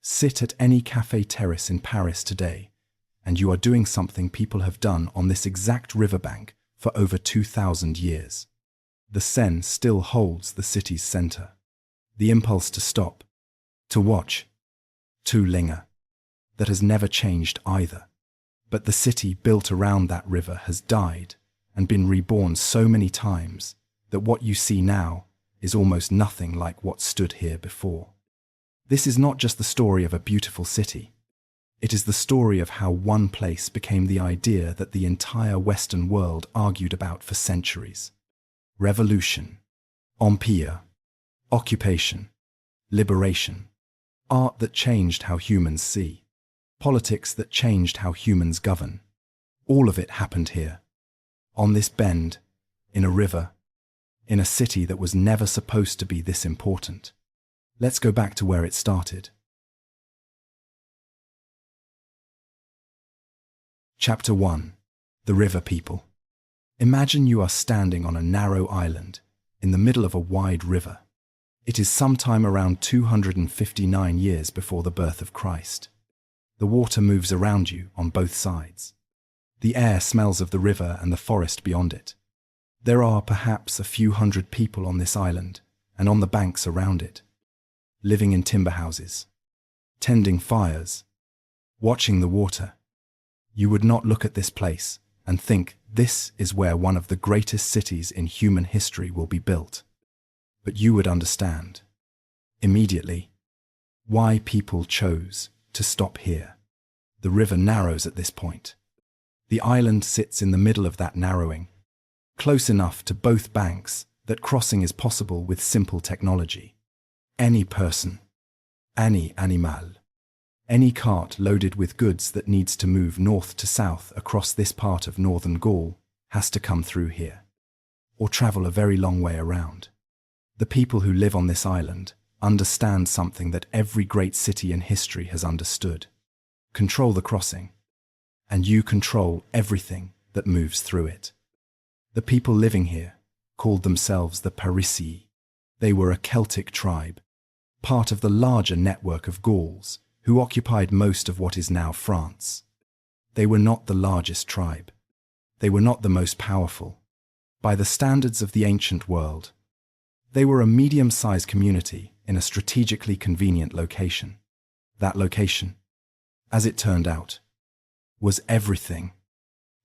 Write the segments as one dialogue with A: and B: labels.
A: Sit at any café terrace in Paris today, and you are doing something people have done on this exact riverbank for over 2,000 years. The Seine still holds the city's center. The impulse to stop, to watch, to linger, that has never changed either. But the city built around that river has died and been reborn so many times that what you see now is almost nothing like what stood here before. This is not just the story of a beautiful city. It is the story of how one place became the idea that the entire Western world argued about for centuries. Revolution, empire, occupation, liberation, art that changed how humans see, politics that changed how humans govern. All of it happened here, on this bend, in a river, in a city that was never supposed to be this important. Let's go back to where it started. Chapter 1. The River People. Imagine you are standing on a narrow island in the middle of a wide river. It is sometime around 259 years before the birth of Christ. The water moves around you on both sides. The air smells of the river and the forest beyond it. There are perhaps a few hundred people on this island and on the banks around it, living in timber houses, tending fires, watching the water. You would not look at this place and think this is where one of the greatest cities in human history will be built. But you would understand, immediately, why people chose to stop here. The river narrows at this point. The island sits in the middle of that narrowing, close enough to both banks that crossing is possible with simple technology. Any person, any animal, any cart loaded with goods that needs to move north to south across this part of northern Gaul has to come through here, or travel a very long way around. The people who live on this island understand something that every great city in history has understood. Control the crossing, and you control everything that moves through it. The people living here called themselves the Parisii. They were a Celtic tribe, part of the larger network of Gauls, who occupied most of what is now France. They were not the largest tribe. They were not the most powerful. By the standards of the ancient world, they were a medium-sized community in a strategically convenient location. That location, as it turned out, was everything.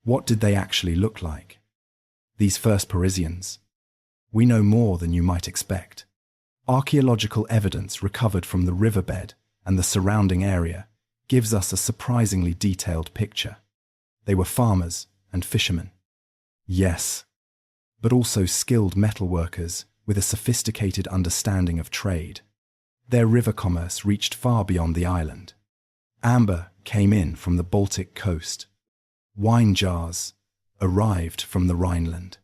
A: What did they actually look like? These first Parisians? We know more than you might expect. Archaeological evidence recovered from the riverbed and the surrounding area gives us a surprisingly detailed picture. They were farmers and fishermen. Yes, but also skilled metalworkers with a sophisticated understanding of trade. Their river commerce reached far beyond the island. Amber came in from the Baltic coast. Wine jars arrived from the Rhineland.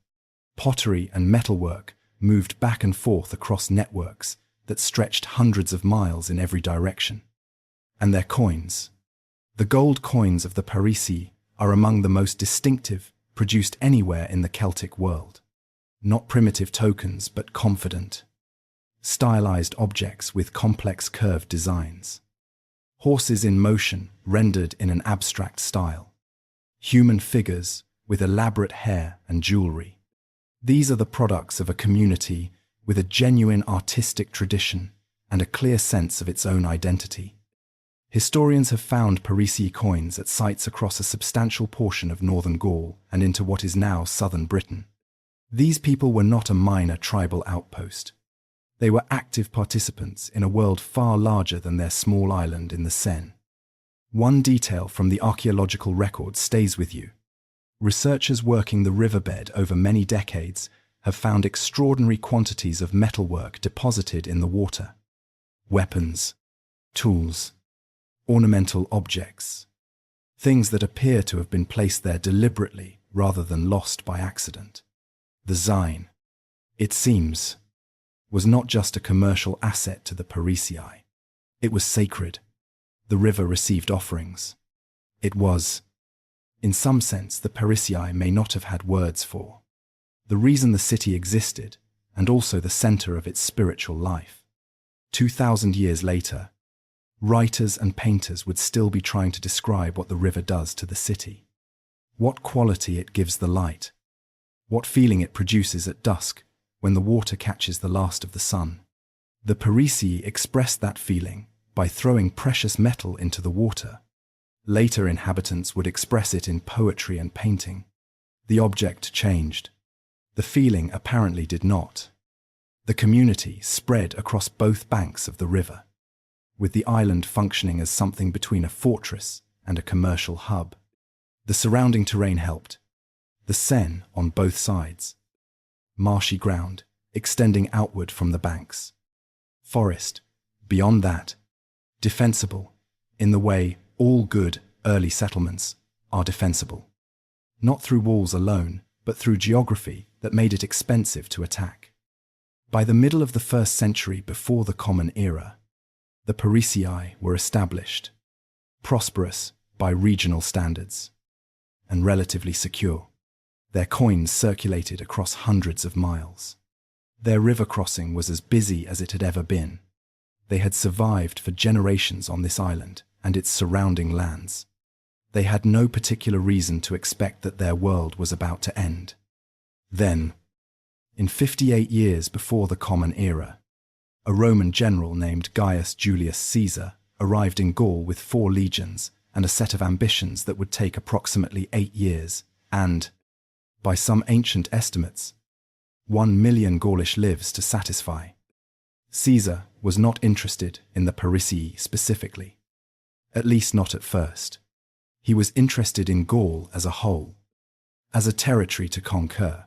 A: Pottery and metalwork moved back and forth across networks that stretched hundreds of miles in every direction. And their coins. The gold coins of the Parisii are among the most distinctive produced anywhere in the Celtic world. Not primitive tokens, but confident, stylized objects with complex curved designs. Horses in motion rendered in an abstract style. Human figures with elaborate hair and jewelry. These are the products of a community with a genuine artistic tradition and a clear sense of its own identity. Historians have found Parisii coins at sites across a substantial portion of northern Gaul and into what is now southern Britain. These people were not a minor tribal outpost. They were active participants in a world far larger than their small island in the Seine. One detail from the archaeological record stays with you. Researchers working the riverbed over many decades have found extraordinary quantities of metalwork deposited in the water. Weapons, tools, ornamental objects, things that appear to have been placed there deliberately rather than lost by accident. The Seine, it seems, was not just a commercial asset to the Parisii. It was sacred. The river received offerings. It was, in some sense, the Parisii may not have had words for. The reason the city existed, and also the center of its spiritual life. 2,000 years later, Writers and painters would still be trying to describe what the river does to the city. What quality it gives the light. What feeling it produces at dusk when the water catches the last of the sun. The Parisii expressed that feeling by throwing precious metal into the water. Later inhabitants would express it in poetry and painting. The object changed. The feeling apparently did not. The community spread across both banks of the river, with the island functioning as something between a fortress and a commercial hub. The surrounding terrain helped. The Seine on both sides. Marshy ground, extending outward from the banks. Forest, beyond that. Defensible, in the way all good early settlements are defensible. Not through walls alone, but through geography that made it expensive to attack. By the middle of the 1st century before the Common Era, the Parisii were established, prosperous by regional standards, and relatively secure. Their coins circulated across hundreds of miles. Their river crossing was as busy as it had ever been. They had survived for generations on this island and its surrounding lands. They had no particular reason to expect that their world was about to end. Then, in 58 years before the Common Era, a Roman general named Gaius Julius Caesar arrived in Gaul with 4 legions and a set of ambitions that would take approximately 8 years and, by some ancient estimates, 1 million Gaulish lives to satisfy. Caesar was not interested in the Parisii specifically, at least not at first. He was interested in Gaul as a whole, as a territory to conquer,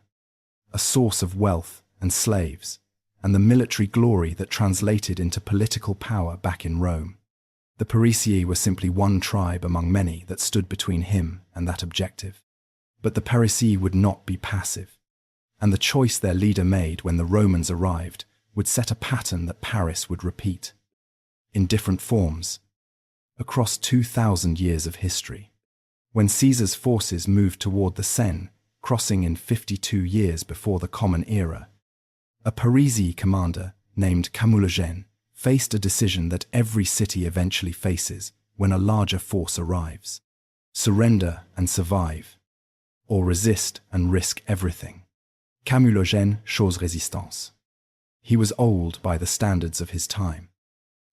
A: a source of wealth and slaves, and the military glory that translated into political power back in Rome. The Parisii were simply one tribe among many that stood between him and that objective. But the Parisii would not be passive, and the choice their leader made when the Romans arrived would set a pattern that Paris would repeat, in different forms, across 2,000 years of history. When Caesar's forces moved toward the Seine, crossing in 52 years before the Common Era, a Parisii commander named Camulogène faced a decision that every city eventually faces when a larger force arrives: surrender and survive, or resist and risk everything. Camulogène chose résistance. He was old by the standards of his time,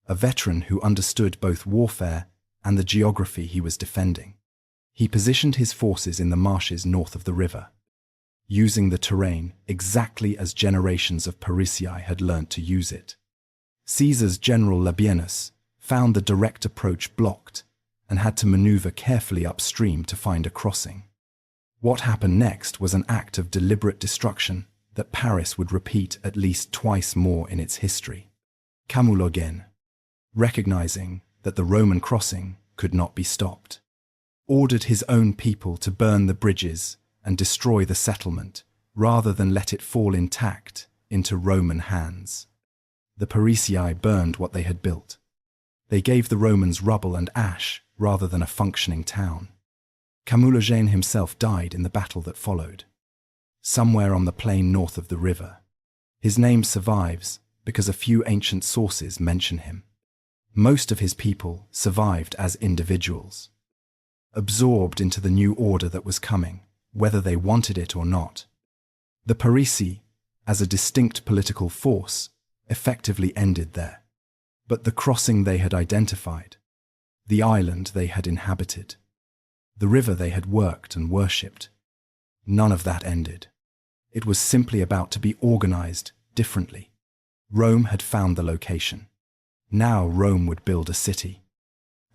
A: a veteran who understood both warfare and the geography he was defending. He positioned his forces in the marshes north of the river, using the terrain exactly as generations of Parisii had learnt to use it. Caesar's general Labienus found the direct approach blocked and had to maneuver carefully upstream to find a crossing. What happened next was an act of deliberate destruction that Paris would repeat at least twice more in its history. Camulogène, recognizing that the Roman crossing could not be stopped, ordered his own people to burn the bridges and destroy the settlement rather than let it fall intact into Roman hands. The Parisii burned what they had built. They gave the Romans rubble and ash rather than a functioning town. Camulogène himself died in the battle that followed, somewhere on the plain north of the river. His name survives because a few ancient sources mention him. Most of his people survived as individuals, absorbed into the new order that was coming, whether they wanted it or not. The Parisii, as a distinct political force, effectively ended there. But the crossing they had identified, the island they had inhabited, the river they had worked and worshipped, none of that ended. It was simply about to be organized differently. Rome had found the location. Now Rome would build a city.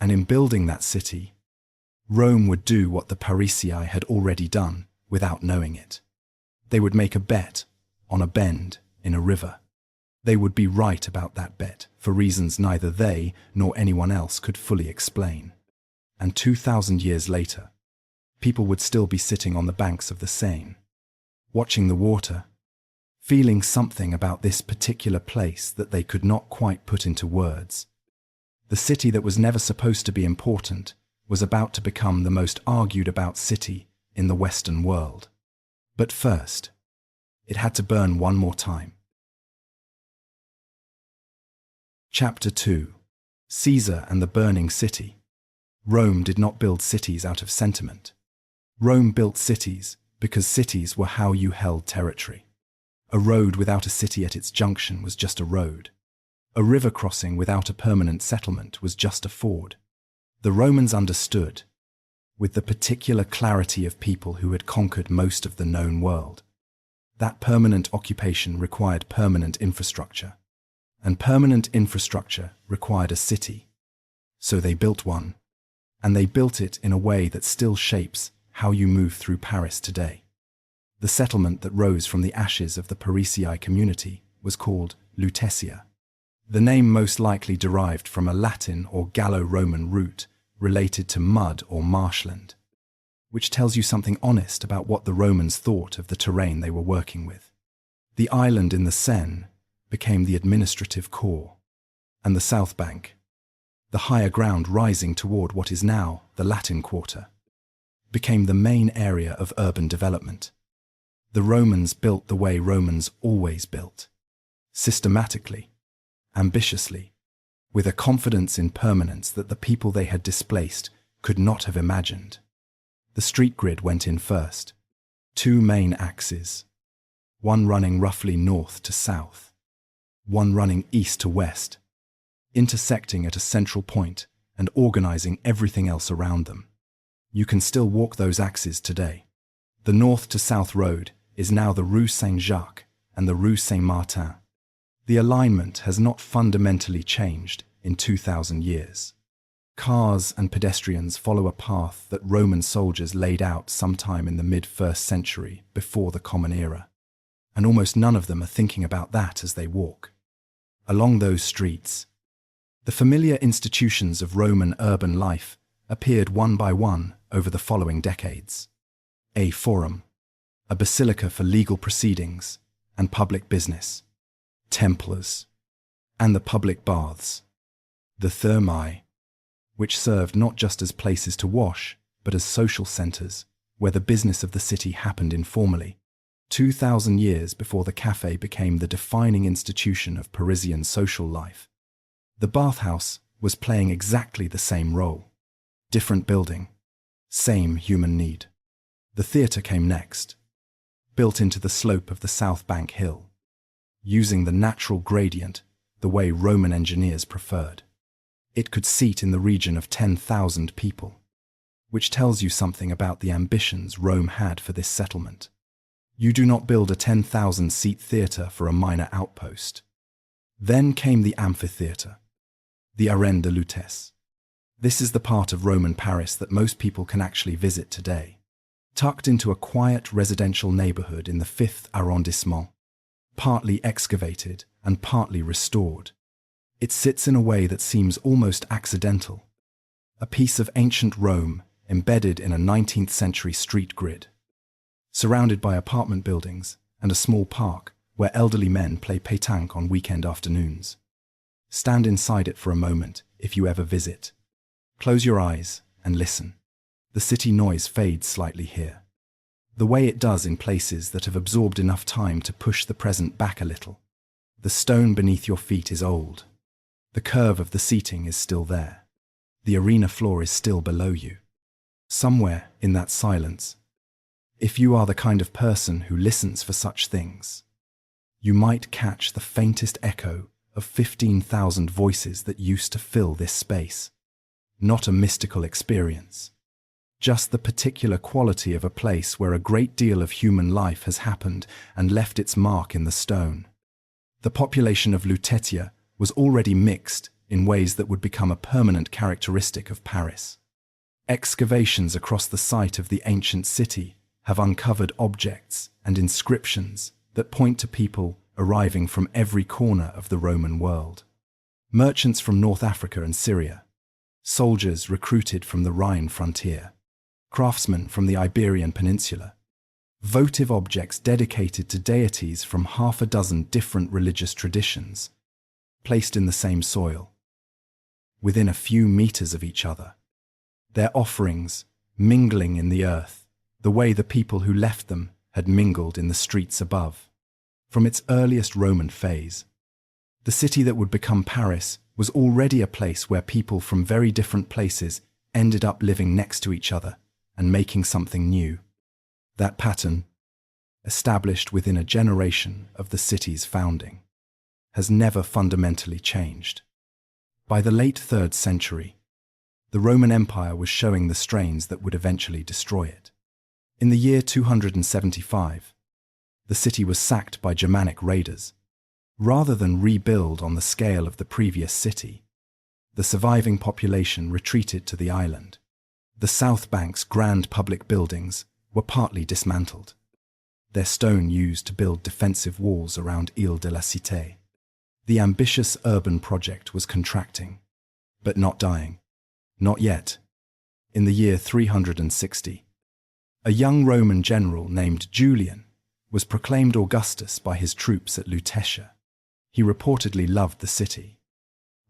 A: And in building that city, Rome would do what the Parisii had already done without knowing it. They would make a bet on a bend in a river. They would be right about that bet for reasons neither they nor anyone else could fully explain. And 2,000 years later, people would still be sitting on the banks of the Seine, watching the water, feeling something about this particular place that they could not quite put into words. The city that was never supposed to be important was about to become the most argued about city in the Western world. But first, it had to burn one more time. Chapter 2. Caesar and the burning city. Rome did not build cities out of sentiment. Rome built cities because cities were how you held territory. A road without a city at its junction was just a road. A river crossing without a permanent settlement was just a ford. The Romans understood, with the particular clarity of people who had conquered most of the known world, that permanent occupation required permanent infrastructure, and permanent infrastructure required a city. So they built one, and they built it in a way that still shapes how you move through Paris today. The settlement that rose from the ashes of the Parisii community was called Lutetia. The name most likely derived from a Latin or Gallo-Roman root related to mud or marshland, which tells you something honest about what the Romans thought of the terrain they were working with. The island in the Seine became the administrative core, and the south bank, the higher ground rising toward what is now the Latin Quarter, became the main area of urban development. The Romans built the way Romans always built, systematically, ambitiously, with a confidence in permanence that the people they had displaced could not have imagined. The street grid went in first. 2 main axes, one running roughly north to south, one running east to west, intersecting at a central point and organizing everything else around them. You can still walk those axes today. The north to south road is now the Rue Saint-Jacques and the Rue Saint-Martin. The alignment has not fundamentally changed in 2,000 years. Cars and pedestrians follow a path that Roman soldiers laid out sometime in the mid-1st century before the Common Era, and almost none of them are thinking about that as they walk. Along those streets, the familiar institutions of Roman urban life appeared one by one over the following decades. A forum, a basilica for legal proceedings and public business, Templars, and the public baths, the thermae, which served not just as places to wash, but as social centers where the business of the city happened informally, 2,000 years before the café became the defining institution of Parisian social life. The bathhouse was playing exactly the same role. Different building, same human need. The theatre came next, built into the slope of the South Bank Hill, using the natural gradient the way Roman engineers preferred. It could seat in the region of 10,000 people, which tells you something about the ambitions Rome had for this settlement. You do not build a 10,000-seat theatre for a minor outpost. Then came the amphitheatre, the Arène de Lutèce. This is the part of Roman Paris that most people can actually visit today. Tucked into a quiet residential neighborhood in the 5th arrondissement, partly excavated and partly restored. It sits in a way that seems almost accidental, a piece of ancient Rome embedded in a 19th century street grid, surrounded by apartment buildings and a small park where elderly men play pétanque on weekend afternoons. Stand inside it for a moment if you ever visit. Close your eyes and listen. The city noise fades slightly here, the way it does in places that have absorbed enough time to push the present back a little. The stone beneath your feet is old. The curve of the seating is still there. The arena floor is still below you. Somewhere in that silence, if you are the kind of person who listens for such things, you might catch the faintest echo of 15,000 voices that used to fill this space. Not a mystical experience, just the particular quality of a place where a great deal of human life has happened and left its mark in the stone. The population of Lutetia was already mixed in ways that would become a permanent characteristic of Paris. Excavations across the site of the ancient city have uncovered objects and inscriptions that point to people arriving from every corner of the Roman world. Merchants from North Africa and Syria, soldiers recruited from the Rhine frontier, craftsmen from the Iberian Peninsula, votive objects dedicated to deities from half a dozen different religious traditions, placed in the same soil, within a few meters of each other, their offerings mingling in the earth, the way the people who left them had mingled in the streets above. From its earliest Roman phase, the city that would become Paris was already a place where people from very different places ended up living next to each other and making something new. That pattern, established within a generation of the city's founding, has never fundamentally changed. By the late 3rd century, the Roman Empire was showing the strains that would eventually destroy it. In the year 275, the city was sacked by Germanic raiders. Rather than rebuild on the scale of the previous city, the surviving population retreated to the island. The South Bank's grand public buildings were partly dismantled, their stone used to build defensive walls around Ile de la Cité. The ambitious urban project was contracting, but not dying. Not yet. In the year 360, a young Roman general named Julian was proclaimed Augustus by his troops at Lutetia. He reportedly loved the city,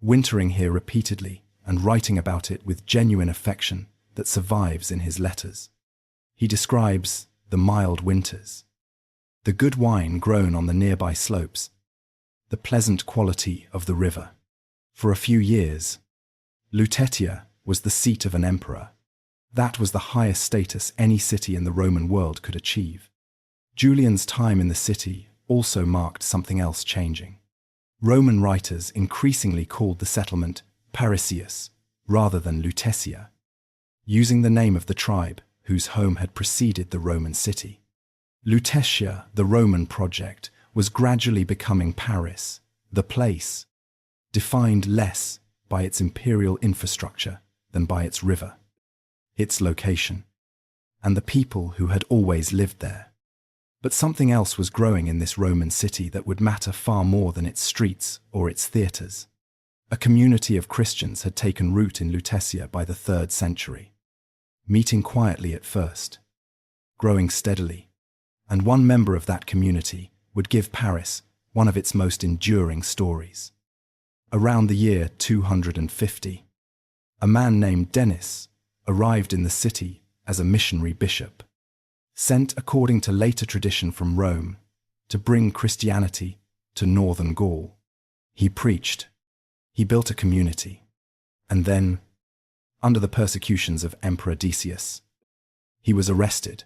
A: wintering here repeatedly and writing about it with genuine affection that survives in his letters. He describes the mild winters, the good wine grown on the nearby slopes, the pleasant quality of the river. For a few years, Lutetia was the seat of an emperor. That was the highest status any city in the Roman world could achieve. Julian's time in the city also marked something else changing. Roman writers increasingly called the settlement Parisii rather than Lutetia, using the name of the tribe whose home had preceded the Roman city. Lutetia, the Roman project, was gradually becoming Paris, the place, defined less by its imperial infrastructure than by its river, its location, and the people who had always lived there. But something else was growing in this Roman city that would matter far more than its streets or its theatres. A community of Christians had taken root in Lutetia by the 3rd century, meeting quietly at first, growing steadily, and one member of that community would give Paris one of its most enduring stories. Around the year 250, a man named Denis arrived in the city as a missionary bishop, sent according to later tradition from Rome to bring Christianity to northern Gaul. He preached, he built a community, and then, under the persecutions of Emperor Decius, he was arrested,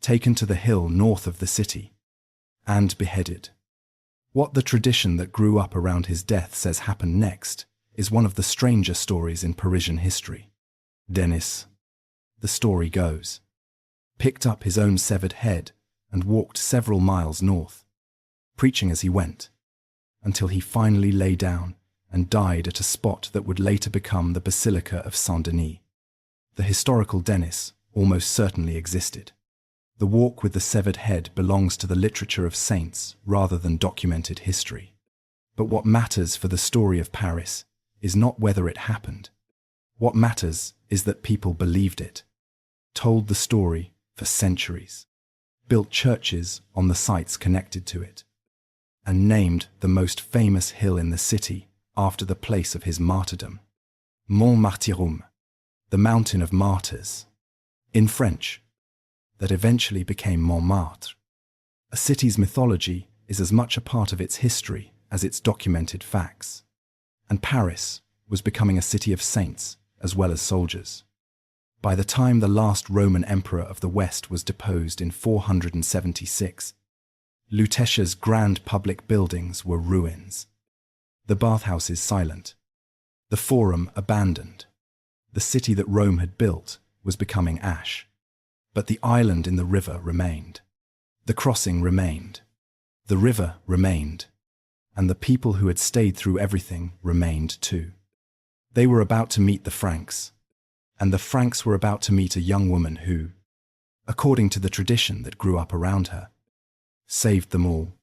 A: taken to the hill north of the city, and beheaded. What the tradition that grew up around his death says happened next is one of the stranger stories in Parisian history. Denis, the story goes, picked up his own severed head and walked several miles north, preaching as he went, until he finally lay down and died at a spot that would later become the Basilica of Saint-Denis. The historical Denis almost certainly existed. The walk with the severed head belongs to the literature of saints rather than documented history. But what matters for the story of Paris is not whether it happened. What matters is that people believed it, told the story for centuries, built churches on the sites connected to it, and named the most famous hill in the city after the place of his martyrdom, Mont Martyrum, the Mountain of Martyrs, in French, that eventually became Montmartre. A city's mythology is as much a part of its history as its documented facts, and Paris was becoming a city of saints as well as soldiers. By the time the last Roman emperor of the West was deposed in 476, Lutetia's grand public buildings were ruins. The bathhouses silent, the forum abandoned. The city that Rome had built was becoming ash. But the island in the river remained. The crossing remained. The river remained. And the people who had stayed through everything remained too. They were about to meet the Franks, and the Franks were about to meet a young woman who, according to the tradition that grew up around her, saved them all.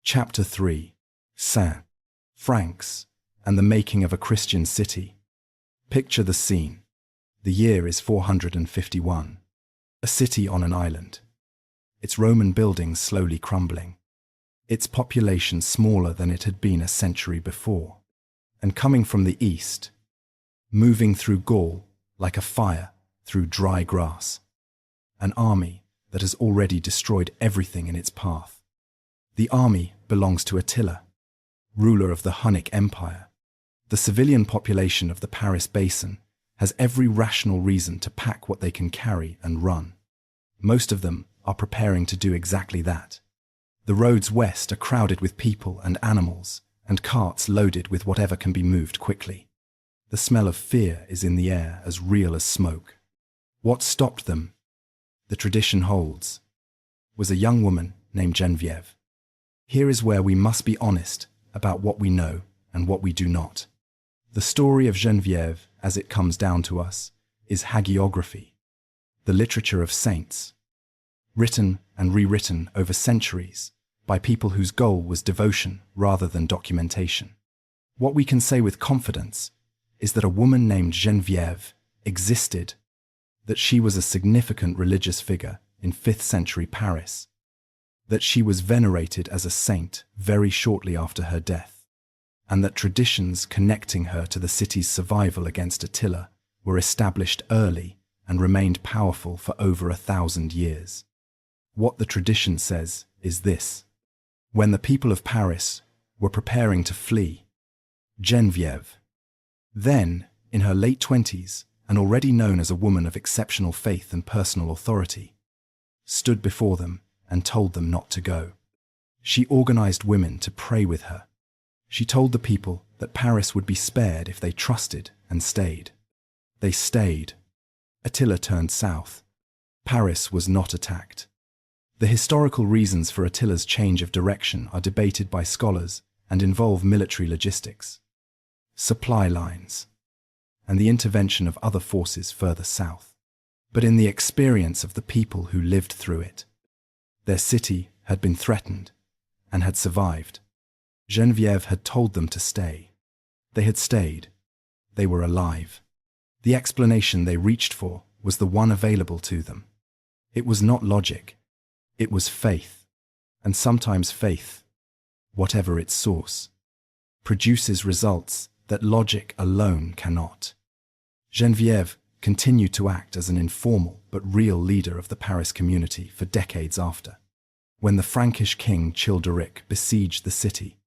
A: Chapter 3. Seine, Franks, and the making of a Christian city. Picture the scene. The year is 451. A city on an island. Its Roman buildings slowly crumbling. Its population smaller than it had been a century before. And coming from the east, moving through Gaul like a fire through dry grass. An army that has already destroyed everything in its path. The army belongs to Attila, ruler of the Hunnic Empire. The civilian population of the Paris basin has every rational reason to pack what they can carry and run. Most of them are preparing to do exactly that. The roads west are crowded with people and animals, and carts loaded with whatever can be moved quickly. The smell of fear is in the air, as real as smoke. What stopped them, the tradition holds, was a young woman named Geneviève. Here is where we must be honest about what we know and what we do not. The story of Geneviève, as it comes down to us, is hagiography, the literature of saints, written and rewritten over centuries by people whose goal was devotion rather than documentation. What we can say with confidence is that a woman named Geneviève existed, that she was a significant religious figure in 5th century Paris, that she was venerated as a saint very shortly after her death, and that traditions connecting her to the city's survival against Attila were established early and remained powerful for over 1,000 years. What the tradition says is this: when the people of Paris were preparing to flee, Geneviève, then in her late 20s and already known as a woman of exceptional faith and personal authority, stood before them and told them not to go. She organized women to pray with her. She told the people that Paris would be spared if they trusted and stayed. They stayed. Attila turned south. Paris was not attacked. The historical reasons for Attila's change of direction are debated by scholars and involve military logistics, supply lines, and the intervention of other forces further south. But in the experience of the people who lived through it, their city had been threatened and had survived. Geneviève had told them to stay. They had stayed. They were alive. The explanation they reached for was the one available to them. It was not logic. It was faith. And sometimes faith, whatever its source, produces results that logic alone cannot. Geneviève continued to act as an informal but real leader of the Paris community for decades after. When the Frankish king Childeric besieged the city,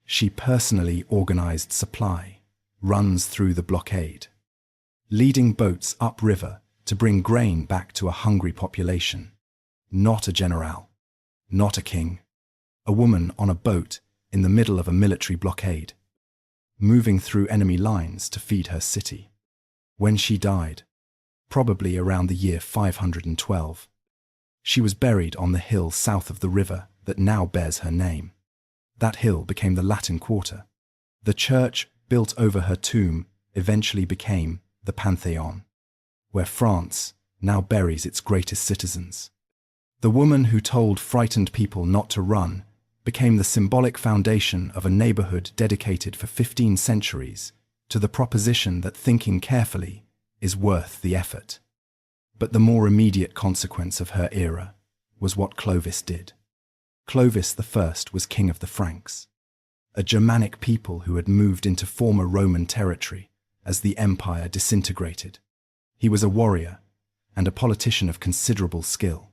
A: she personally organized supply runs through the blockade, leading boats upriver to bring grain back to a hungry population. Not a general, not a king, a woman on a boat in the middle of a military blockade, moving through enemy lines to feed her city. When she died, probably around the year 512, she was buried on the hill south of the river that now bears her name. That hill became the Latin Quarter. The church built over her tomb eventually became the Pantheon, where France now buries its greatest citizens. The woman who told frightened people not to run became the symbolic foundation of a neighborhood dedicated for 15 centuries to the proposition that thinking carefully is worth the effort. But the more immediate consequence of her era was what Clovis did. Clovis I was king of the Franks, a Germanic people who had moved into former Roman territory as the empire disintegrated. He was a warrior and a politician of considerable skill,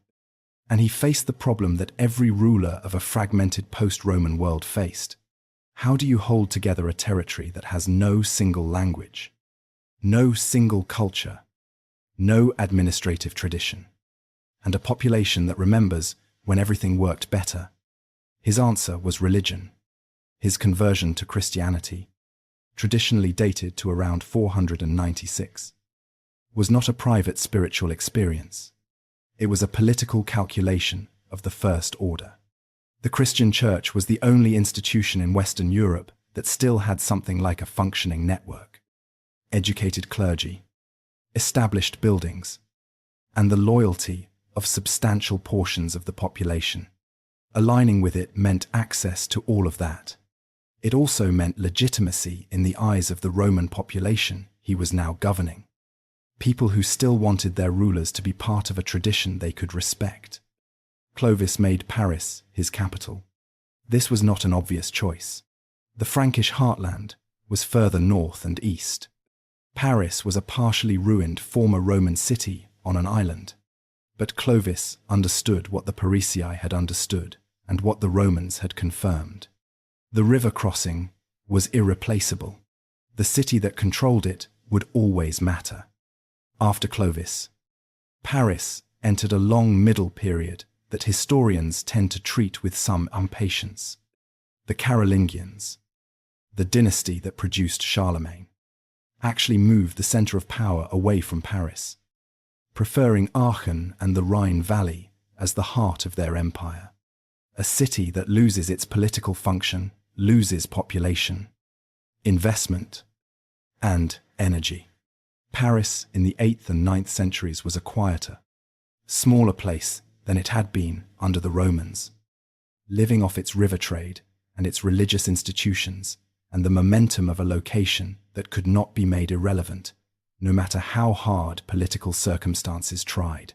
A: and he faced the problem that every ruler of a fragmented post-Roman world faced. How do you hold together a territory that has no single language, no single culture, no administrative tradition, and a population that remembers when everything worked better? His answer was religion. His conversion to Christianity, traditionally dated to around 496, was not a private spiritual experience. It was a political calculation of the first order. The Christian Church was the only institution in Western Europe that still had something like a functioning network, educated clergy, established buildings, and the loyalty of substantial portions of the population. Aligning with it meant access to all of that. It also meant legitimacy in the eyes of the Roman population he was now governing. People who still wanted their rulers to be part of a tradition they could respect. Clovis made Paris his capital. This was not an obvious choice. The Frankish heartland was further north and east. Paris was a partially ruined former Roman city on an island. But Clovis understood what the Parisii had understood and what the Romans had confirmed. The river crossing was irreplaceable. The city that controlled it would always matter. After Clovis, Paris entered a long middle period that historians tend to treat with some impatience. The Carolingians, the dynasty that produced Charlemagne, actually moved the center of power away from Paris, preferring Aachen and the Rhine Valley as the heart of their empire. A city that loses its political function, loses population, investment, and energy. Paris in the 8th and 9th centuries was a quieter, smaller place than it had been under the Romans, living off its river trade and its religious institutions and the momentum of a location that could not be made irrelevant, no matter how hard political circumstances tried.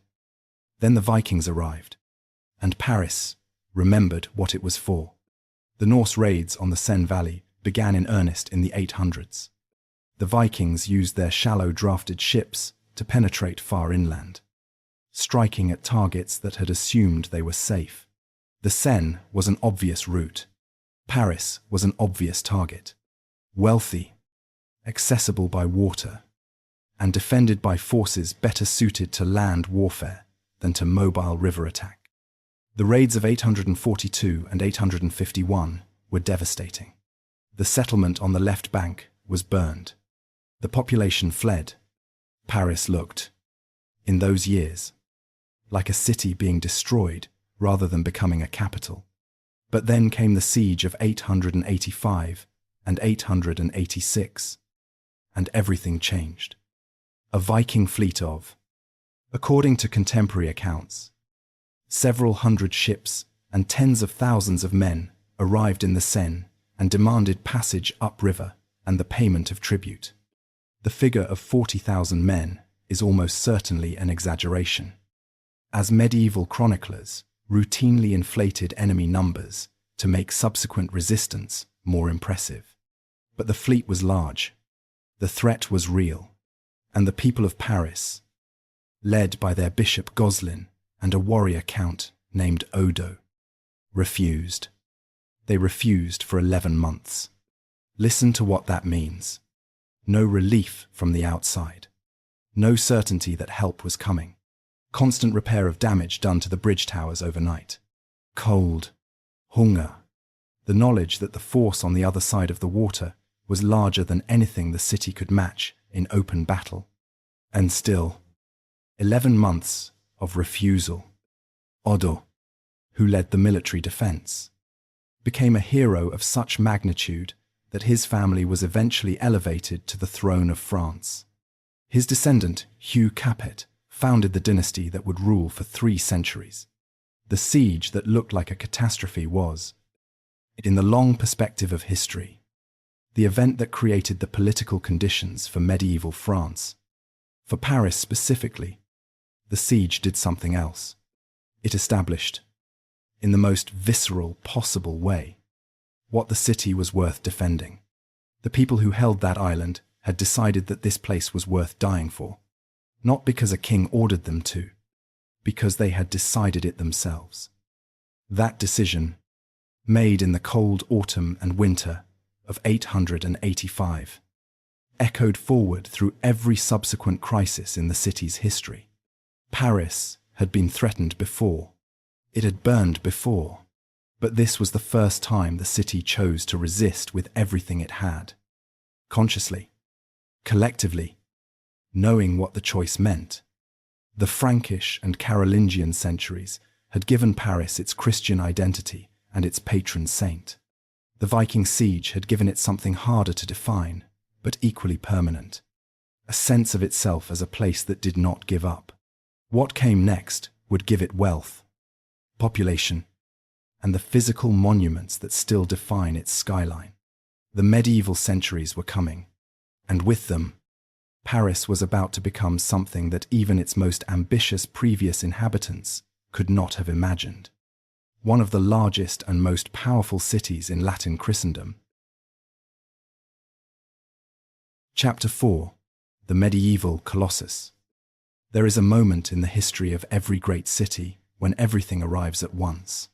A: Then the Vikings arrived, and Paris remembered what it was for. The Norse raids on the Seine Valley began in earnest in the 800s. The Vikings used their shallow drafted ships to penetrate far inland, striking at targets that had assumed they were safe. The Seine was an obvious route. Paris was an obvious target. Wealthy, accessible by water, and defended by forces better suited to land warfare than to mobile river attack. The raids of 842 and 851 were devastating. The settlement on the left bank was burned. The population fled. Paris looked, in those years, like a city being destroyed rather than becoming a capital. But then came the siege of 885 and 886, and everything changed. A Viking fleet of, according to contemporary accounts, several hundred ships and tens of thousands of men arrived in the Seine and demanded passage upriver and the payment of tribute. The figure of 40,000 men is almost certainly an exaggeration, as medieval chroniclers routinely inflated enemy numbers to make subsequent resistance more impressive. But the fleet was large, the threat was real, and the people of Paris, led by their bishop Goslin and a warrior count named Odo, refused. They refused for 11 months. Listen to what that means. No relief from the outside. No certainty that help was coming. Constant repair of damage done to the bridge towers overnight. Cold. Hunger. The knowledge that the force on the other side of the water was larger than anything the city could match in open battle. And still, 11 months of refusal. Odo, who led the military defense, became a hero of such magnitude that his family was eventually elevated to the throne of France. His descendant, Hugh Capet, founded the dynasty that would rule for 3 centuries. The siege that looked like a catastrophe was, in the long perspective of history, the event that created the political conditions for medieval France. For Paris specifically, the siege did something else. It established, in the most visceral possible way, what the city was worth defending. The people who held that island had decided that this place was worth dying for, not because a king ordered them to, because they had decided it themselves. That decision, made in the cold autumn and winter of 885, echoed forward through every subsequent crisis in the city's history. Paris had been threatened before. It had burned before. But this was the first time the city chose to resist with everything it had. Consciously, collectively, knowing what the choice meant. The Frankish and Carolingian centuries had given Paris its Christian identity and its patron saint. The Viking siege had given it something harder to define, but equally permanent. A sense of itself as a place that did not give up. What came next would give it wealth, population, and the physical monuments that still define its skyline. The medieval centuries were coming, and with them, Paris was about to become something that even its most ambitious previous inhabitants could not have imagined. One of the largest and most powerful cities in Latin Christendom. Chapter 4. The Medieval Colossus. There is a moment in the history of every great city when everything arrives at once.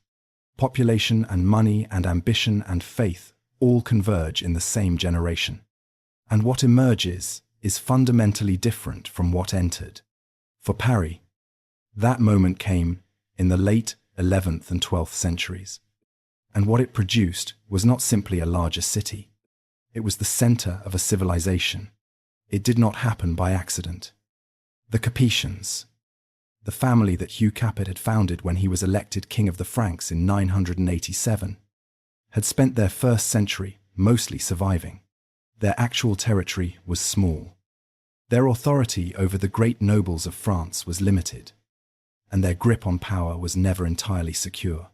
A: Population and money and ambition and faith all converge in the same generation. And what emerges is fundamentally different from what entered. For Paris, that moment came in the late 11th and 12th centuries. And what it produced was not simply a larger city. It was the center of a civilization. It did not happen by accident. The Capetians, the family that Hugh Capet had founded when he was elected king of the Franks in 987, had spent their first century mostly surviving. Their actual territory was small. Their authority over the great nobles of France was limited, and their grip on power was never entirely secure.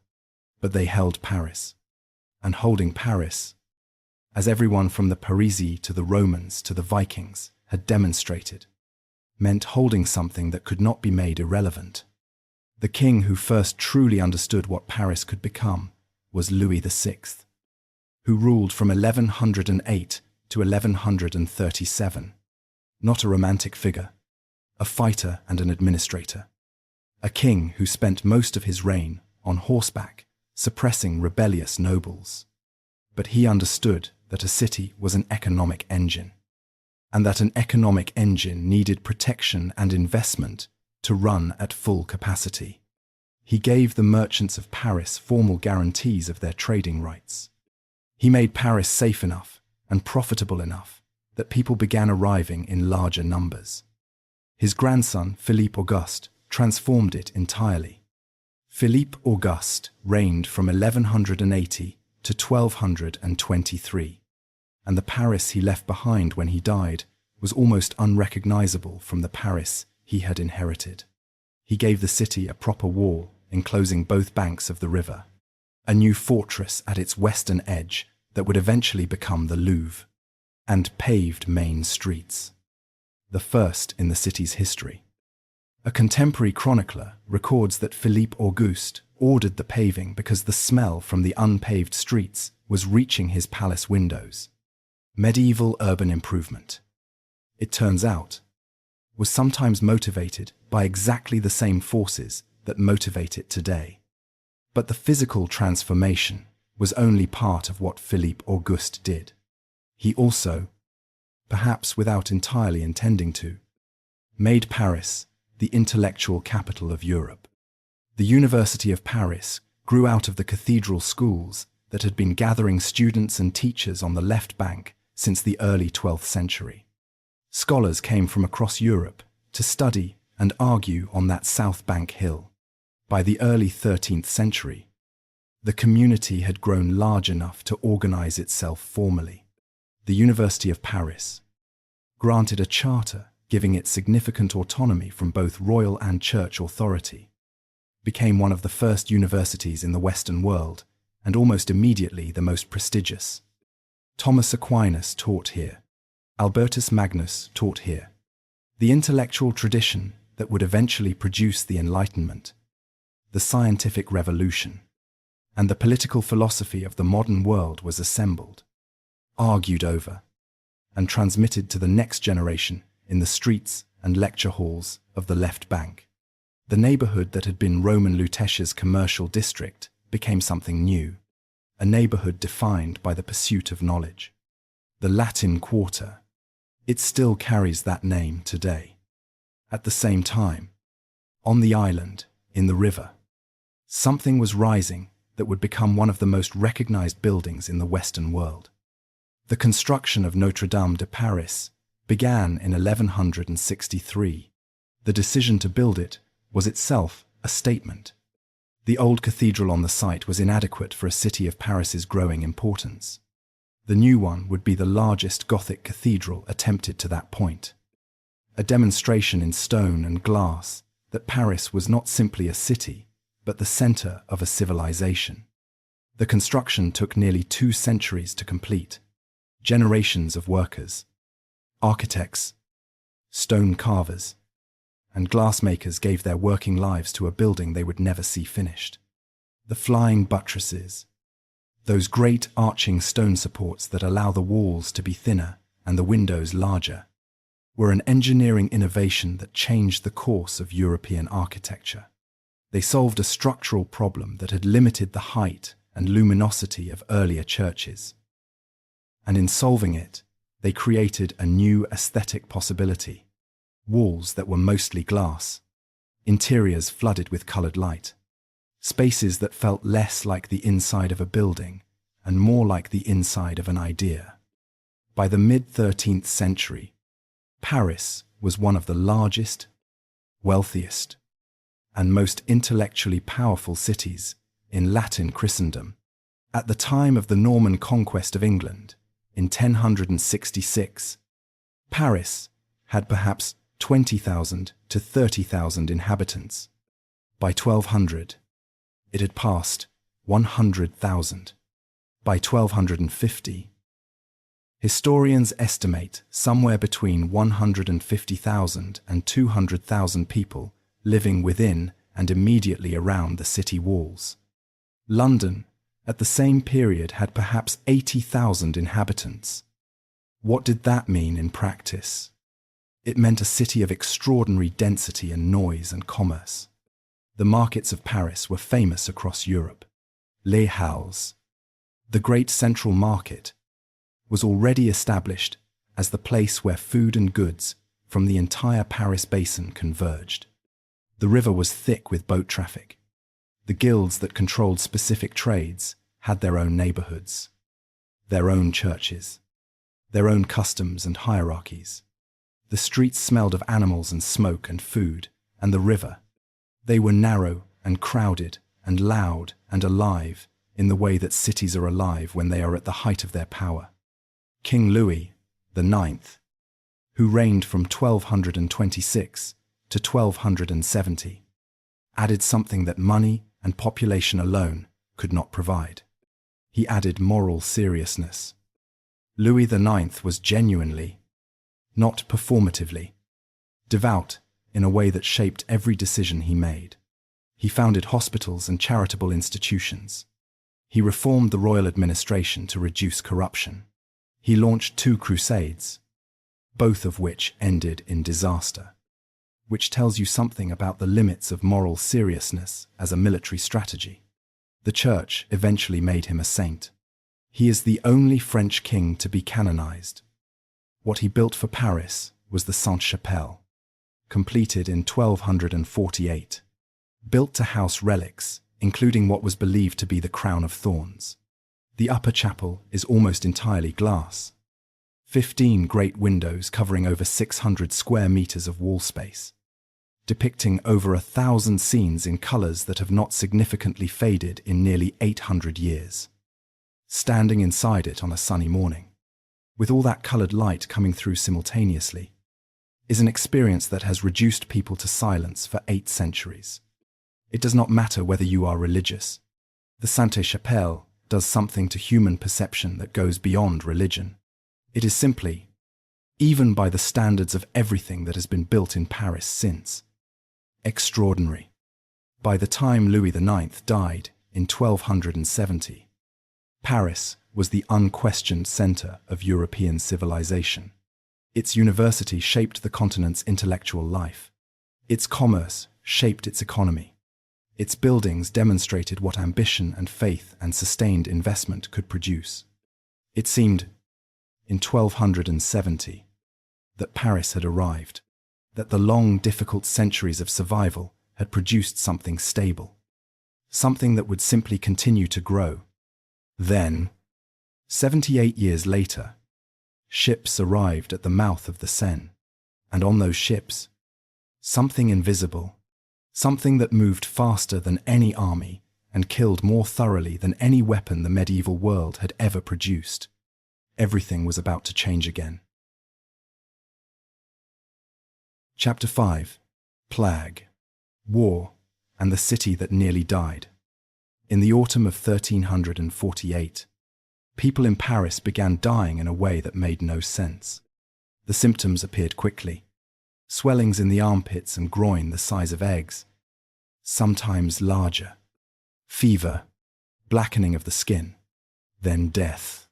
A: But they held Paris. And holding Paris, as everyone from the Parisii to the Romans to the Vikings had demonstrated, meant holding something that could not be made irrelevant. The king who first truly understood what Paris could become was Louis VI, who ruled from 1108 to 1137. Not a romantic figure, a fighter and an administrator. A king who spent most of his reign on horseback, suppressing rebellious nobles. But he understood that a city was an economic engine, and that an economic engine needed protection and investment to run at full capacity. He gave the merchants of Paris formal guarantees of their trading rights. He made Paris safe enough and profitable enough that people began arriving in larger numbers. His grandson, Philippe Auguste, transformed it entirely. Philippe Auguste reigned from 1180 to 1223, and the Paris he left behind when he died was almost unrecognizable from the Paris he had inherited. He gave the city a proper wall enclosing both banks of the river, a new fortress at its western edge that would eventually become the Louvre, and paved main streets, the first in the city's history. A contemporary chronicler records that Philippe Auguste ordered the paving because the smell from the unpaved streets was reaching his palace windows. Medieval urban improvement, it turns out, was sometimes motivated by exactly the same forces that motivate it today. But the physical transformation was only part of what Philippe Auguste did. He also, perhaps without entirely intending to, made Paris the intellectual capital of Europe. The University of Paris grew out of the cathedral schools that had been gathering students and teachers on the left bank since the early 12th century. Scholars came from across Europe to study and argue on that South Bank hill. By the early 13th century, the community had grown large enough to organize itself formally. The University of Paris, granted a charter giving it significant autonomy from both royal and church authority, became one of the first universities in the Western world and almost immediately the most prestigious. Thomas Aquinas taught here. Albertus Magnus taught here. The intellectual tradition that would eventually produce the Enlightenment, the scientific revolution, and the political philosophy of the modern world was assembled, argued over, and transmitted to the next generation in the streets and lecture halls of the left bank. The neighborhood that had been Roman Lutetia's commercial district became something new, a neighborhood defined by the pursuit of knowledge. The Latin Quarter. It still carries that name today. At the same time, on the island, in the river, something was rising that would become one of the most recognized buildings in the Western world. The construction of Notre-Dame de Paris began in 1163. The decision to build it was itself a statement. The old cathedral on the site was inadequate for a city of Paris's growing importance. The new one would be the largest Gothic cathedral attempted to that point. A demonstration in stone and glass that Paris was not simply a city, but the center of a civilization. The construction took nearly 2 centuries to complete. Generations of workers, architects, stone carvers, and glassmakers gave their working lives to a building they would never see finished. The flying buttresses, those great arching stone supports that allow the walls to be thinner and the windows larger, were an engineering innovation that changed the course of European architecture. They solved a structural problem that had limited the height and luminosity of earlier churches. And in solving it, they created a new aesthetic possibility: walls that were mostly glass, interiors flooded with colored light, spaces that felt less like the inside of a building and more like the inside of an idea. By the mid-13th century, Paris was one of the largest, wealthiest, and most intellectually powerful cities in Latin Christendom. At the time of the Norman conquest of England, in 1066, Paris had perhaps 20,000 to 30,000 inhabitants. By 1200, it had passed 100,000. By 1250, historians estimate somewhere between 150,000 and 200,000 people living within and immediately around the city walls. London, at the same period, had perhaps 80,000 inhabitants. What did that mean in practice? It meant a city of extraordinary density and noise and commerce. The markets of Paris were famous across Europe. Les Halles, the great central market, was already established as the place where food and goods from the entire Paris basin converged. The river was thick with boat traffic. The guilds that controlled specific trades had their own neighborhoods, their own churches, their own customs and hierarchies. The streets smelled of animals and smoke and food, and the river. They were narrow and crowded and loud and alive in the way that cities are alive when they are at the height of their power. King Louis IX, who reigned from 1226 to 1270, added something that money and population alone could not provide. He added moral seriousness. Louis IX was genuinely, not performatively, devout in a way that shaped every decision he made. He founded hospitals and charitable institutions. He reformed the royal administration to reduce corruption. He launched 2 crusades, both of which ended in disaster, which tells you something about the limits of moral seriousness as a military strategy. The Church eventually made him a saint. He is the only French king to be canonized. What he built for Paris was the Sainte-Chapelle, completed in 1248, built to house relics, including what was believed to be the crown of thorns. The upper chapel is almost entirely glass. 15 great windows covering over 600 square meters of wall space, depicting over 1,000 scenes in colors that have not significantly faded in nearly 800 years. Standing inside it on a sunny morning, with all that colored light coming through simultaneously, is an experience that has reduced people to silence for 8 centuries. It does not matter whether you are religious. The Sainte-Chapelle does something to human perception that goes beyond religion. It is simply, even by the standards of everything that has been built in Paris since, extraordinary. By the time Louis IX died in 1270, Paris was the unquestioned center of European civilization. Its university shaped the continent's intellectual life. Its commerce shaped its economy. Its buildings demonstrated what ambition and faith and sustained investment could produce. It seemed, in 1270, that Paris had arrived, that the long, difficult centuries of survival had produced something stable, something that would simply continue to grow. Then, 78 years later, ships arrived at the mouth of the Seine, and on those ships, something invisible, something that moved faster than any army and killed more thoroughly than any weapon the medieval world had ever produced. Everything was about to change again. Chapter 5. Plague, War, and the City That Nearly Died. In the autumn of 1348, people in Paris began dying in a way that made no sense. The symptoms appeared quickly. Swellings in the armpits and groin the size of eggs, sometimes larger. Fever, blackening of the skin, then death,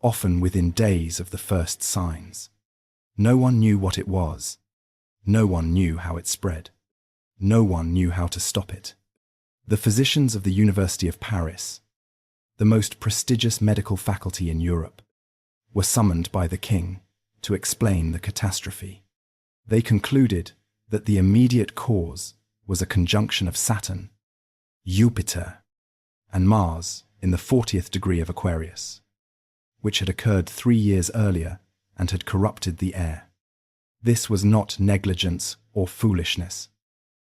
A: often within days of the first signs. No one knew what it was. No one knew how it spread. No one knew how to stop it. The physicians of the University of Paris, the most prestigious medical faculty in Europe, were summoned by the king to explain the catastrophe. They concluded that the immediate cause was a conjunction of Saturn, Jupiter, and Mars in the 40th degree of Aquarius, which had occurred 3 years earlier and had corrupted the air. This was not negligence or foolishness.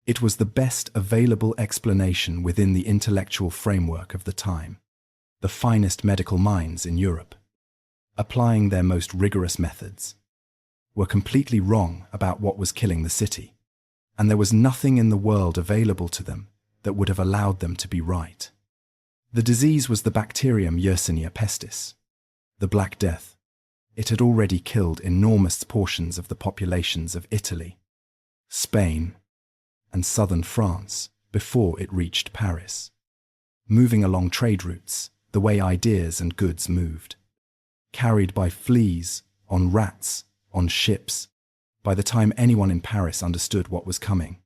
A: It was the best available explanation within the intellectual framework of the time. The finest medical minds in Europe, applying their most rigorous methods, were completely wrong about what was killing the city, and there was nothing in the world available to them that would have allowed them to be right. The disease was the bacterium Yersinia pestis, the Black Death. It had already killed enormous portions of the populations of Italy, Spain, and southern France before it reached Paris. Moving along trade routes, the way ideas and goods moved, carried by fleas, on rats, on ships, by the time anyone in Paris understood what was coming,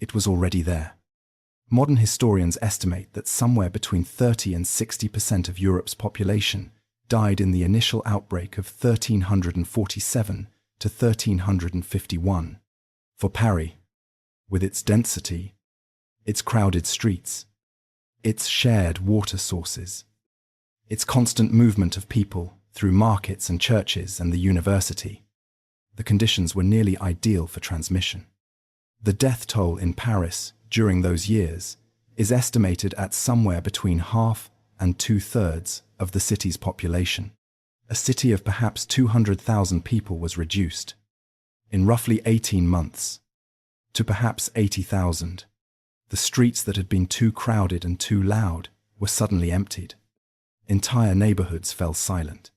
A: it was already there. Modern historians estimate that somewhere between 30 and 60% of Europe's population died in the initial outbreak of 1347 to 1351. For Paris, with its density, its crowded streets, its shared water sources, its constant movement of people through markets and churches and the university, the conditions were nearly ideal for transmission. The death toll in Paris during those years is estimated at somewhere between half and 2/3 of the city's population. A city of perhaps 200,000 people was reduced, in roughly 18 months, to perhaps 80,000. The streets that had been too crowded and too loud were suddenly emptied. Entire neighborhoods fell silent.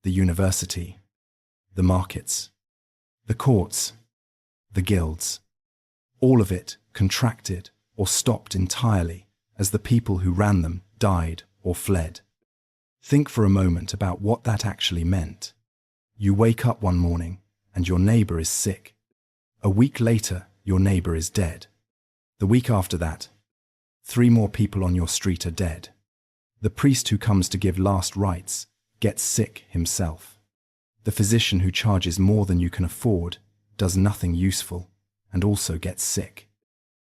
A: The university, the markets, the courts, the guilds, all of it contracted or stopped entirely as the people who ran them died or fled. Think for a moment about what that actually meant. You wake up one morning and your neighbor is sick. A week later, your neighbor is dead. The week after that, 3 more people on your street are dead. The priest who comes to give last rites gets sick himself. The physician who charges more than you can afford does nothing useful and also gets sick.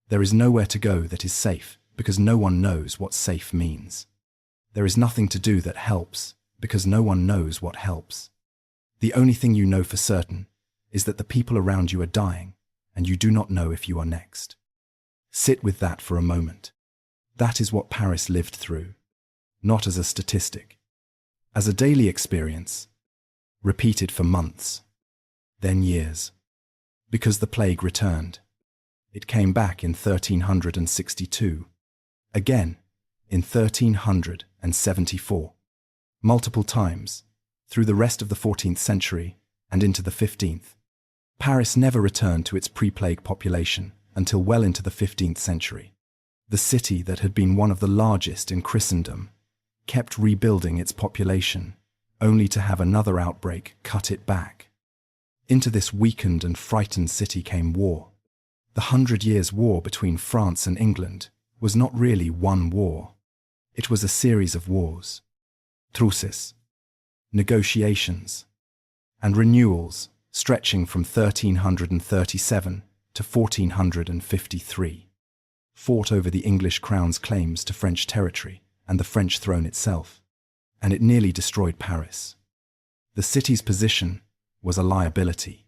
A: There is nowhere to go that is safe because no one knows what safe means. There is nothing to do that helps because no one knows what helps. The only thing you know for certain is that the people around you are dying and you do not know if you are next. Sit with that for a moment. That is what Paris lived through, not as a statistic, as a daily experience, repeated for months, then years. Because the plague returned. It came back in 1362, again in 1374, multiple times, through the rest of the 14th century and into the 15th. Paris never returned to its pre-plague population until well into the 15th century. The city that had been one of the largest in Christendom kept rebuilding its population, only to have another outbreak cut it back. Into this weakened and frightened city came war. The 100 Years' War between France and England was not really one war. It was a series of wars, truces, negotiations, and renewals stretching from 1337 to 1453, fought over the English crown's claims to French territory and the French throne itself, and it nearly destroyed Paris. The city's position was a liability.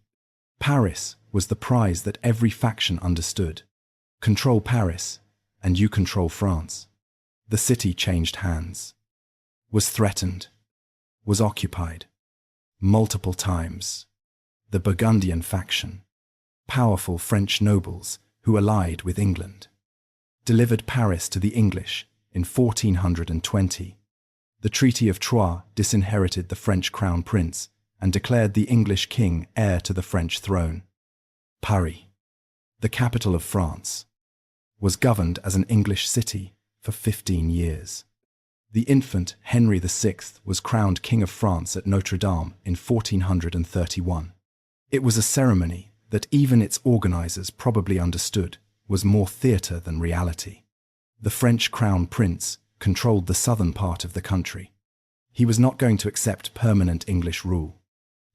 A: Paris was the prize that every faction understood. Control Paris, and you control France. The city changed hands, was threatened, was occupied, multiple times. The Burgundian faction, powerful French nobles who allied with England, delivered Paris to the English in 1420. The Treaty of Troyes disinherited the French crown prince and declared the English king heir to the French throne. Paris, the capital of France, was governed as an English city for 15 years. The infant Henry VI was crowned King of France at Notre-Dame in 1431. It was a ceremony that even its organizers probably understood was more theatre than reality. The French crown prince controlled the southern part of the country. He was not going to accept permanent English rule,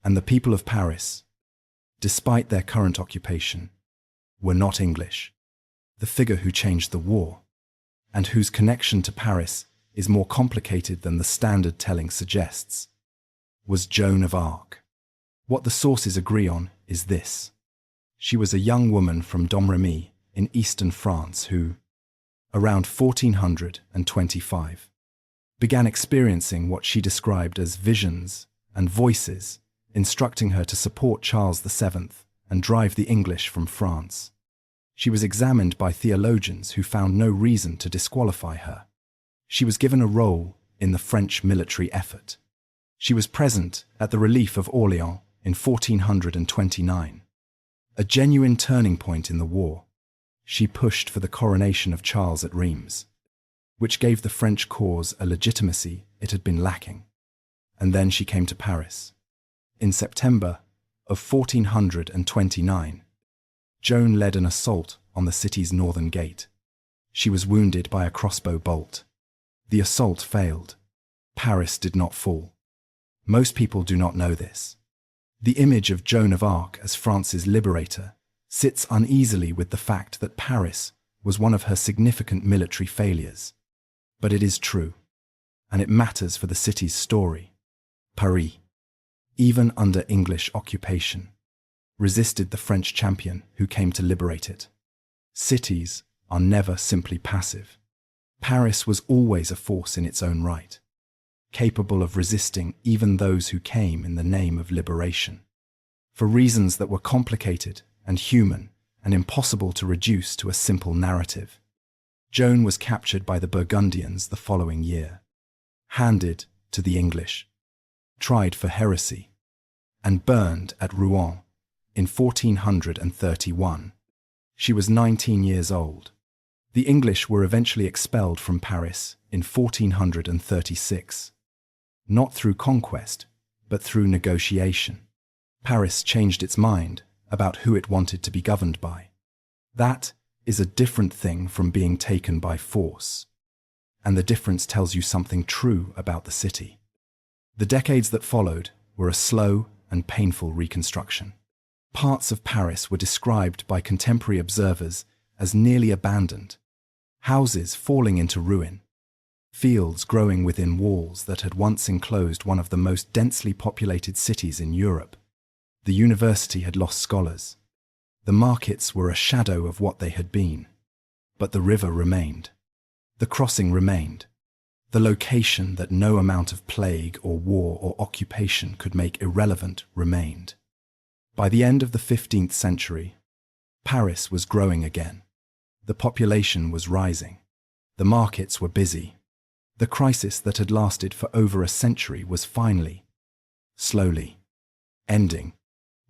A: and the people of Paris, despite their current occupation, were not English. The figure who changed the war, and whose connection to Paris is more complicated than the standard telling suggests, was Joan of Arc. What the sources agree on is this. She was a young woman from Domremy in eastern France who, around 1425, began experiencing what she described as visions and voices, instructing her to support Charles VII and drive the English from France. She was examined by theologians who found no reason to disqualify her. She was given a role in the French military effort. She was present at the relief of Orléans in 1429. A genuine turning point in the war. She pushed for the coronation of Charles at Reims, which gave the French cause a legitimacy it had been lacking. And then she came to Paris. In September of 1429, Joan led an assault on the city's northern gate. She was wounded by a crossbow bolt. The assault failed. Paris did not fall. Most people do not know this. The image of Joan of Arc as France's liberator sits uneasily with the fact that Paris was one of her significant military failures. But it is true, and it matters for the city's story. Paris, even under English occupation, resisted the French champion who came to liberate it. Cities are never simply passive. Paris was always a force in its own right, capable of resisting even those who came in the name of liberation. For reasons that were complicated and human and impossible to reduce to a simple narrative, Joan was captured by the Burgundians the following year, handed to the English, tried for heresy, and burned at Rouen in 1431. She was 19 years old. The English were eventually expelled from Paris in 1436. Not through conquest, but through negotiation. Paris changed its mind about who it wanted to be governed by. That is a different thing from being taken by force. And the difference tells you something true about the city. The decades that followed were a slow and painful reconstruction. Parts of Paris were described by contemporary observers as nearly abandoned, houses falling into ruin, fields growing within walls that had once enclosed one of the most densely populated cities in Europe. The university had lost scholars. The markets were a shadow of what they had been. But the river remained. The crossing remained. The location that no amount of plague or war or occupation could make irrelevant remained. By the end of the 15th century, Paris was growing again. The population was rising. The markets were busy. The crisis that had lasted for over a century was finally, slowly, ending.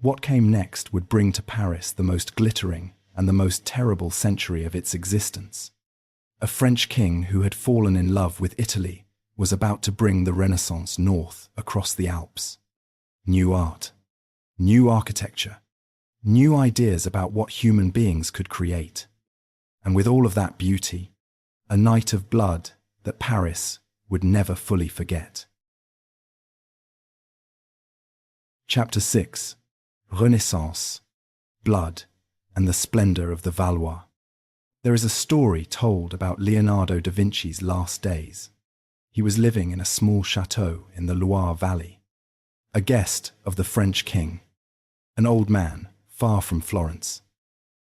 A: What came next would bring to Paris the most glittering and the most terrible century of its existence. A French king who had fallen in love with Italy was about to bring the Renaissance north across the Alps. New art, new architecture, new ideas about what human beings could create. And with all of that beauty, a night of blood that Paris would never fully forget. Chapter 6. Renaissance, Blood, and the Splendor of the Valois. There is a story told about Leonardo da Vinci's last days. He was living in a small chateau in the Loire Valley, a guest of the French king, an old man far from Florence,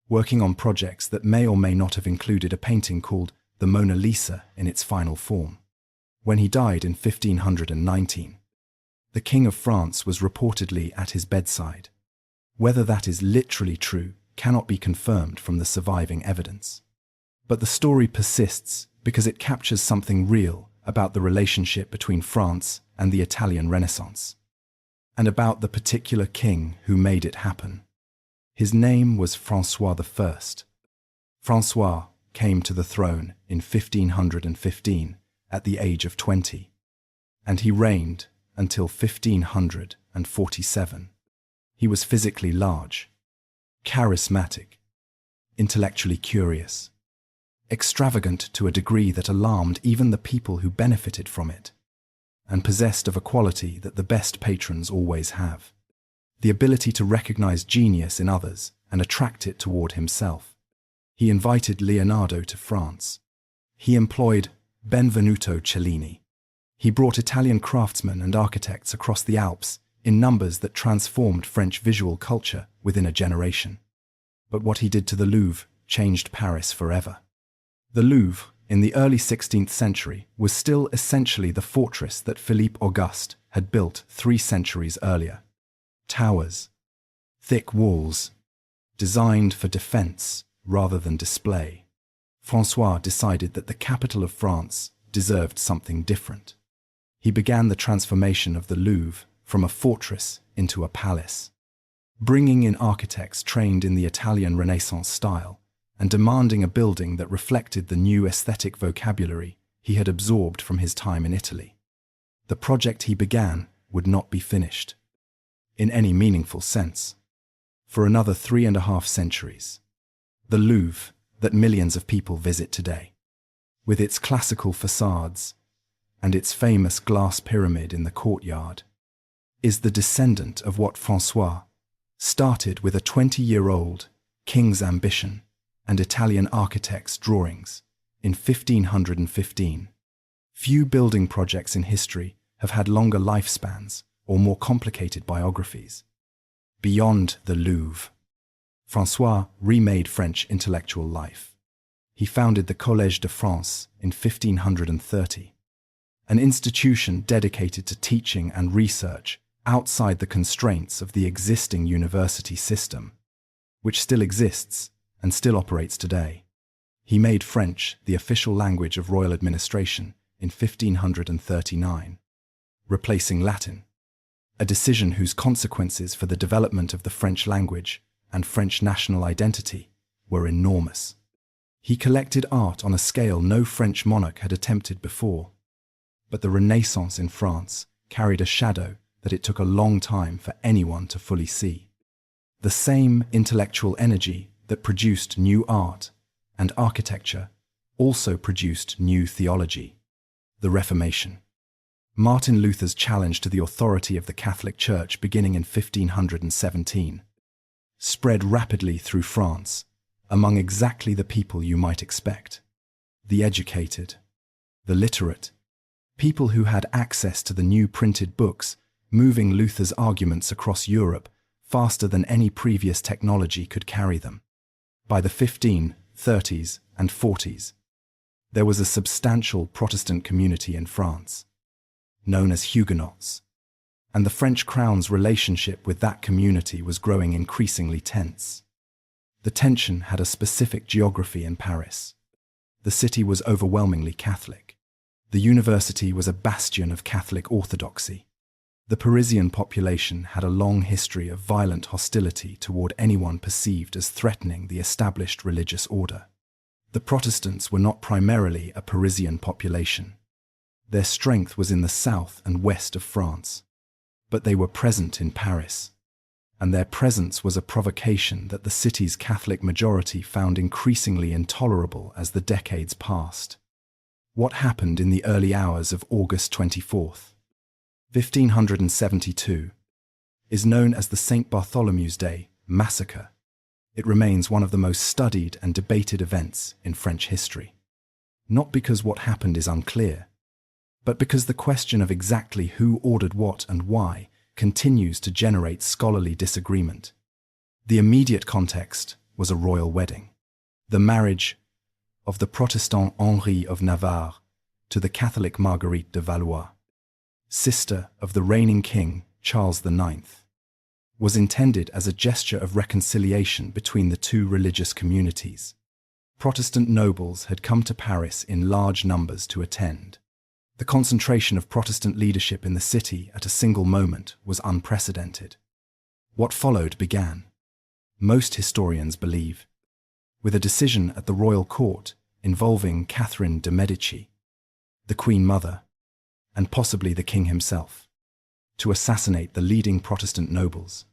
A: working on projects that may or may not have included a painting called the Mona Lisa in its final form. When he died in 1519, the King of France was reportedly at his bedside. Whether that is literally true cannot be confirmed from the surviving evidence. But the story persists because it captures something real about the relationship between France and the Italian Renaissance, and about the particular king who made it happen. His name was François I. François came to the throne in 1515 at the age of 20, and he reigned until 1547. He was physically large, charismatic, intellectually curious, extravagant to a degree that alarmed even the people who benefited from it, and possessed of a quality that the best patrons always have: the ability to recognize genius in others and attract it toward himself. He invited Leonardo to France. He employed Benvenuto Cellini. He brought Italian craftsmen and architects across the Alps in numbers that transformed French visual culture within a generation. But what he did to the Louvre changed Paris forever. The Louvre, in the early 16th century, was still essentially the fortress that Philippe Auguste had built 3 centuries earlier. Towers, thick walls, designed for defense rather than display. François decided that the capital of France deserved something different. He began the transformation of the Louvre from a fortress into a palace, bringing in architects trained in the Italian Renaissance style and demanding a building that reflected the new aesthetic vocabulary he had absorbed from his time in Italy. The project he began would not be finished, in any meaningful sense, for another 3.5 centuries. The Louvre that millions of people visit today, with its classical facades and its famous glass pyramid in the courtyard, is the descendant of what François started with a 20-year-old king's ambition and Italian architect's drawings in 1515. Few building projects in history have had longer lifespans or more complicated biographies. Beyond the Louvre, François remade French intellectual life. He founded the Collège de France in 1530, an institution dedicated to teaching and research outside the constraints of the existing university system, which still exists and still operates today. He made French the official language of royal administration in 1539, replacing Latin, a decision whose consequences for the development of the French language and French national identity were enormous. He collected art on a scale no French monarch had attempted before, but the Renaissance in France carried a shadow that it took a long time for anyone to fully see. The same intellectual energy that produced new art and architecture also produced new theology: the Reformation. Martin Luther's challenge to the authority of the Catholic Church beginning in 1517 spread rapidly through France among exactly the people you might expect: the educated, the literate, people who had access to the new printed books, moving Luther's arguments across Europe faster than any previous technology could carry them. By the 1530s and 40s, there was a substantial Protestant community in France, known as Huguenots, and the French crown's relationship with that community was growing increasingly tense. The tension had a specific geography in Paris. The city was overwhelmingly Catholic. The university was a bastion of Catholic orthodoxy. The Parisian population had a long history of violent hostility toward anyone perceived as threatening the established religious order. The Protestants were not primarily a Parisian population. Their strength was in the south and west of France, but they were present in Paris, and their presence was a provocation that the city's Catholic majority found increasingly intolerable as the decades passed. What happened in the early hours of August 24th, 1572, is known as the St. Bartholomew's Day massacre. It remains one of the most studied and debated events in French history. Not because what happened is unclear, but because the question of exactly who ordered what and why continues to generate scholarly disagreement. The immediate context was a royal wedding, the marriage of the Protestant Henri of Navarre to the Catholic Marguerite de Valois, sister of the reigning king Charles IX, was intended as a gesture of reconciliation between the two religious communities. Protestant nobles had come to Paris in large numbers to attend. The concentration of Protestant leadership in the city at a single moment was unprecedented. What followed began, most historians believe, with a decision at the royal court involving Catherine de' Medici, the Queen Mother, and possibly the king himself, to assassinate the leading Protestant nobles.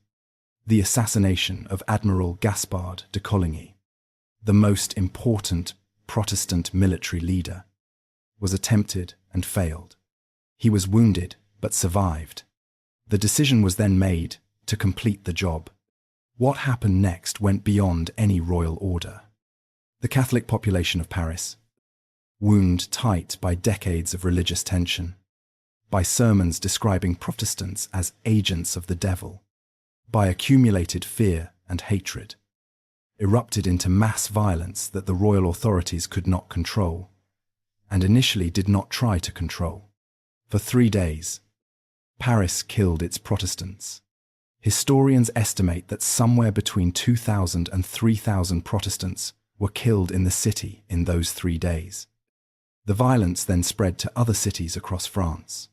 A: The assassination of Admiral Gaspard de Coligny, the most important Protestant military leader, was attempted and failed. He was wounded but survived. The decision was then made to complete the job. What happened next went beyond any royal order. The Catholic population of Paris, wound tight by decades of religious tension, by sermons describing Protestants as agents of the devil, by accumulated fear and hatred, erupted into mass violence that the royal authorities could not control, and initially did not try to control. For 3 days, Paris killed its Protestants. Historians estimate that somewhere between 2,000 and 3,000 Protestants were killed in the city in those 3 days. The violence then spread to other cities across France,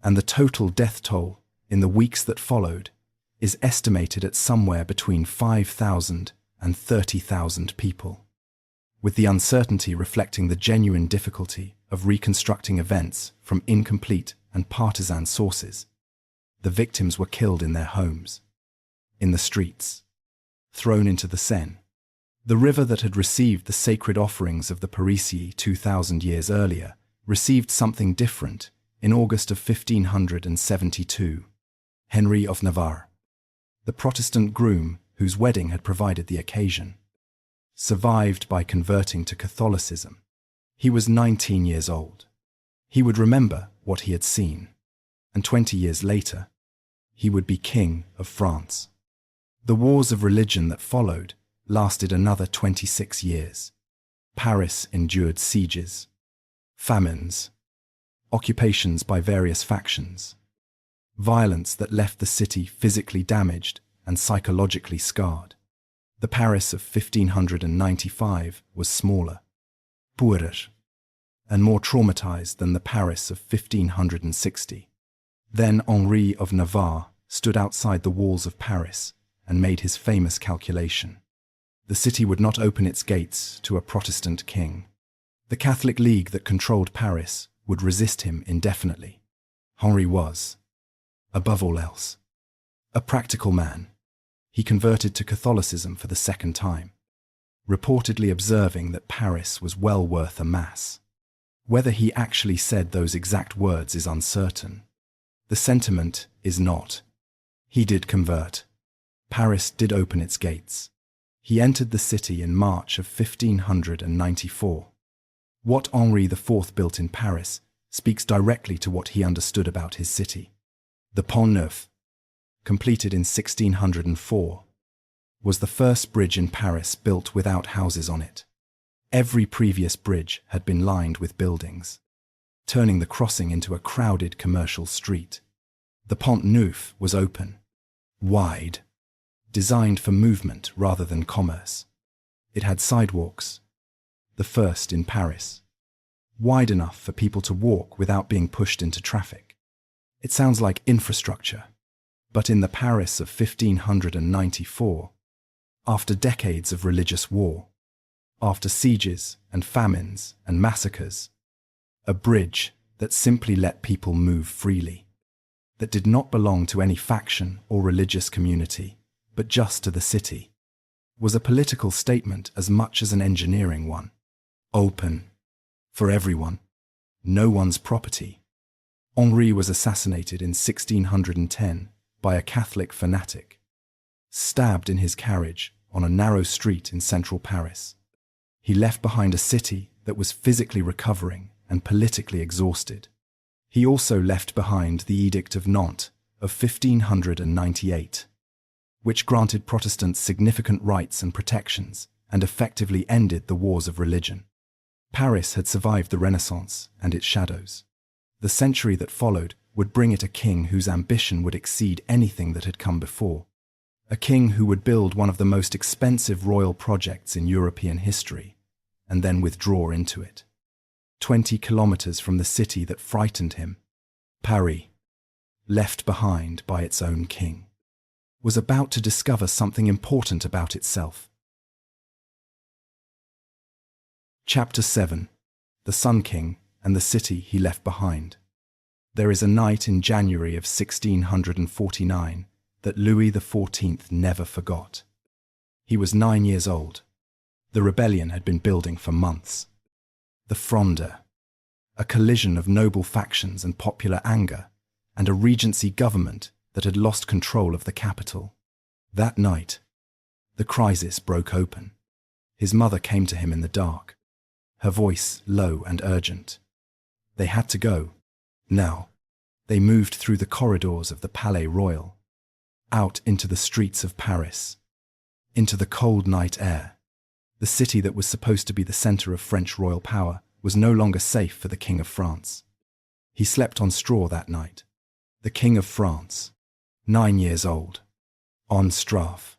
A: and the total death toll in the weeks that followed is estimated at somewhere between 5,000 and 30,000 people, with the uncertainty reflecting the genuine difficulty of reconstructing events from incomplete and partisan sources. The victims were killed in their homes, in the streets, thrown into the Seine. The river that had received the sacred offerings of the Parisii 2,000 years earlier received something different in August of 1572. Henry of Navarre, the Protestant groom whose wedding had provided the occasion, survived by converting to Catholicism. He was 19 years old. He would remember what he had seen, and 20 years later, he would be King of France. The wars of religion that followed lasted another 26 years. Paris endured sieges, famines, occupations by various factions, violence that left the city physically damaged and psychologically scarred. The Paris of 1595 was smaller, poorer, and more traumatized than the Paris of 1560. Then Henri of Navarre stood outside the walls of Paris and made his famous calculation. The city would not open its gates to a Protestant king. The Catholic League that controlled Paris would resist him indefinitely. Henri was, above all else, a practical man. He converted to Catholicism for the second time, reportedly observing that Paris was well worth a mass. Whether he actually said those exact words is uncertain. The sentiment is not. He did convert. Paris did open its gates. He entered the city in March of 1594. What Henri IV built in Paris speaks directly to what he understood about his city. The Pont Neuf, completed in 1604, was the first bridge in Paris built without houses on it. Every previous bridge had been lined with buildings, turning the crossing into a crowded commercial street. The Pont Neuf was open, wide, designed for movement rather than commerce. It had sidewalks, the first in Paris, wide enough for people to walk without being pushed into traffic. It sounds like infrastructure, but in the Paris of 1594, after decades of religious war, after sieges and famines and massacres, a bridge that simply let people move freely, that did not belong to any faction or religious community, but just to the city, was a political statement as much as an engineering one. Open, for everyone, no one's property. Henri was assassinated in 1610 by a Catholic fanatic, stabbed in his carriage on a narrow street in central Paris. He left behind a city that was physically recovering and politically exhausted. He also left behind the Edict of Nantes of 1598, which granted Protestants significant rights and protections and effectively ended the wars of religion. Paris had survived the Renaissance and its shadows. The century that followed would bring it a king whose ambition would exceed anything that had come before. A king who would build one of the most expensive royal projects in European history and then withdraw into it. 20 kilometers from the city that frightened him, Paris, left behind by its own king, was about to discover something important about itself. Chapter 7. The Sun King and the City He Left Behind. There is a night in January of 1649 that Louis XIV never forgot. He was 9 years old. The rebellion had been building for months. The Fronde, a collision of noble factions and popular anger, and a regency government that had lost control of the capital. That night, the crisis broke open. His mother came to him in the dark, her voice low and urgent. They had to go. Now, they moved through the corridors of the Palais Royal, out into the streets of Paris, into the cold night air. The city that was supposed to be the center of French royal power was no longer safe for the King of France. He slept on straw that night. The King of France, 9 years old, on straff,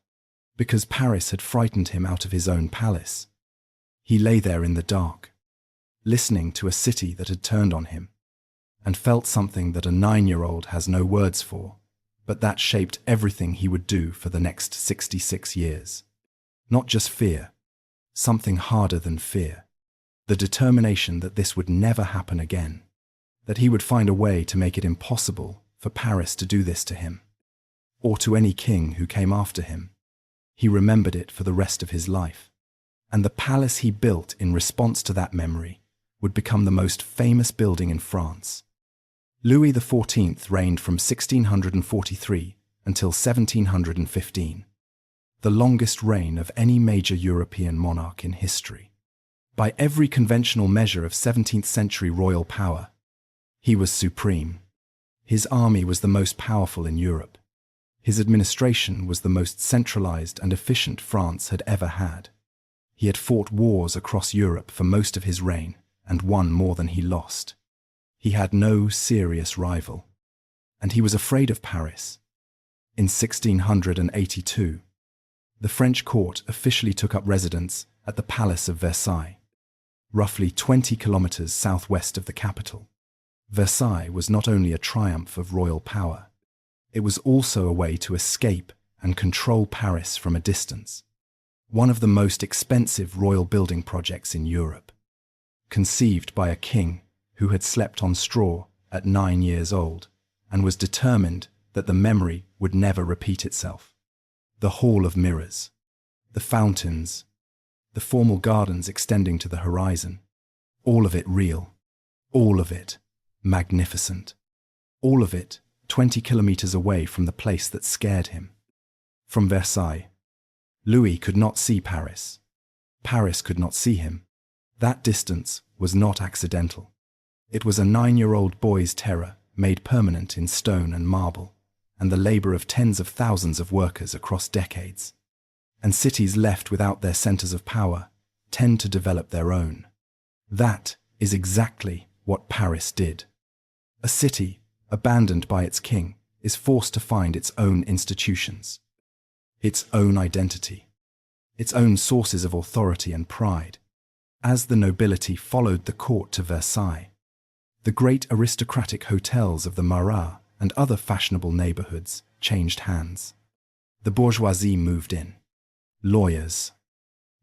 A: because Paris had frightened him out of his own palace. He lay there in the dark, listening to a city that had turned on him, and felt something that a 9-year-old has no words for, but that shaped everything he would do for the next 66 years. Not just fear, something harder than fear. The determination that this would never happen again, that he would find a way to make it impossible for Paris to do this to him, or to any king who came after him. He remembered it for the rest of his life, and the palace he built in response to that memory would become the most famous building in France. Louis XIV reigned from 1643 until 1715, the longest reign of any major European monarch in history. By every conventional measure of 17th century royal power, he was supreme. His army was the most powerful in Europe. His administration was the most centralized and efficient France had ever had. He had fought wars across Europe for most of his reign and won more than he lost. He had no serious rival, and he was afraid of Paris. In 1682, the French court officially took up residence at the Palace of Versailles, roughly 20 kilometers southwest of the capital. Versailles was not only a triumph of royal power, it was also a way to escape and control Paris from a distance. One of the most expensive royal building projects in Europe, conceived by a king who had slept on straw at 9 years old and was determined that the memory would never repeat itself. The Hall of Mirrors, the fountains, the formal gardens extending to the horizon, all of it real, all of it magnificent, all of it 20 kilometers away from the place that scared him. From Versailles, Louis could not see Paris. Paris could not see him. That distance was not accidental. It was a 9-year-old boy's terror made permanent in stone and marble, and the labor of tens of thousands of workers across decades. And cities left without their centers of power tend to develop their own. That is exactly what Paris did. A city, abandoned by its king, is forced to find its own institutions, its own identity, its own sources of authority and pride. As the nobility followed the court to Versailles, the great aristocratic hotels of the Marais and other fashionable neighborhoods changed hands. The bourgeoisie moved in. Lawyers,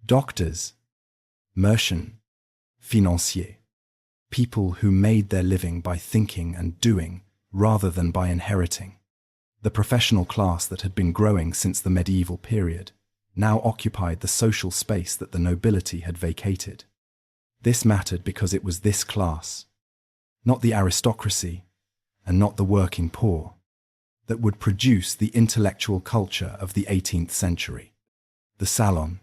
A: doctors, merchants, financiers, people who made their living by thinking and doing rather than by inheriting. The professional class that had been growing since the medieval period now occupied the social space that the nobility had vacated. This mattered because it was this class, not the aristocracy and not the working poor, that would produce the intellectual culture of the 18th century. The salon,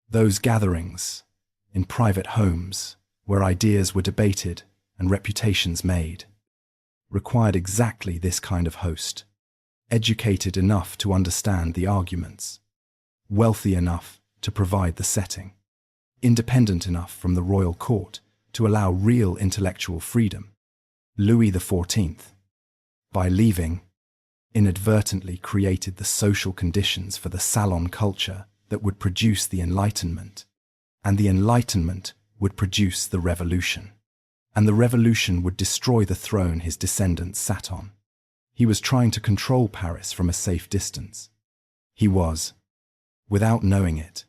A: those gatherings in private homes where ideas were debated and reputations made, required exactly this kind of host, educated enough to understand the arguments, wealthy enough to provide the setting, independent enough from the royal court to allow real intellectual freedom. Louis XIV, by leaving, inadvertently created the social conditions for the salon culture that would produce the Enlightenment, and the Enlightenment would produce the Revolution, and the Revolution would destroy the throne his descendants sat on. He was trying to control Paris from a safe distance. He was, without knowing it,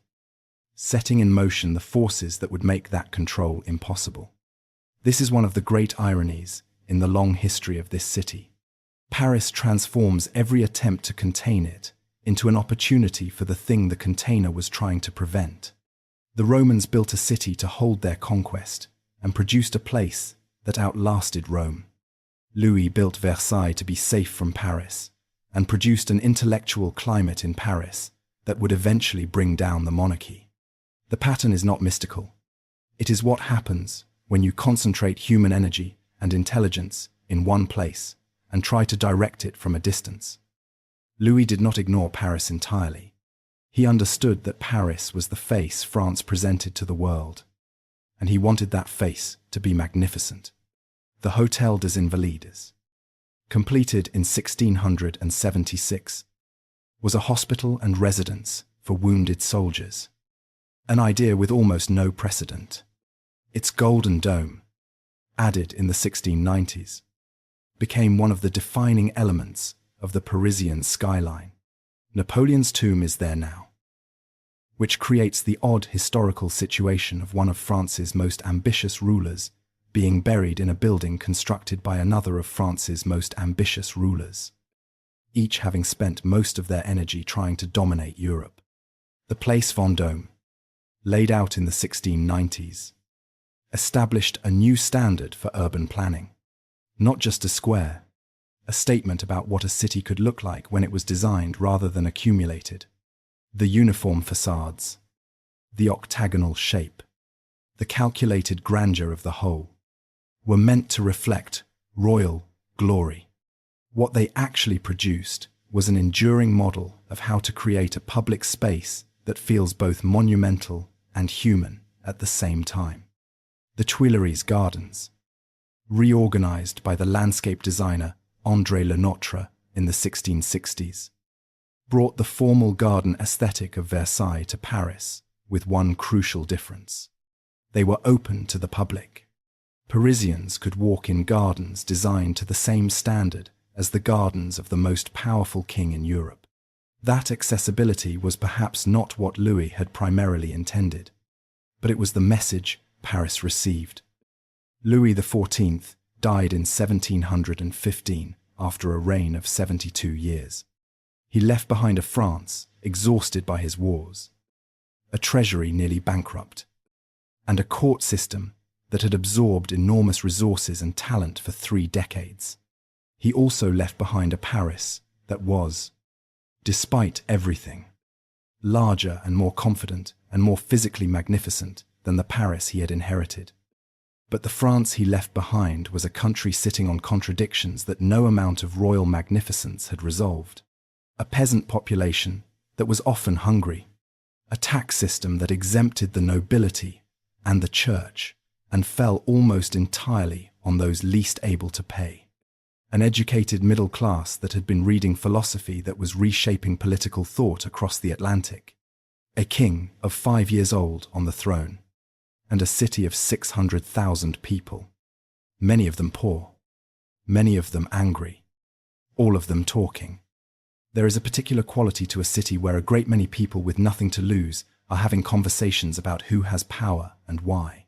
A: setting in motion the forces that would make that control impossible. This is one of the great ironies in the long history of this city. Paris transforms every attempt to contain it into an opportunity for the thing the container was trying to prevent. The Romans built a city to hold their conquest and produced a place that outlasted Rome. Louis built Versailles to be safe from Paris and produced an intellectual climate in Paris that would eventually bring down the monarchy. The pattern is not mystical. It is what happens when you concentrate human energy and intelligence in one place and try to direct it from a distance. Louis did not ignore Paris entirely. He understood that Paris was the face France presented to the world, and he wanted that face to be magnificent. The Hôtel des Invalides, completed in 1676, was a hospital and residence for wounded soldiers, an idea with almost no precedent. Its golden dome, added in the 1690s, became one of the defining elements of the Parisian skyline. Napoleon's tomb is there now, which creates the odd historical situation of one of France's most ambitious rulers being buried in a building constructed by another of France's most ambitious rulers, each having spent most of their energy trying to dominate Europe. The Place Vendôme, laid out in the 1690s, established a new standard for urban planning. Not just a square, a statement about what a city could look like when it was designed rather than accumulated. The uniform facades, the octagonal shape, the calculated grandeur of the whole, were meant to reflect royal glory. What they actually produced was an enduring model of how to create a public space that feels both monumental and human at the same time. The Tuileries Gardens, reorganized by the landscape designer André Le Nôtre in the 1660s, brought the formal garden aesthetic of Versailles to Paris with one crucial difference. They were open to the public. Parisians could walk in gardens designed to the same standard as the gardens of the most powerful king in Europe. That accessibility was perhaps not what Louis had primarily intended, but it was the message Paris received. Louis XIV died in 1715 after a reign of 72 years. He left behind a France exhausted by his wars, a treasury nearly bankrupt, and a court system that had absorbed enormous resources and talent for 3 decades. He also left behind a Paris that was, despite everything, larger and more confident and more physically magnificent than the Paris he had inherited. But the France he left behind was a country sitting on contradictions that no amount of royal magnificence had resolved. A peasant population that was often hungry, a tax system that exempted the nobility and the church and fell almost entirely on those least able to pay, an educated middle class that had been reading philosophy that was reshaping political thought across the Atlantic, a king of 5 years old on the throne, and a city of 600,000 people, many of them poor, many of them angry, all of them talking. There is a particular quality to a city where a great many people with nothing to lose are having conversations about who has power and why.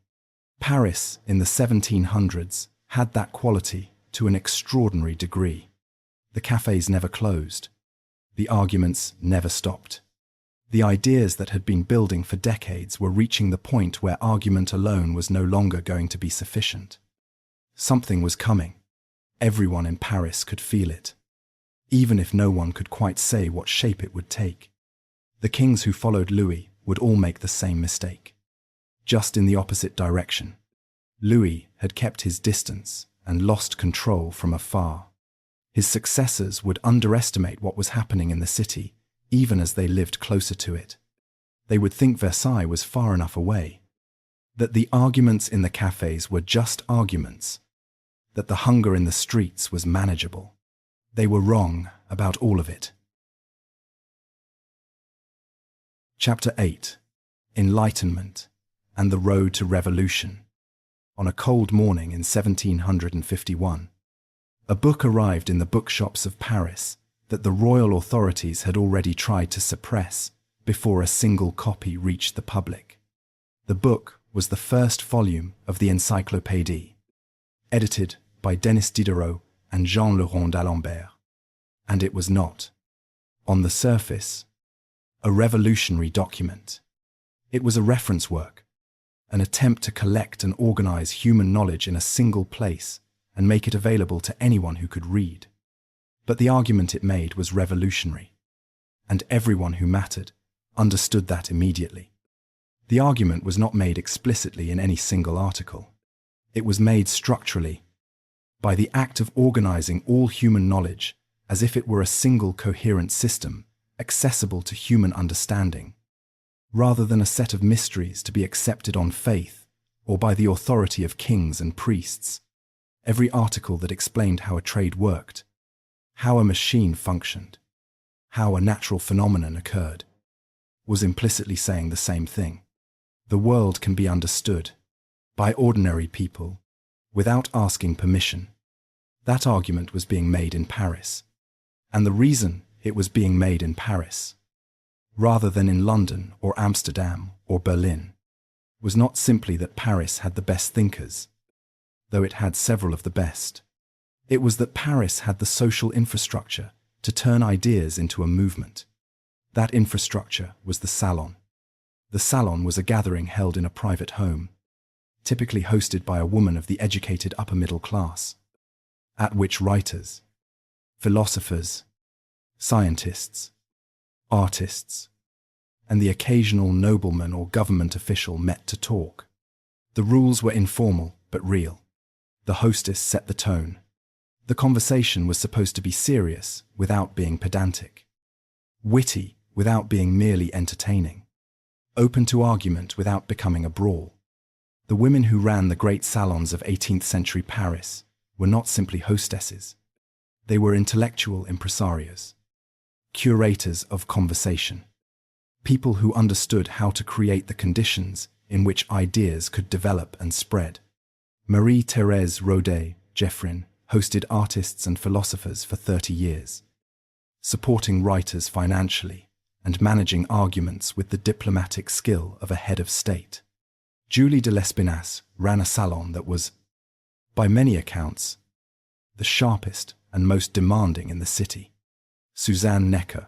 A: Paris in the 1700s had that quality to an extraordinary degree. The cafes never closed. The arguments never stopped. The ideas that had been building for decades were reaching the point where argument alone was no longer going to be sufficient. Something was coming. Everyone in Paris could feel it, even if no one could quite say what shape it would take. The kings who followed Louis would all make the same mistake, just in the opposite direction. Louis had kept his distance and lost control from afar. His successors would underestimate what was happening in the city, even as they lived closer to it. They would think Versailles was far enough away, that the arguments in the cafes were just arguments, that the hunger in the streets was manageable. They were wrong about all of it. Chapter 8. Enlightenment and the Road to Revolution. On a cold morning in 1751, a book arrived in the bookshops of Paris that the royal authorities had already tried to suppress before a single copy reached the public. The book was the first volume of the Encyclopédie, edited by Denis Diderot and Jean-Laurent d'Alembert, and it was not, on the surface, a revolutionary document. It was a reference work, an attempt to collect and organize human knowledge in a single place and make it available to anyone who could read. But the argument it made was revolutionary, and everyone who mattered understood that immediately. The argument was not made explicitly in any single article. It was made structurally, by the act of organizing all human knowledge as if it were a single coherent system accessible to human understanding, rather than a set of mysteries to be accepted on faith or by the authority of kings and priests. Every article that explained how a trade worked, how a machine functioned, how a natural phenomenon occurred, was implicitly saying the same thing. The world can be understood by ordinary people without asking permission. That argument was being made in Paris, and the reason it was being made in Paris, rather than in London or Amsterdam or Berlin, was not simply that Paris had the best thinkers, though it had several of the best. It was that Paris had the social infrastructure to turn ideas into a movement. That infrastructure was the salon. The salon was a gathering held in a private home, typically hosted by a woman of the educated upper middle class, at which writers, philosophers, scientists, artists, and the occasional nobleman or government official met to talk. The rules were informal but real. The hostess set the tone. The conversation was supposed to be serious without being pedantic, witty without being merely entertaining, open to argument without becoming a brawl. The women who ran the great salons of 18th century Paris were not simply hostesses. They were intellectual impresarios, curators of conversation, people who understood how to create the conditions in which ideas could develop and spread. Marie-Thérèse Rodin-Geoffrin hosted artists and philosophers for 30 years, supporting writers financially and managing arguments with the diplomatic skill of a head of state. Julie de Lespinasse ran a salon that was, by many accounts, the sharpest and most demanding in the city. Suzanne Necker,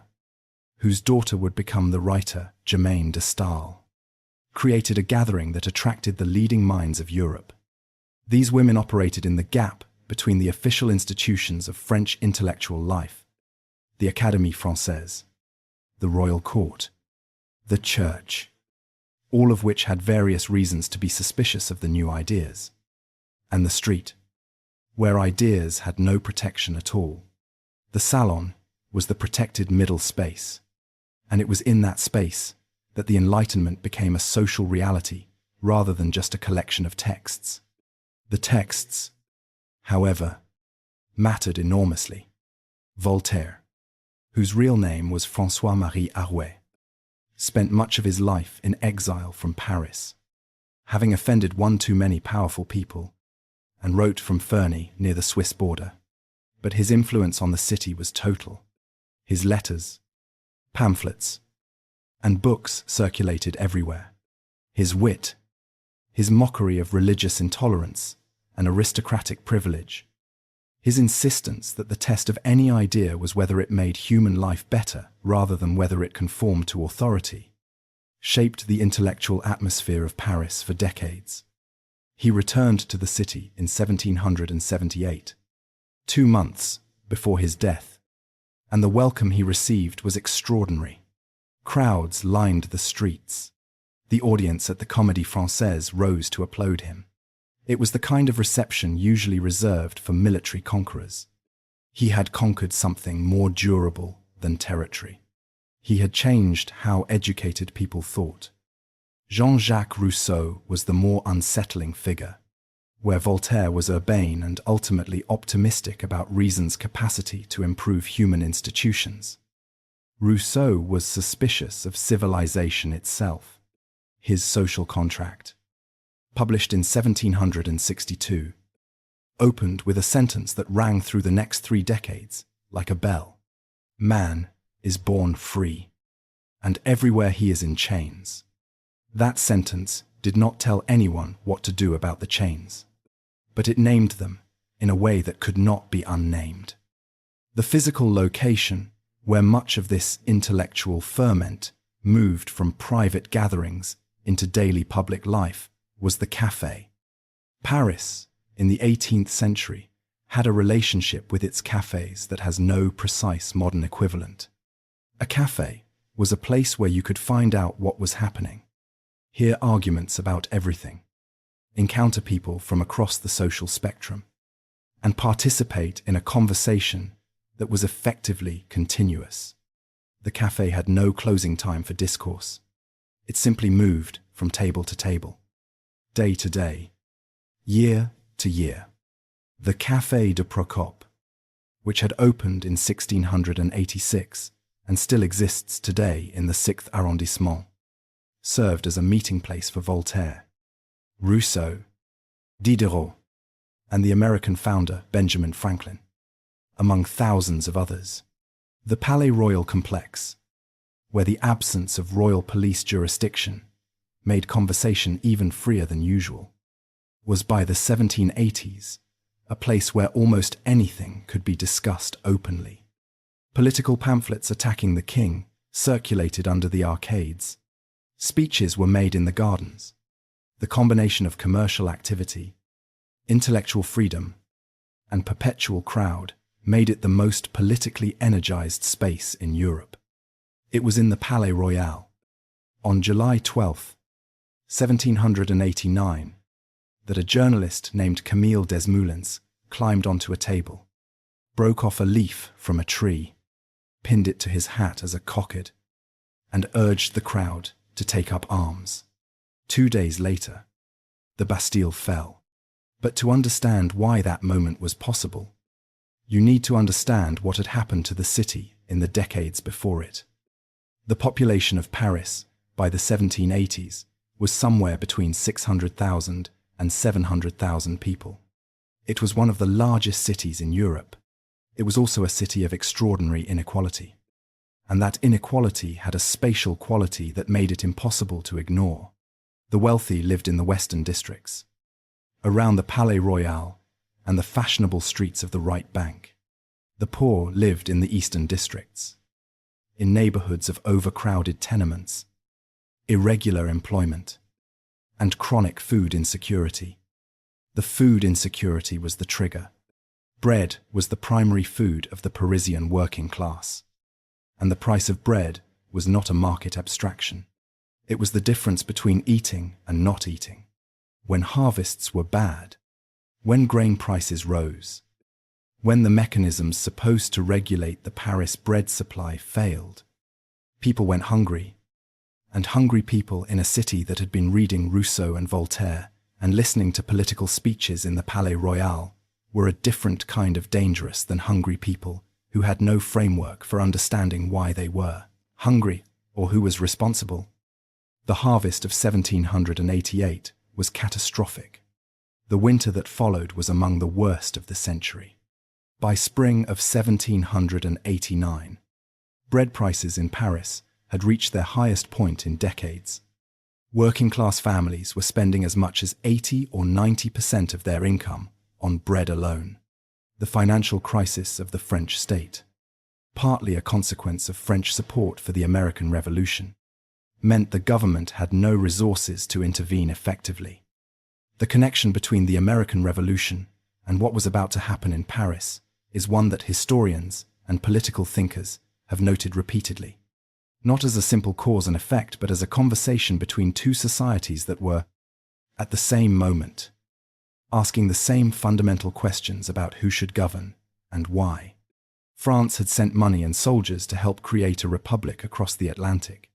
A: whose daughter would become the writer Germaine de Staël, created a gathering that attracted the leading minds of Europe. These women operated in the gap between the official institutions of French intellectual life, the Académie Française, the royal court, the church, all of which had various reasons to be suspicious of the new ideas, and the street, where ideas had no protection at all. The salon was the protected middle space, and it was in that space that the Enlightenment became a social reality rather than just a collection of texts. The texts, however, mattered enormously. Voltaire, whose real name was François-Marie Arouet, spent much of his life in exile from Paris, having offended one too many powerful people, and wrote from Ferney near the Swiss border. But his influence on the city was total. His letters, pamphlets, and books circulated everywhere. His wit, his mockery of religious intolerance and aristocratic privilege, his insistence that the test of any idea was whether it made human life better rather than whether it conformed to authority, shaped the intellectual atmosphere of Paris for decades. He returned to the city in 1778, 2 months before his death, and the welcome he received was extraordinary. Crowds lined the streets. The audience at the Comédie Française rose to applaud him. It was the kind of reception usually reserved for military conquerors. He had conquered something more durable than territory. He had changed how educated people thought. Jean-Jacques Rousseau was the more unsettling figure, where Voltaire was urbane and ultimately optimistic about reason's capacity to improve human institutions. Rousseau was suspicious of civilization itself. His Social Contract, published in 1762, opened with a sentence that rang through the next 3 decades like a bell. Man is born free, and everywhere he is in chains. That sentence did not tell anyone what to do about the chains, but it named them in a way that could not be unnamed. The physical location where much of this intellectual ferment moved from private gatherings into daily public life was the café. Paris, in the 18th century, had a relationship with its cafés that has no precise modern equivalent. A café was a place where you could find out what was happening, hear arguments about everything, encounter people from across the social spectrum, and participate in a conversation that was effectively continuous. The café had no closing time for discourse. It simply moved from table to table, day to day, year to year. The Café de Procope, which had opened in 1686 and still exists today in the 6th arrondissement, served as a meeting place for Voltaire, Rousseau, Diderot, and the American founder Benjamin Franklin, among thousands of others. The Palais Royal complex, where the absence of royal police jurisdiction made conversation even freer than usual, was by the 1780s a place where almost anything could be discussed openly. Political pamphlets attacking the king circulated under the arcades. Speeches were made in the gardens. The combination of commercial activity, intellectual freedom, and perpetual crowd made it the most politically energized space in Europe. It was in the Palais Royal, on July 12, 1789, that a journalist named Camille Desmoulins climbed onto a table, broke off a leaf from a tree, pinned it to his hat as a cockade, and urged the crowd to take up arms. 2 days later, the Bastille fell. But to understand why that moment was possible, you need to understand what had happened to the city in the decades before it. The population of Paris, by the 1780s, was somewhere between 600,000 and 700,000 people. It was one of the largest cities in Europe. It was also a city of extraordinary inequality. And that inequality had a spatial quality that made it impossible to ignore. The wealthy lived in the western districts, around the Palais Royal and the fashionable streets of the right bank. The poor lived in the eastern districts, in neighborhoods of overcrowded tenements, irregular employment, and chronic food insecurity. The food insecurity was the trigger. Bread was the primary food of the Parisian working class, and the price of bread was not a market abstraction. It was the difference between eating and not eating. When harvests were bad, when grain prices rose, when the mechanisms supposed to regulate the Paris bread supply failed, people went hungry, and hungry people in a city that had been reading Rousseau and Voltaire and listening to political speeches in the Palais Royal were a different kind of dangerous than hungry people who had no framework for understanding why they were hungry or who was responsible. The harvest of 1788 was catastrophic. The winter that followed was among the worst of the century. By spring of 1789, bread prices in Paris had reached their highest point in decades. Working-class families were spending as much as 80 or 90% of their income on bread alone. The financial crisis of the French state, partly a consequence of French support for the American Revolution, meant the government had no resources to intervene effectively. The connection between the American Revolution and what was about to happen in Paris is one that historians and political thinkers have noted repeatedly, not as a simple cause and effect, but as a conversation between two societies that were, at the same moment, asking the same fundamental questions about who should govern and why. France had sent money and soldiers to help create a republic across the Atlantic.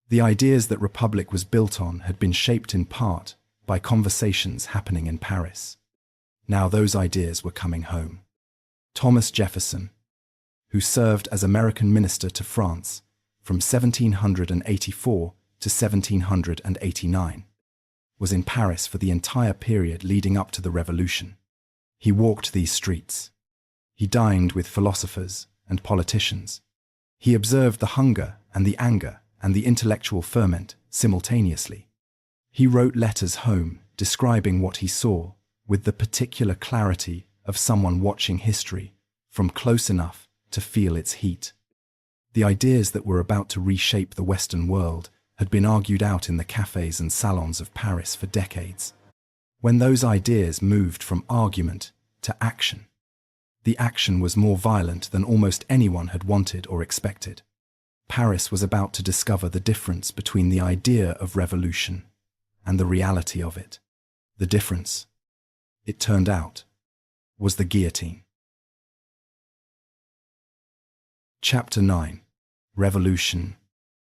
A: The ideas that republic was built on had been shaped in part by conversations happening in Paris. Now those ideas were coming home. Thomas Jefferson, who served as American minister to France from 1784 to 1789, was in Paris for the entire period leading up to the Revolution. He walked these streets. He dined with philosophers and politicians. He observed the hunger and the anger and the intellectual ferment simultaneously. He wrote letters home describing what he saw with the particular clarity of someone watching history from close enough to feel its heat. The ideas that were about to reshape the Western world had been argued out in the cafes and salons of Paris for decades. When those ideas moved from argument to action, the action was more violent than almost anyone had wanted or expected. Paris was about to discover the difference between the idea of revolution and the reality of it. The difference, it turned out, was the guillotine. Chapter 9. Revolution,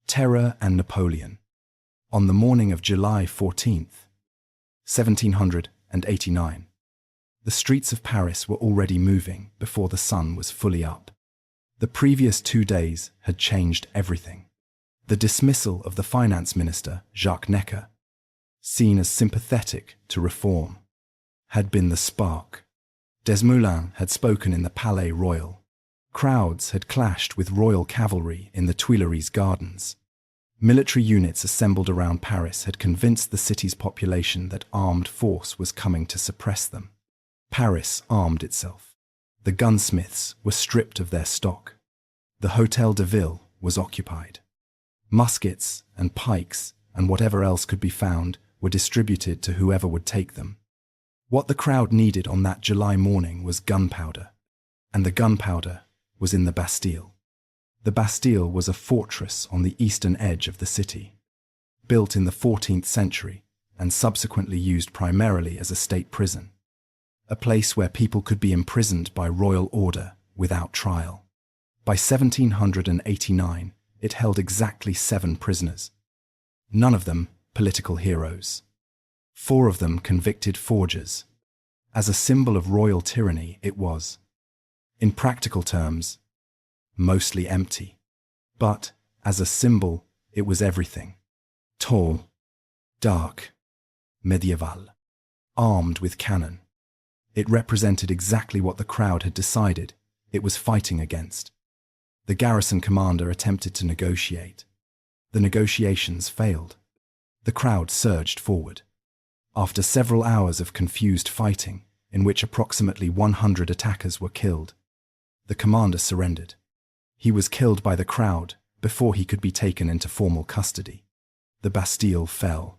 A: Terror and Napoleon. On the morning of July 14th, 1789, the streets of Paris were already moving before the sun was fully up. The previous 2 days had changed everything. The dismissal of the finance minister, Jacques Necker, seen as sympathetic to reform, had been the spark. Desmoulins had spoken in the Palais Royal. Crowds had clashed with royal cavalry in the Tuileries gardens. Military units assembled around Paris had convinced the city's population that armed force was coming to suppress them. Paris armed itself. The gunsmiths were stripped of their stock. The Hôtel de Ville was occupied. Muskets and pikes and whatever else could be found were distributed to whoever would take them. What the crowd needed on that July morning was gunpowder, and the gunpowder was in the Bastille. The Bastille was a fortress on the eastern edge of the city, built in the 14th century and subsequently used primarily as a state prison, a place where people could be imprisoned by royal order without trial. By 1789, it held exactly 7 prisoners, none of them political heroes. 4 of them convicted forgers. As a symbol of royal tyranny, it was, in practical terms, mostly empty. But, as a symbol, it was everything. Tall, dark, medieval, armed with cannon. It represented exactly what the crowd had decided it was fighting against. The garrison commander attempted to negotiate. The negotiations failed. The crowd surged forward. After several hours of confused fighting, in which approximately 100 attackers were killed, the commander surrendered. He was killed by the crowd before he could be taken into formal custody. The Bastille fell.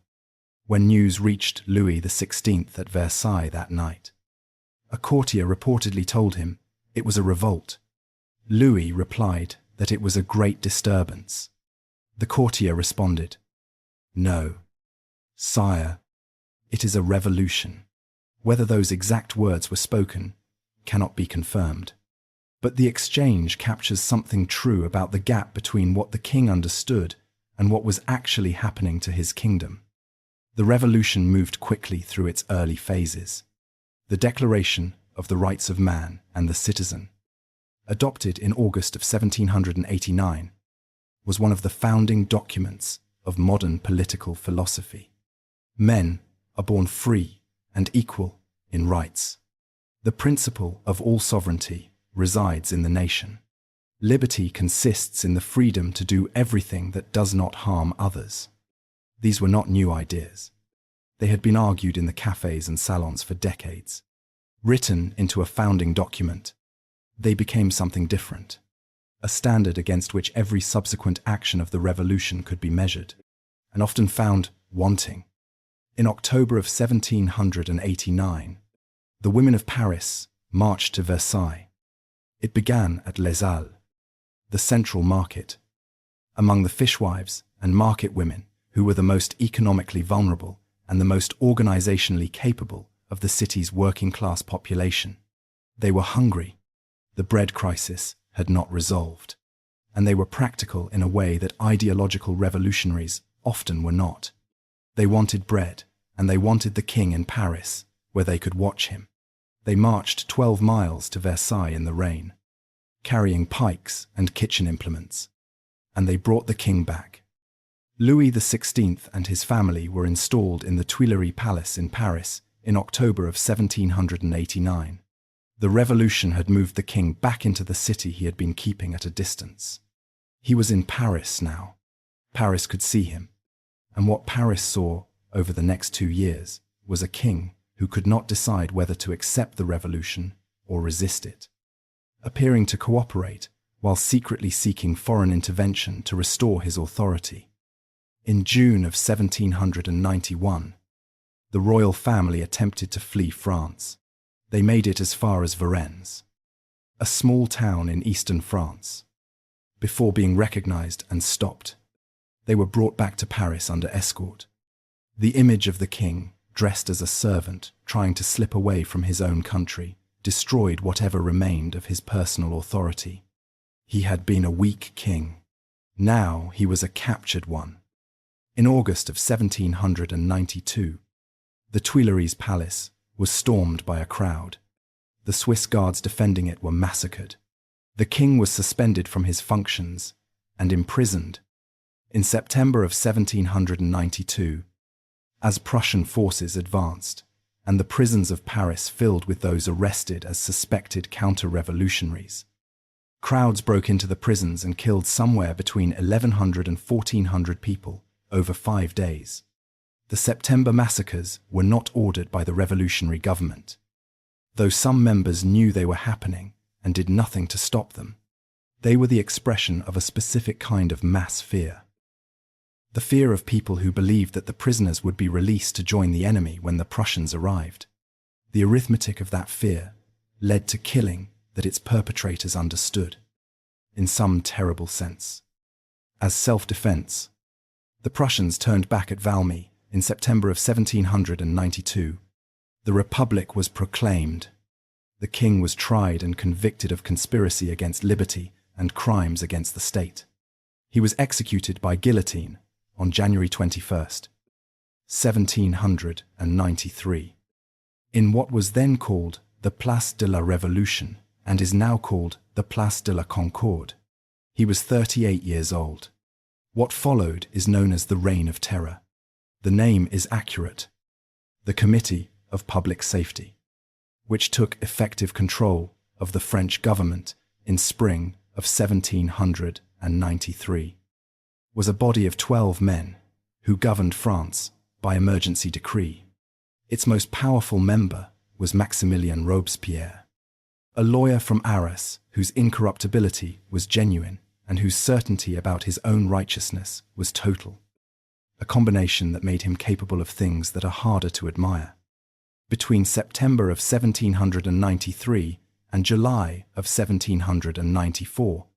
A: When news reached Louis XVI at Versailles that night, a courtier reportedly told him it was a revolt. Louis replied that it was a great disturbance. The courtier responded, "No, sire, it is a revolution." Whether those exact words were spoken cannot be confirmed. But the exchange captures something true about the gap between what the king understood and what was actually happening to his kingdom. The revolution moved quickly through its early phases. The Declaration of the Rights of Man and the Citizen, adopted in August of 1789, was one of the founding documents of modern political philosophy. Men are born free and equal in rights. The principle of all sovereignty resides in the nation. Liberty consists in the freedom to do everything that does not harm others. These were not new ideas. They had been argued in the cafes and salons for decades. Written into a founding document, they became something different, a standard against which every subsequent action of the revolution could be measured, and often found wanting. In October of 1789, the women of Paris marched to Versailles. It began at Les Halles, the central market. Among the fishwives and market women, who were the most economically vulnerable and the most organizationally capable of the city's working-class population. They were hungry. The bread crisis had not resolved, and they were practical in a way that ideological revolutionaries often were not. They wanted bread, and they wanted the king in Paris, where they could watch him. They marched 12 miles to Versailles in the rain, carrying pikes and kitchen implements, and they brought the king back. Louis XVI and his family were installed in the Tuileries Palace in Paris in October of 1789. The revolution had moved the king back into the city he had been keeping at a distance. He was in Paris now. Paris could see him, and what Paris saw over the next 2 years was a king who could not decide whether to accept the revolution or resist it, appearing to cooperate while secretly seeking foreign intervention to restore his authority. In June of 1791, the royal family attempted to flee France. They made it as far as Varennes, a small town in eastern France. Before being recognized and stopped, they were brought back to Paris under escort. The image of the king, dressed as a servant, trying to slip away from his own country, destroyed whatever remained of his personal authority. He had been a weak king. Now he was a captured one. In August of 1792, the Tuileries Palace was stormed by a crowd. The Swiss guards defending it were massacred. The king was suspended from his functions and imprisoned. In September of 1792, as Prussian forces advanced, and the prisons of Paris filled with those arrested as suspected counter-revolutionaries, crowds broke into the prisons and killed somewhere between 1,100 and 1,400 people over 5 days. The September massacres were not ordered by the revolutionary government, though some members knew they were happening and did nothing to stop them. They were the expression of a specific kind of mass fear. The fear of people who believed that the prisoners would be released to join the enemy when the Prussians arrived. The arithmetic of that fear led to killing that its perpetrators understood, in some terrible sense. As self-defense, the Prussians turned back at Valmy in September of 1792. The Republic was proclaimed. The king was tried and convicted of conspiracy against liberty and crimes against the state. He was executed by guillotine on January 21st, 1793, in what was then called the Place de la Révolution and is now called the Place de la Concorde. He was 38 years old. What followed is known as the Reign of Terror. The name is accurate. The Committee of Public Safety, which took effective control of the French government in spring of 1793, was a body of 12 men who governed France by emergency decree. Its most powerful member was Maximilien Robespierre, a lawyer from Arras whose incorruptibility was genuine and whose certainty about his own righteousness was total, a combination that made him capable of things that are harder to admire. Between September of 1793 and July of 1794,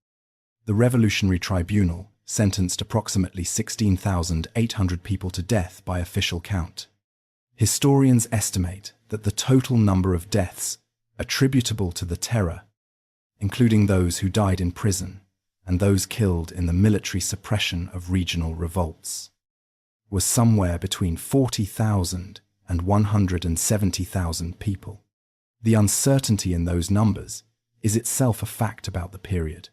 A: the Revolutionary Tribunal sentenced approximately 16,800 people to death by official count. Historians estimate that the total number of deaths attributable to the terror, including those who died in prison and those killed in the military suppression of regional revolts, was somewhere between 40,000 and 170,000 people. The uncertainty in those numbers is itself a fact about the period.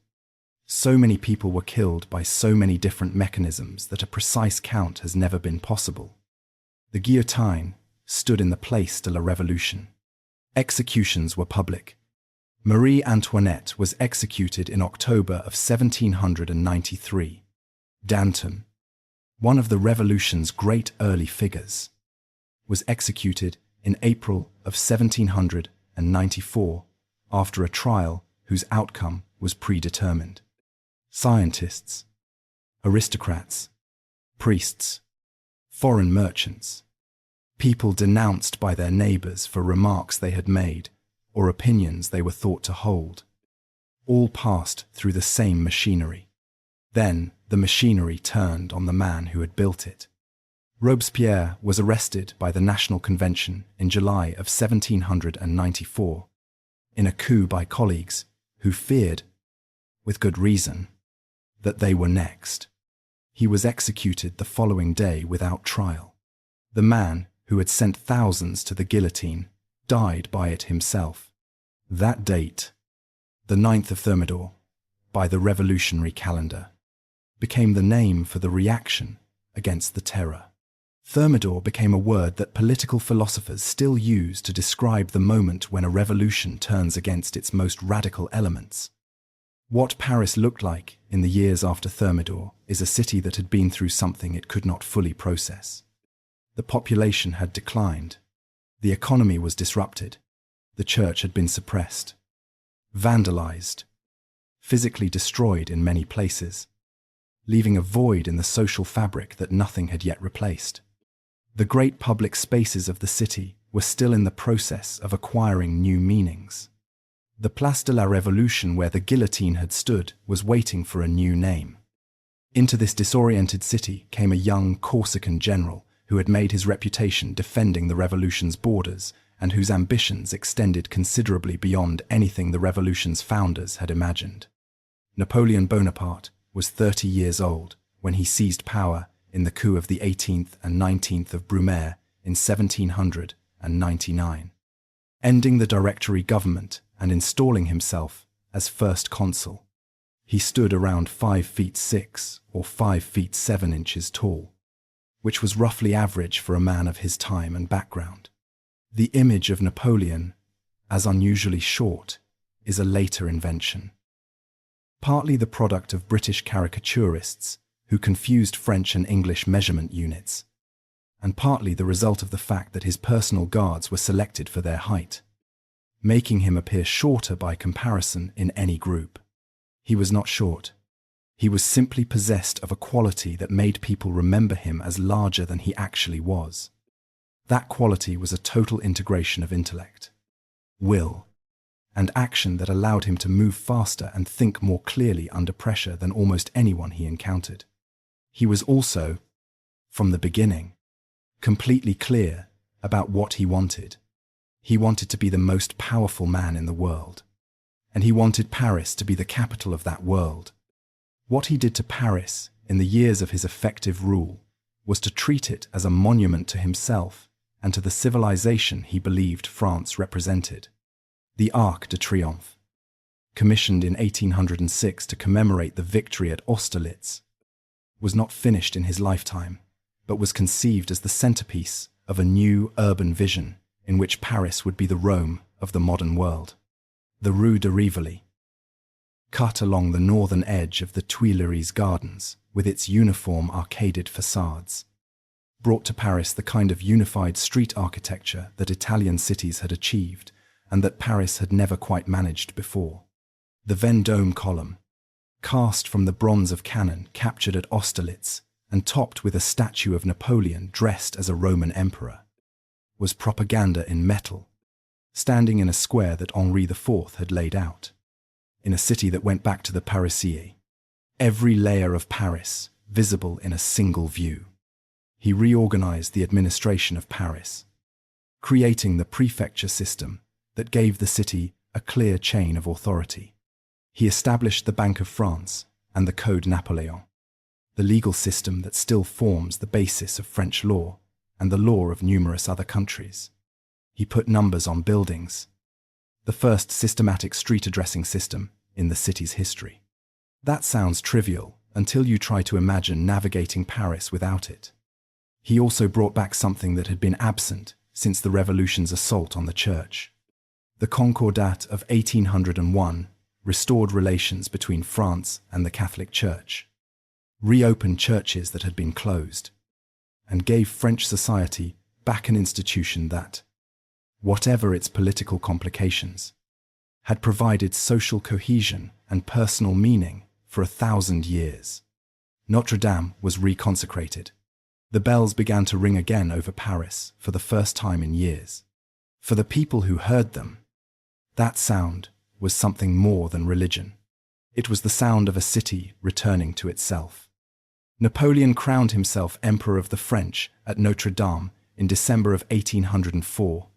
A: So many people were killed by so many different mechanisms that a precise count has never been possible. The guillotine stood in the Place de la Révolution. Executions were public. Marie Antoinette was executed in October of 1793. Danton, one of the Revolution's great early figures, was executed in April of 1794 after a trial whose outcome was predetermined. Scientists, aristocrats, priests, foreign merchants, people denounced by their neighbors for remarks they had made or opinions they were thought to hold, all passed through the same machinery. Then the machinery turned on the man who had built it. Robespierre was arrested by the National Convention in July of 1794 in a coup by colleagues who feared, with good reason, that they were next. He was executed the following day without trial. The man who had sent thousands to the guillotine died by it himself. That date, the 9th of Thermidor, by the revolutionary calendar, became the name for the reaction against the terror. Thermidor became a word that political philosophers still use to describe the moment when a revolution turns against its most radical elements. What Paris looked like in the years after Thermidor is a city that had been through something it could not fully process. The population had declined. The economy was disrupted. The church had been suppressed, vandalized, physically destroyed in many places. leaving a void in the social fabric that nothing had yet replaced. The great public spaces of the city were still in the process of acquiring new meanings. The Place de la Révolution, where the guillotine had stood, was waiting for a new name. Into this disoriented city came a young Corsican general who had made his reputation defending the revolution's borders and whose ambitions extended considerably beyond anything the revolution's founders had imagined. Napoleon Bonaparte was 30 years old when he seized power in the coup of the 18th and 19th of Brumaire in 1799, ending the Directory government and installing himself as first consul. He stood around 5 feet 6 or 5 feet 7 inches tall, which was roughly average for a man of his time and background. The image of Napoleon, as unusually short, is a later invention. Partly the product of British caricaturists who confused French and English measurement units, and partly the result of the fact that his personal guards were selected for their height, making him appear shorter by comparison in any group. He was not short. He was simply possessed of a quality that made people remember him as larger than he actually was. That quality was a total integration of intellect, will, and action that allowed him to move faster and think more clearly under pressure than almost anyone he encountered. He was also, from the beginning, completely clear about what he wanted. He wanted to be the most powerful man in the world, and he wanted Paris to be the capital of that world. What he did to Paris in the years of his effective rule was to treat it as a monument to himself and to the civilization he believed France represented. The Arc de Triomphe, commissioned in 1806 to commemorate the victory at Austerlitz, was not finished in his lifetime, but was conceived as the centerpiece of a new urban vision in which Paris would be the Rome of the modern world. The Rue de Rivoli, cut along the northern edge of the Tuileries Gardens with its uniform arcaded facades, brought to Paris the kind of unified street architecture that Italian cities had achieved and that Paris had never quite managed before. The Vendôme column, cast from the bronze of cannon captured at Austerlitz and topped with a statue of Napoleon dressed as a Roman emperor, was propaganda in metal, standing in a square that Henri IV had laid out, in a city that went back to the Parisii, every layer of Paris visible in a single view. He reorganized the administration of Paris, creating the prefecture system that gave the city a clear chain of authority. He established the Bank of France and the Code Napoleon, the legal system that still forms the basis of French law and the law of numerous other countries. He put numbers on buildings, the first systematic street addressing system in the city's history. That sounds trivial until you try to imagine navigating Paris without it. He also brought back something that had been absent since the Revolution's assault on the church. The Concordat of 1801 restored relations between France and the Catholic Church, reopened churches that had been closed, and gave French society back an institution that, whatever its political complications, had provided social cohesion and personal meaning for 1,000 years. Notre-Dame was reconsecrated. The bells began to ring again over Paris for the first time in years. For the people who heard them, that sound was something more than religion. It was the sound of a city returning to itself. Napoleon crowned himself Emperor of the French at Notre-Dame in December of 1804.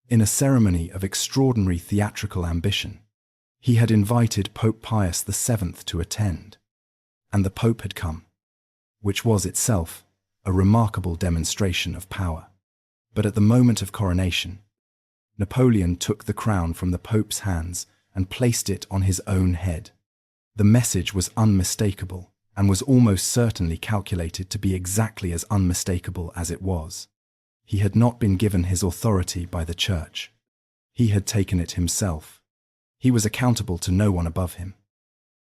A: In a ceremony of extraordinary theatrical ambition, he had invited Pope Pius VII to attend, and the Pope had come, which was itself a remarkable demonstration of power. But at the moment of coronation, Napoleon took the crown from the Pope's hands and placed it on his own head. The message was unmistakable and was almost certainly calculated to be exactly as unmistakable as it was. He had not been given his authority by the Church. He had taken it himself. He was accountable to no one above him.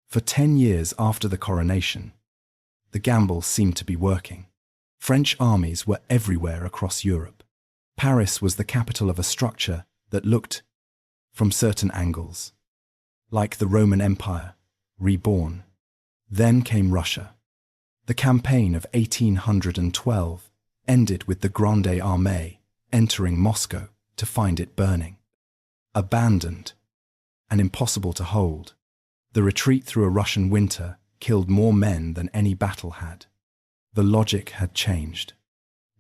A: For 10 years after the coronation, the gamble seemed to be working. French armies were everywhere across Europe. Paris was the capital of a structure that looked, from certain angles, like the Roman Empire, reborn. Then came Russia. The campaign of 1812 ended with the Grande Armée entering Moscow to find it burning. Abandoned and impossible to hold, the retreat through a Russian winter killed more men than any battle had. The logic had changed.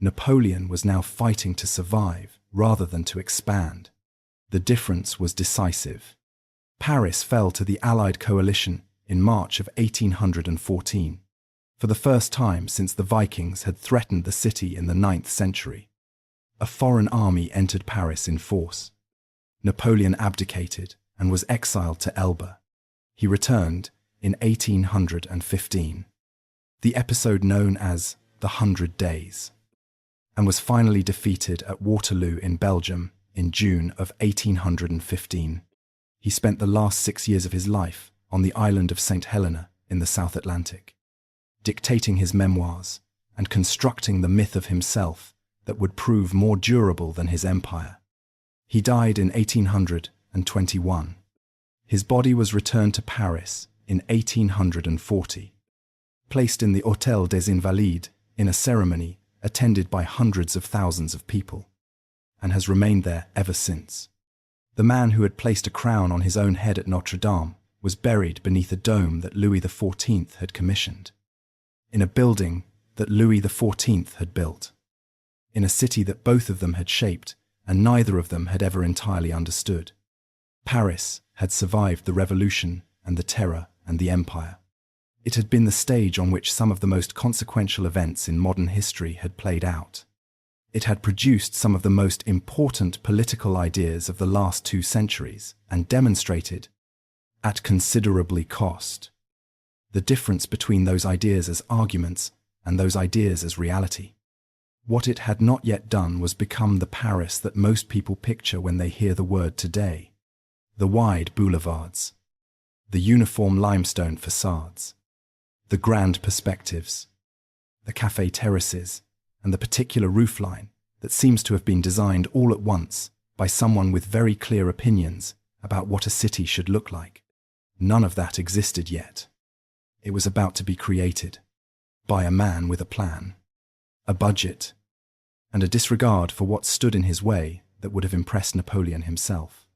A: Napoleon was now fighting to survive rather than to expand. The difference was decisive. Paris fell to the Allied coalition in March of 1814, for the first time since the Vikings had threatened the city in the 9th century. A foreign army entered Paris in force. Napoleon abdicated and was exiled to Elba. He returned in 1815, the episode known as the 100 Days, and was finally defeated at Waterloo in Belgium in June of 1815. He spent the last 6 years of his life on the island of St. Helena in the South Atlantic, dictating his memoirs and constructing the myth of himself that would prove more durable than his empire. He died in 1821. His body was returned to Paris in 1840, placed in the Hôtel des Invalides in a ceremony attended by hundreds of thousands of people, and has remained there ever since. The man who had placed a crown on his own head at Notre-Dame was buried beneath a dome that Louis XIV had commissioned, in a building that Louis XIV had built, in a city that both of them had shaped and neither of them had ever entirely understood. Paris had survived the Revolution and the Terror and the Empire. It had been the stage on which some of the most consequential events in modern history had played out. It had produced some of the most important political ideas of the last 2 centuries and demonstrated, at considerably cost, the difference between those ideas as arguments and those ideas as reality. What it had not yet done was become the Paris that most people picture when they hear the word today. The wide boulevards, the uniform limestone facades, the grand perspectives, the café terraces, and the particular roofline that seems to have been designed all at once by someone with very clear opinions about what a city should look like. None of that existed yet. It was about to be created by a man with a plan, a budget, and a disregard for what stood in his way that would have impressed Napoleon himself.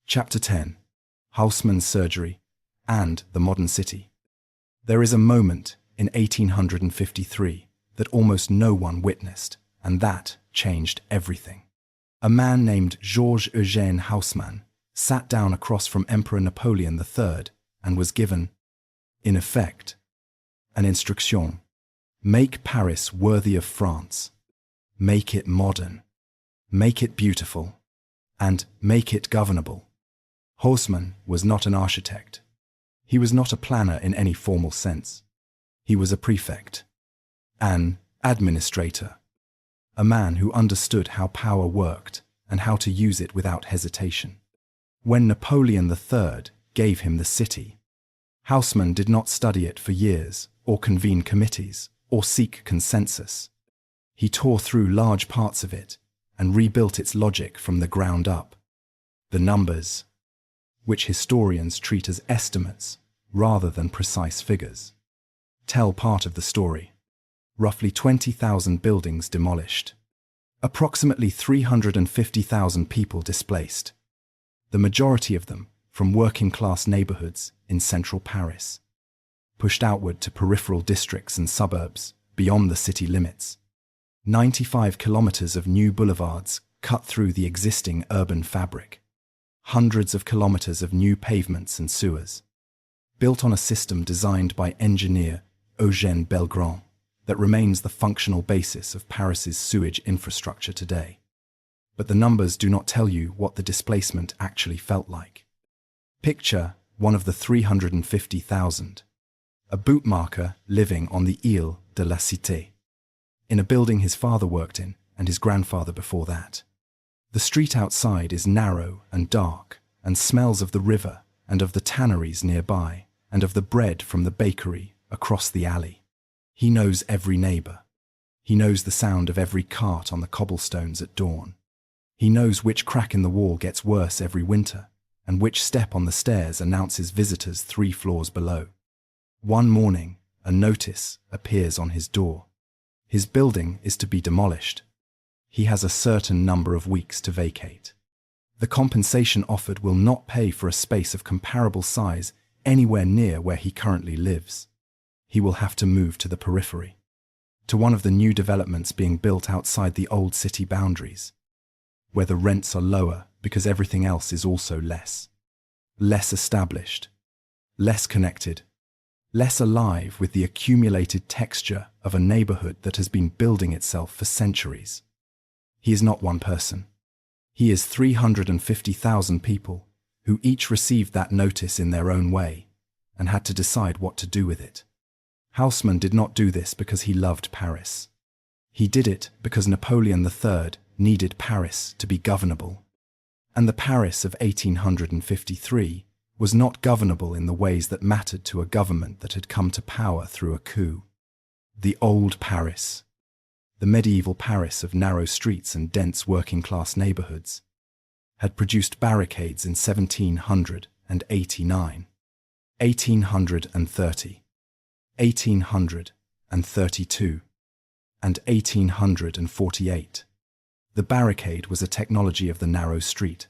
A: Chapter 10. Haussmann's Surgery and the Modern City. There is a moment in 1853 that almost no one witnessed, and that changed everything. A man named Georges Eugène Haussmann sat down across from Emperor Napoleon III and was given, in effect, an instruction. Make Paris worthy of France. Make it modern. Make it beautiful. And make it governable. Haussmann was not an architect. He was not a planner in any formal sense. He was a prefect, an administrator, a man who understood how power worked and how to use it without hesitation. When Napoleon III gave him the city, Haussmann did not study it for years or convene committees or seek consensus. He tore through large parts of it and rebuilt its logic from the ground up. The numbers, which historians treat as estimates rather than precise figures, tell part of the story. Roughly 20,000 buildings demolished, approximately 350,000 people displaced, the majority of them from working-class neighborhoods in central Paris, pushed outward to peripheral districts and suburbs beyond the city limits. 95 kilometers of new boulevards cut through the existing urban fabric. Hundreds of kilometers of new pavements and sewers, built on a system designed by engineer Eugène Belgrand that remains the functional basis of Paris's sewage infrastructure today. But the numbers do not tell you what the displacement actually felt like. Picture one of the 350,000, a bootmaker living on the Ile de la Cité, in a building his father worked in and his grandfather before that. The street outside is narrow and dark and smells of the river and of the tanneries nearby and of the bread from the bakery across the alley. He knows every neighbor. He knows the sound of every cart on the cobblestones at dawn. He knows which crack in the wall gets worse every winter and which step on the stairs announces visitors 3 floors below. One morning, a notice appears on his door. His building is to be demolished. He has a certain number of weeks to vacate. The compensation offered will not pay for a space of comparable size anywhere near where he currently lives. He will have to move to the periphery, to one of the new developments being built outside the old city boundaries, where the rents are lower because everything else is also less established, less connected, less alive with the accumulated texture of a neighborhood that has been building itself for centuries. He is not one person. He is 350,000 people who each received that notice in their own way and had to decide what to do with it. Haussmann did not do this because he loved Paris. He did it because Napoleon III needed Paris to be governable. And the Paris of 1853 was not governable in the ways that mattered to a government that had come to power through a coup. The old Paris, the medieval Paris of narrow streets and dense working-class neighborhoods, had produced barricades in 1789, 1830, 1832, and 1848. The barricade was a technology of the narrow street.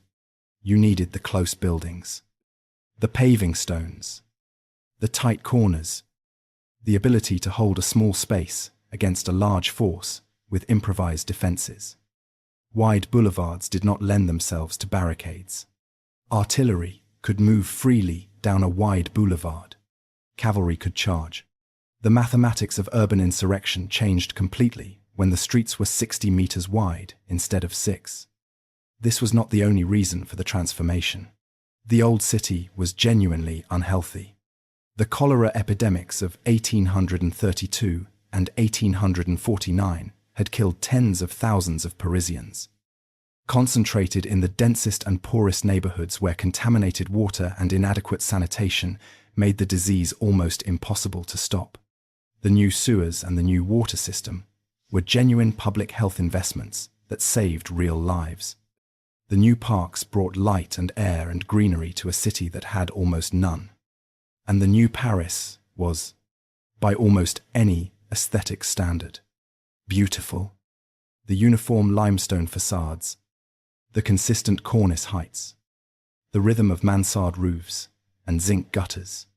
A: You needed the close buildings, the paving stones, the tight corners, the ability to hold a small space against a large force with improvised defenses. Wide boulevards did not lend themselves to barricades. Artillery could move freely down a wide boulevard. Cavalry could charge. The mathematics of urban insurrection changed completely when the streets were 60 meters wide instead of 6. This was not the only reason for the transformation. The old city was genuinely unhealthy. The cholera epidemics of 1832 and 1849 had killed tens of thousands of Parisians. Concentrated in the densest and poorest neighborhoods where contaminated water and inadequate sanitation made the disease almost impossible to stop. The new sewers and the new water system were genuine public health investments that saved real lives. The new parks brought light and air and greenery to a city that had almost none. And the new Paris was, by almost any aesthetic standard, beautiful. The uniform limestone facades, the consistent cornice heights, the rhythm of mansard roofs and zinc gutters,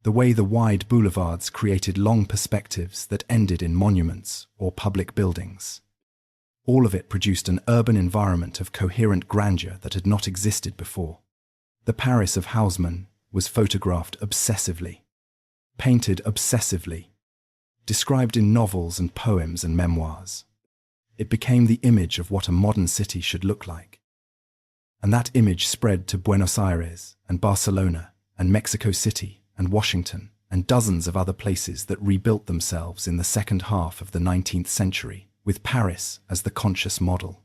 A: the way the wide boulevards created long perspectives that ended in monuments or public buildings. All of it produced an urban environment of coherent grandeur that had not existed before. The Paris of Haussmann was photographed obsessively, painted obsessively, described in novels and poems and memoirs. It became the image of what a modern city should look like. And that image spread to Buenos Aires and Barcelona and Mexico City and Washington and dozens of other places that rebuilt themselves in the second half of the 19th century, with Paris as the conscious model.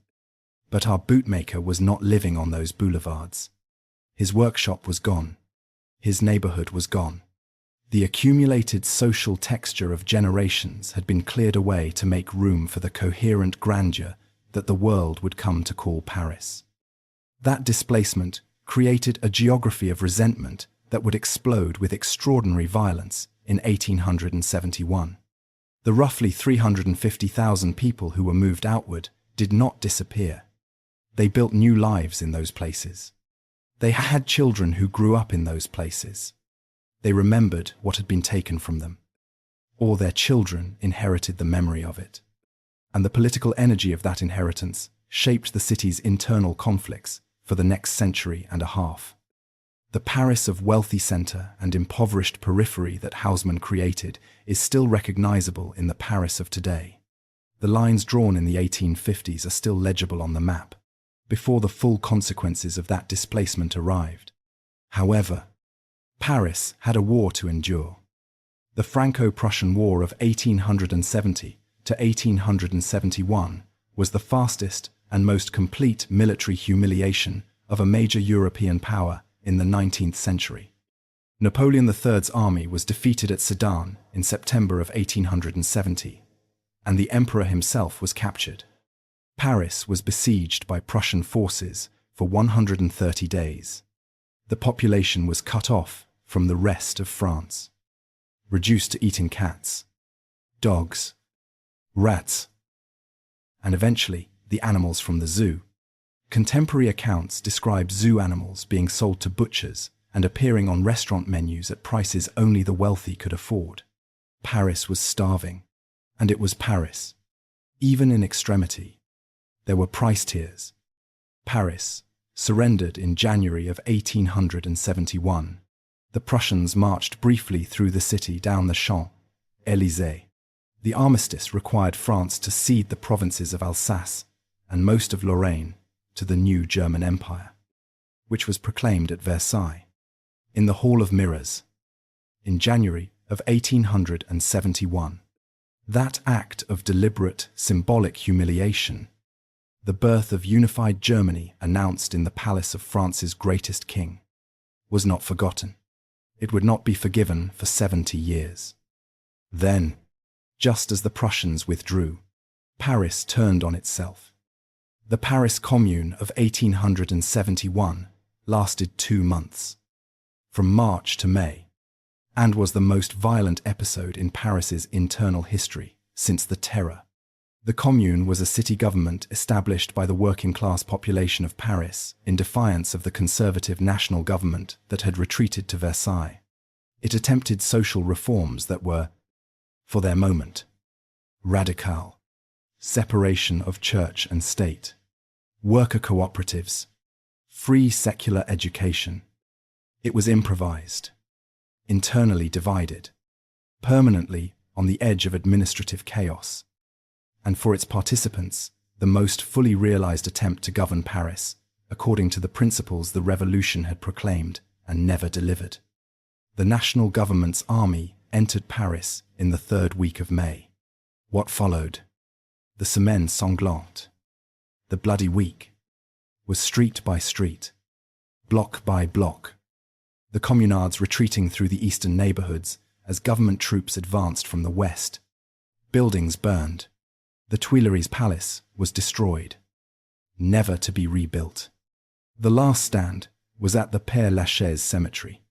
A: But our bootmaker was not living on those boulevards. His workshop was gone. His neighborhood was gone. The accumulated social texture of generations had been cleared away to make room for the coherent grandeur that the world would come to call Paris. That displacement created a geography of resentment that would explode with extraordinary violence in 1871. The roughly 350,000 people who were moved outward did not disappear. They built new lives in those places. They had children who grew up in those places. They remembered what had been taken from them, or their children inherited the memory of it. And the political energy of that inheritance shaped the city's internal conflicts for the next century and a half. The Paris of wealthy center and impoverished periphery that Haussmann created is still recognizable in the Paris of today. The lines drawn in the 1850s are still legible on the map, before the full consequences of that displacement arrived. However, Paris had a war to endure. The Franco-Prussian War of 1870 to 1871 was the fastest and most complete military humiliation of a major European power in the 19th century. Napoleon III's army was defeated at Sedan in September of 1870, and the emperor himself was captured. Paris was besieged by Prussian forces for 130 days. The population was cut off from the rest of France. reduced to eating cats, dogs, rats, and eventually the animals from the zoo. Contemporary accounts describe zoo animals being sold to butchers and appearing on restaurant menus at prices only the wealthy could afford. Paris was starving, and it was Paris. Even in extremity, there were price tiers. Paris surrendered in January of 1871. The Prussians marched briefly through the city down the Champs-Élysées. The armistice required France to cede the provinces of Alsace and most of Lorraine to the new German Empire, which was proclaimed at Versailles, in the Hall of Mirrors, in January of 1871. That act of deliberate, symbolic humiliation, the birth of unified Germany announced in the palace of France's greatest king, was not forgotten. It would not be forgiven for 70 years. Then, just as the Prussians withdrew, Paris turned on itself. The Paris Commune of 1871 lasted 2 months, from March to May, and was the most violent episode in Paris's internal history since the Terror. The Commune was a city government established by the working-class population of Paris in defiance of the conservative national government that had retreated to Versailles. It attempted social reforms that were, for their moment, radical: separation of church and state, worker cooperatives, free secular education. It was improvised, internally divided, permanently on the edge of administrative chaos, and for its participants, the most fully realized attempt to govern Paris according to the principles the revolution had proclaimed and never delivered. The national government's army entered Paris in the 3rd week of May. What followed, the Semaine sanglante, the bloody week, was street by street, block by block. The communards retreating through the eastern neighborhoods as government troops advanced from the west. Buildings burned. The Tuileries Palace was destroyed, never to be rebuilt. The last stand was at the Père Lachaise cemetery,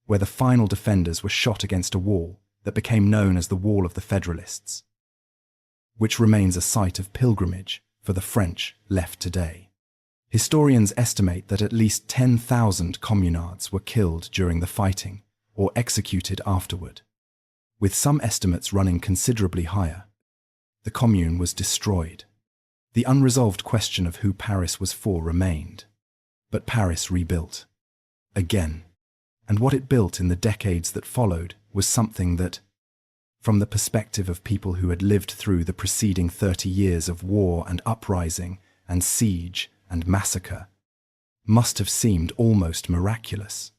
A: where the final defenders were shot against a wall that became known as the Wall of the Federalists, which remains a site of pilgrimage for the French left today. Historians estimate that at least 10,000 communards were killed during the fighting or executed afterward, with some estimates running considerably higher. The Commune was destroyed. The unresolved question of who Paris was for remained, but Paris rebuilt. Again. And what it built in the decades that followed was something that, from the perspective of people who had lived through the preceding 30 years of war and uprising and siege and massacre, must have seemed almost miraculous.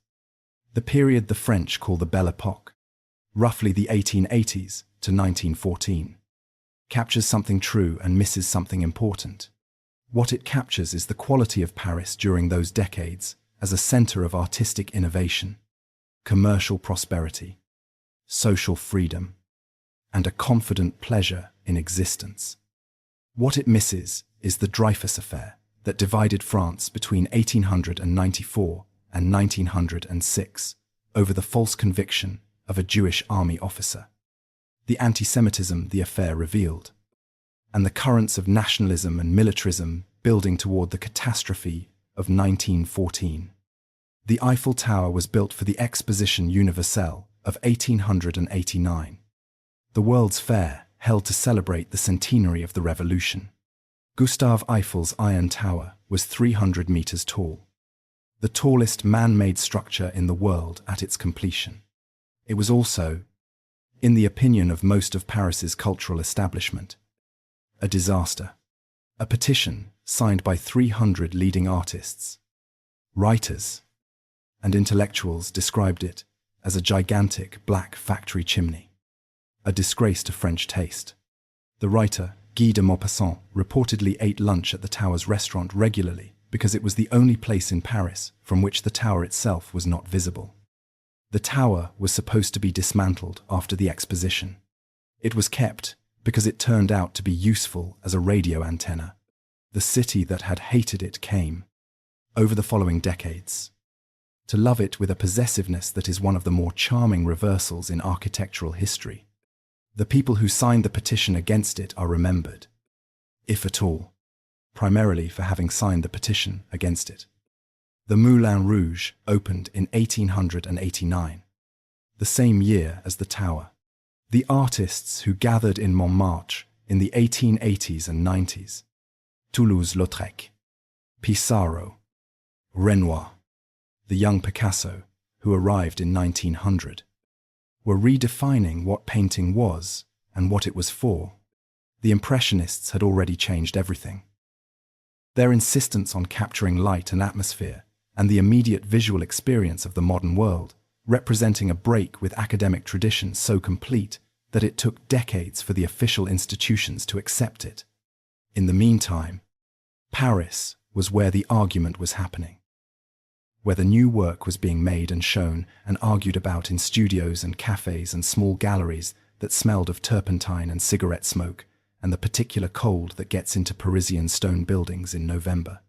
A: The period the French call the Belle Époque, roughly the 1880s to 1914, captures something true and misses something important. What it captures is the quality of Paris during those decades as a center of artistic innovation, commercial prosperity, social freedom, and a confident pleasure in existence. What it misses is the Dreyfus affair that divided France between 1894 and 1906 over the false conviction of a Jewish army officer, the anti-Semitism the affair revealed, and the currents of nationalism and militarism building toward the catastrophe of 1914. The Eiffel Tower was built for the Exposition Universelle of 1889, the World's Fair held to celebrate the centenary of the Revolution. Gustave Eiffel's Iron Tower was 300 meters tall, the tallest man-made structure in the world at its completion. It was also, in the opinion of most of Paris's cultural establishment, a disaster. A petition signed by 300 leading artists, writers, and intellectuals described it as a gigantic black factory chimney, a disgrace to French taste. The writer, Guy de Maupassant, reportedly ate lunch at the tower's restaurant regularly because it was the only place in Paris from which the tower itself was not visible. The tower was supposed to be dismantled after the exposition. It was kept because it turned out to be useful as a radio antenna. The city that had hated it came, over the following decades, to love it with a possessiveness that is one of the more charming reversals in architectural history. The people who signed the petition against it are remembered, if at all, primarily for having signed the petition against it. The Moulin Rouge opened in 1889, the same year as the Tower. The artists who gathered in Montmartre in the 1880s and 90s, Toulouse-Lautrec, Pissarro, Renoir, the young Picasso, who arrived in 1900, were redefining what painting was and what it was for. The Impressionists had already changed everything. Their insistence on capturing light and atmosphere and the immediate visual experience of the modern world, representing a break with academic tradition so complete that it took decades for the official institutions to accept it. In the meantime, Paris was where the argument was happening, where the new work was being made and shown and argued about in studios and cafes and small galleries that smelled of turpentine and cigarette smoke and the particular cold that gets into Parisian stone buildings in November.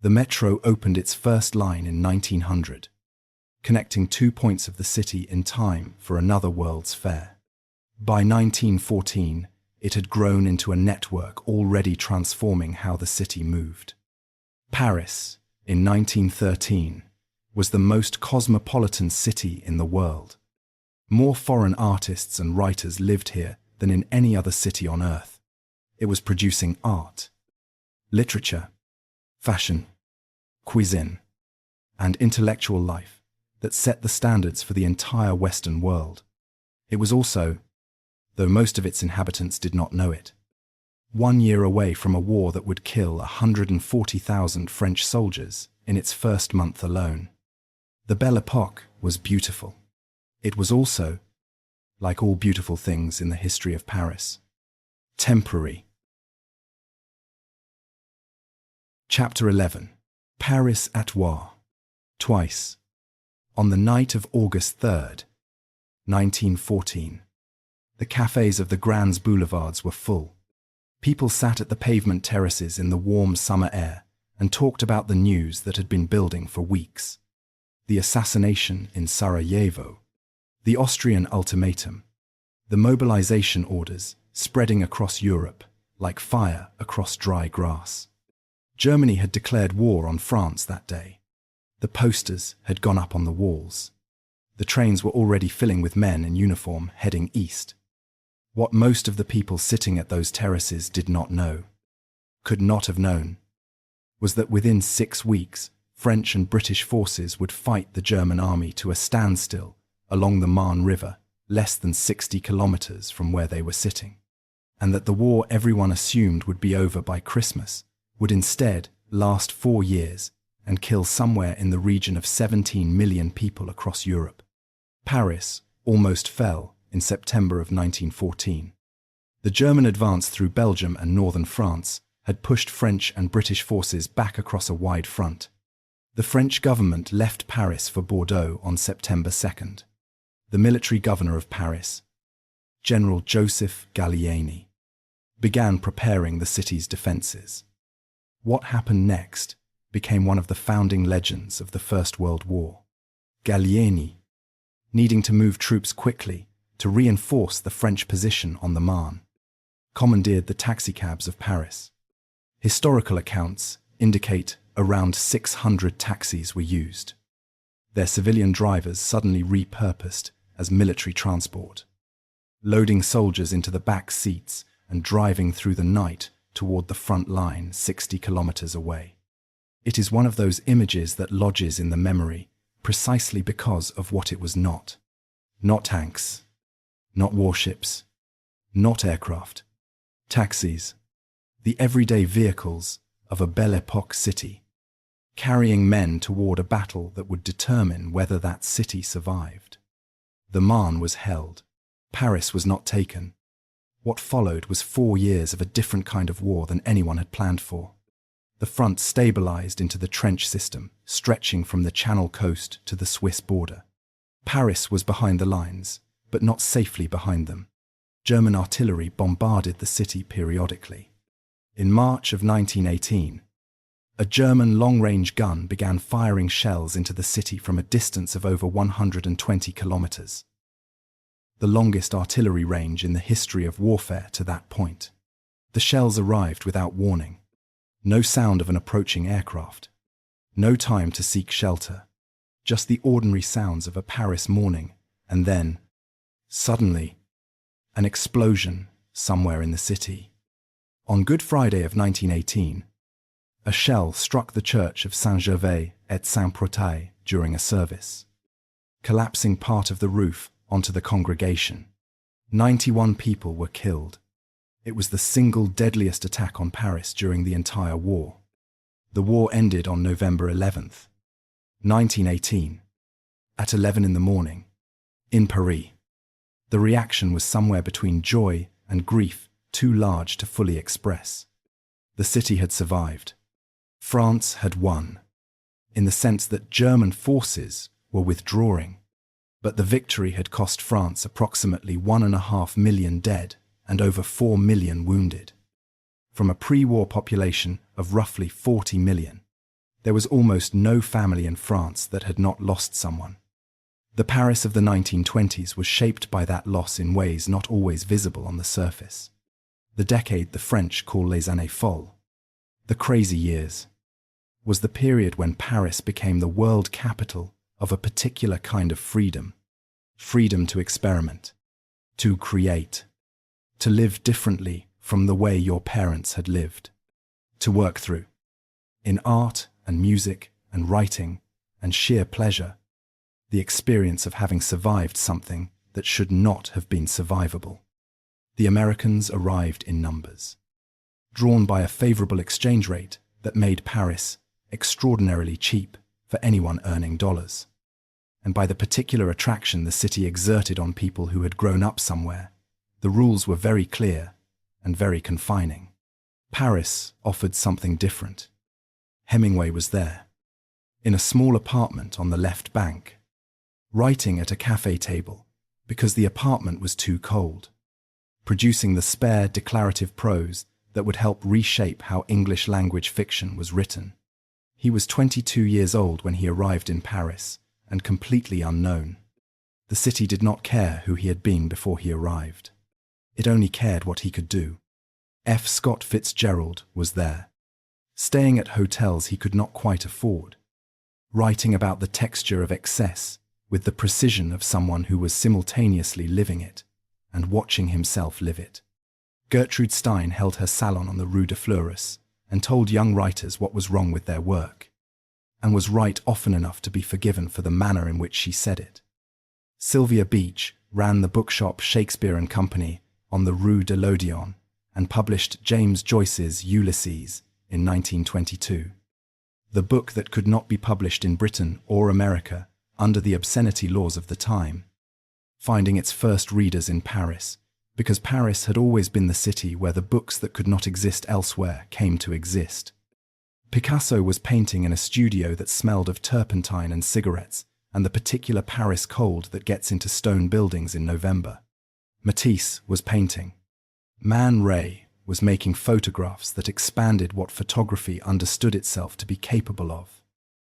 A: The metro opened its first line in 1900, connecting 2 points of the city in time for another World's Fair. By 1914, it had grown into a network already transforming how the city moved. Paris, in 1913, was the most cosmopolitan city in the world. More foreign artists and writers lived here than in any other city on earth. It was producing art, literature, fashion, cuisine, and intellectual life that set the standards for the entire Western world. It was also, though most of its inhabitants did not know it, 1 year away from a war that would kill 140,000 French soldiers in its first month alone. The Belle Époque was beautiful. It was also, like all beautiful things in the history of Paris, temporary. Chapter 11. Paris at War. Twice. On the night of August 3rd, 1914, the cafes of the Grands Boulevards were full. People sat at the pavement terraces in the warm summer air and talked about the news that had been building for weeks. The assassination in Sarajevo, the Austrian ultimatum, the mobilization orders spreading across Europe like fire across dry grass. Germany had declared war on France that day. The posters had gone up on the walls. The trains were already filling with men in uniform heading east. What most of the people sitting at those terraces did not know, could not have known, was that within 6 weeks, French and British forces would fight the German army to a standstill along the Marne River, less than 60 kilometers from where they were sitting, and that the war everyone assumed would be over by Christmas would instead last 4 years and kill somewhere in the region of 17 million people across Europe. Paris almost fell in September of 1914. The German advance through Belgium and northern France had pushed French and British forces back across a wide front. The French government left Paris for Bordeaux on September 2nd. The military governor of Paris, General Joseph Gallieni, began preparing the city's defenses. What happened next became one of the founding legends of the First World War. Gallieni, needing to move troops quickly to reinforce the French position on the Marne, commandeered the taxicabs of Paris. Historical accounts indicate around 600 taxis were used, their civilian drivers suddenly repurposed as military transport, loading soldiers into the back seats and driving through the night toward the front line 60 kilometers away. It is one of those images that lodges in the memory precisely because of what it was not. Not tanks, not warships, not aircraft. Taxis, the everyday vehicles of a Belle Époque city, carrying men toward a battle that would determine whether that city survived. The Marne was held. Paris was not taken. What followed was 4 years of a different kind of war than anyone had planned for. The front stabilized into the trench system, stretching from the Channel coast to the Swiss border. Paris was behind the lines, but not safely behind them. German artillery bombarded the city periodically. In March of 1918, A German long-range gun began firing shells into the city from a distance of over 120 kilometers. The longest artillery range in the history of warfare to that point. The shells arrived without warning. No sound of an approaching aircraft. No time to seek shelter. Just the ordinary sounds of a Paris morning, and then, suddenly, an explosion somewhere in the city. On Good Friday of 1918, a shell struck the church of Saint-Gervais et Saint-Protais during a service, collapsing part of the roof onto the congregation. 91 people were killed. It was the single deadliest attack on Paris during the entire war. The war ended on November 11th, 1918, at 11 in the morning, in Paris. The reaction was somewhere between joy and grief, too large to fully express. The city had survived. France had won, in the sense that German forces were withdrawing, but the victory had cost France approximately 1.5 million dead and over 4 million wounded. From a pre-war population of roughly 40 million, there was almost no family in France that had not lost someone. The Paris of the 1920s was shaped by that loss in ways not always visible on the surface. The decade the French call les années folles, the crazy years, was the period when Paris became the world capital of a particular kind of freedom. Freedom to experiment, to create, to live differently from the way your parents had lived, to work through, in art and music and writing and sheer pleasure, the experience of having survived something that should not have been survivable. The Americans arrived in numbers, drawn by a favorable exchange rate that made Paris extraordinarily cheap for anyone earning dollars, and by the particular attraction the city exerted on people who had grown up somewhere. The rules were very clear and very confining. Paris offered something different. Hemingway was there, in a small apartment on the left bank, writing at a cafe table because the apartment was too cold, producing the spare declarative prose that would help reshape how English language fiction was written. He was 22 years old when he arrived in Paris, and completely unknown. The city did not care who he had been before he arrived. It only cared what he could do. F. Scott Fitzgerald was there, staying at hotels he could not quite afford, writing about the texture of excess with the precision of someone who was simultaneously living it and watching himself live it. Gertrude Stein held her salon on the Rue de Fleurus and told young writers what was wrong with their work, and was right often enough to be forgiven for the manner in which she said it. Sylvia Beach ran the bookshop Shakespeare and Company on the Rue de l'Odéon and published James Joyce's Ulysses in 1922, the book that could not be published in Britain or America under the obscenity laws of the time, finding its first readers in Paris, because Paris had always been the city where the books that could not exist elsewhere came to exist. Picasso was painting in a studio that smelled of turpentine and cigarettes and the particular Paris cold that gets into stone buildings in November. Matisse was painting. Man Ray was making photographs that expanded what photography understood itself to be capable of.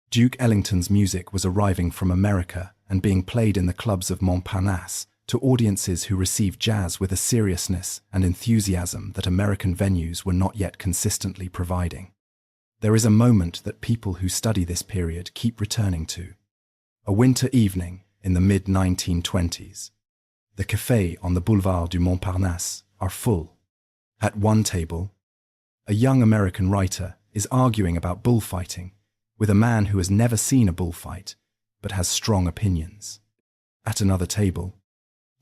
A: Duke Ellington's music was arriving from America and being played in the clubs of Montparnasse to audiences who received jazz with a seriousness and enthusiasm that American venues were not yet consistently providing. There is a moment that people who study this period keep returning to. A winter evening in the mid-1920s. The cafés on the Boulevard du Montparnasse are full. At one table, a young American writer is arguing about bullfighting with a man who has never seen a bullfight but has strong opinions. At another table,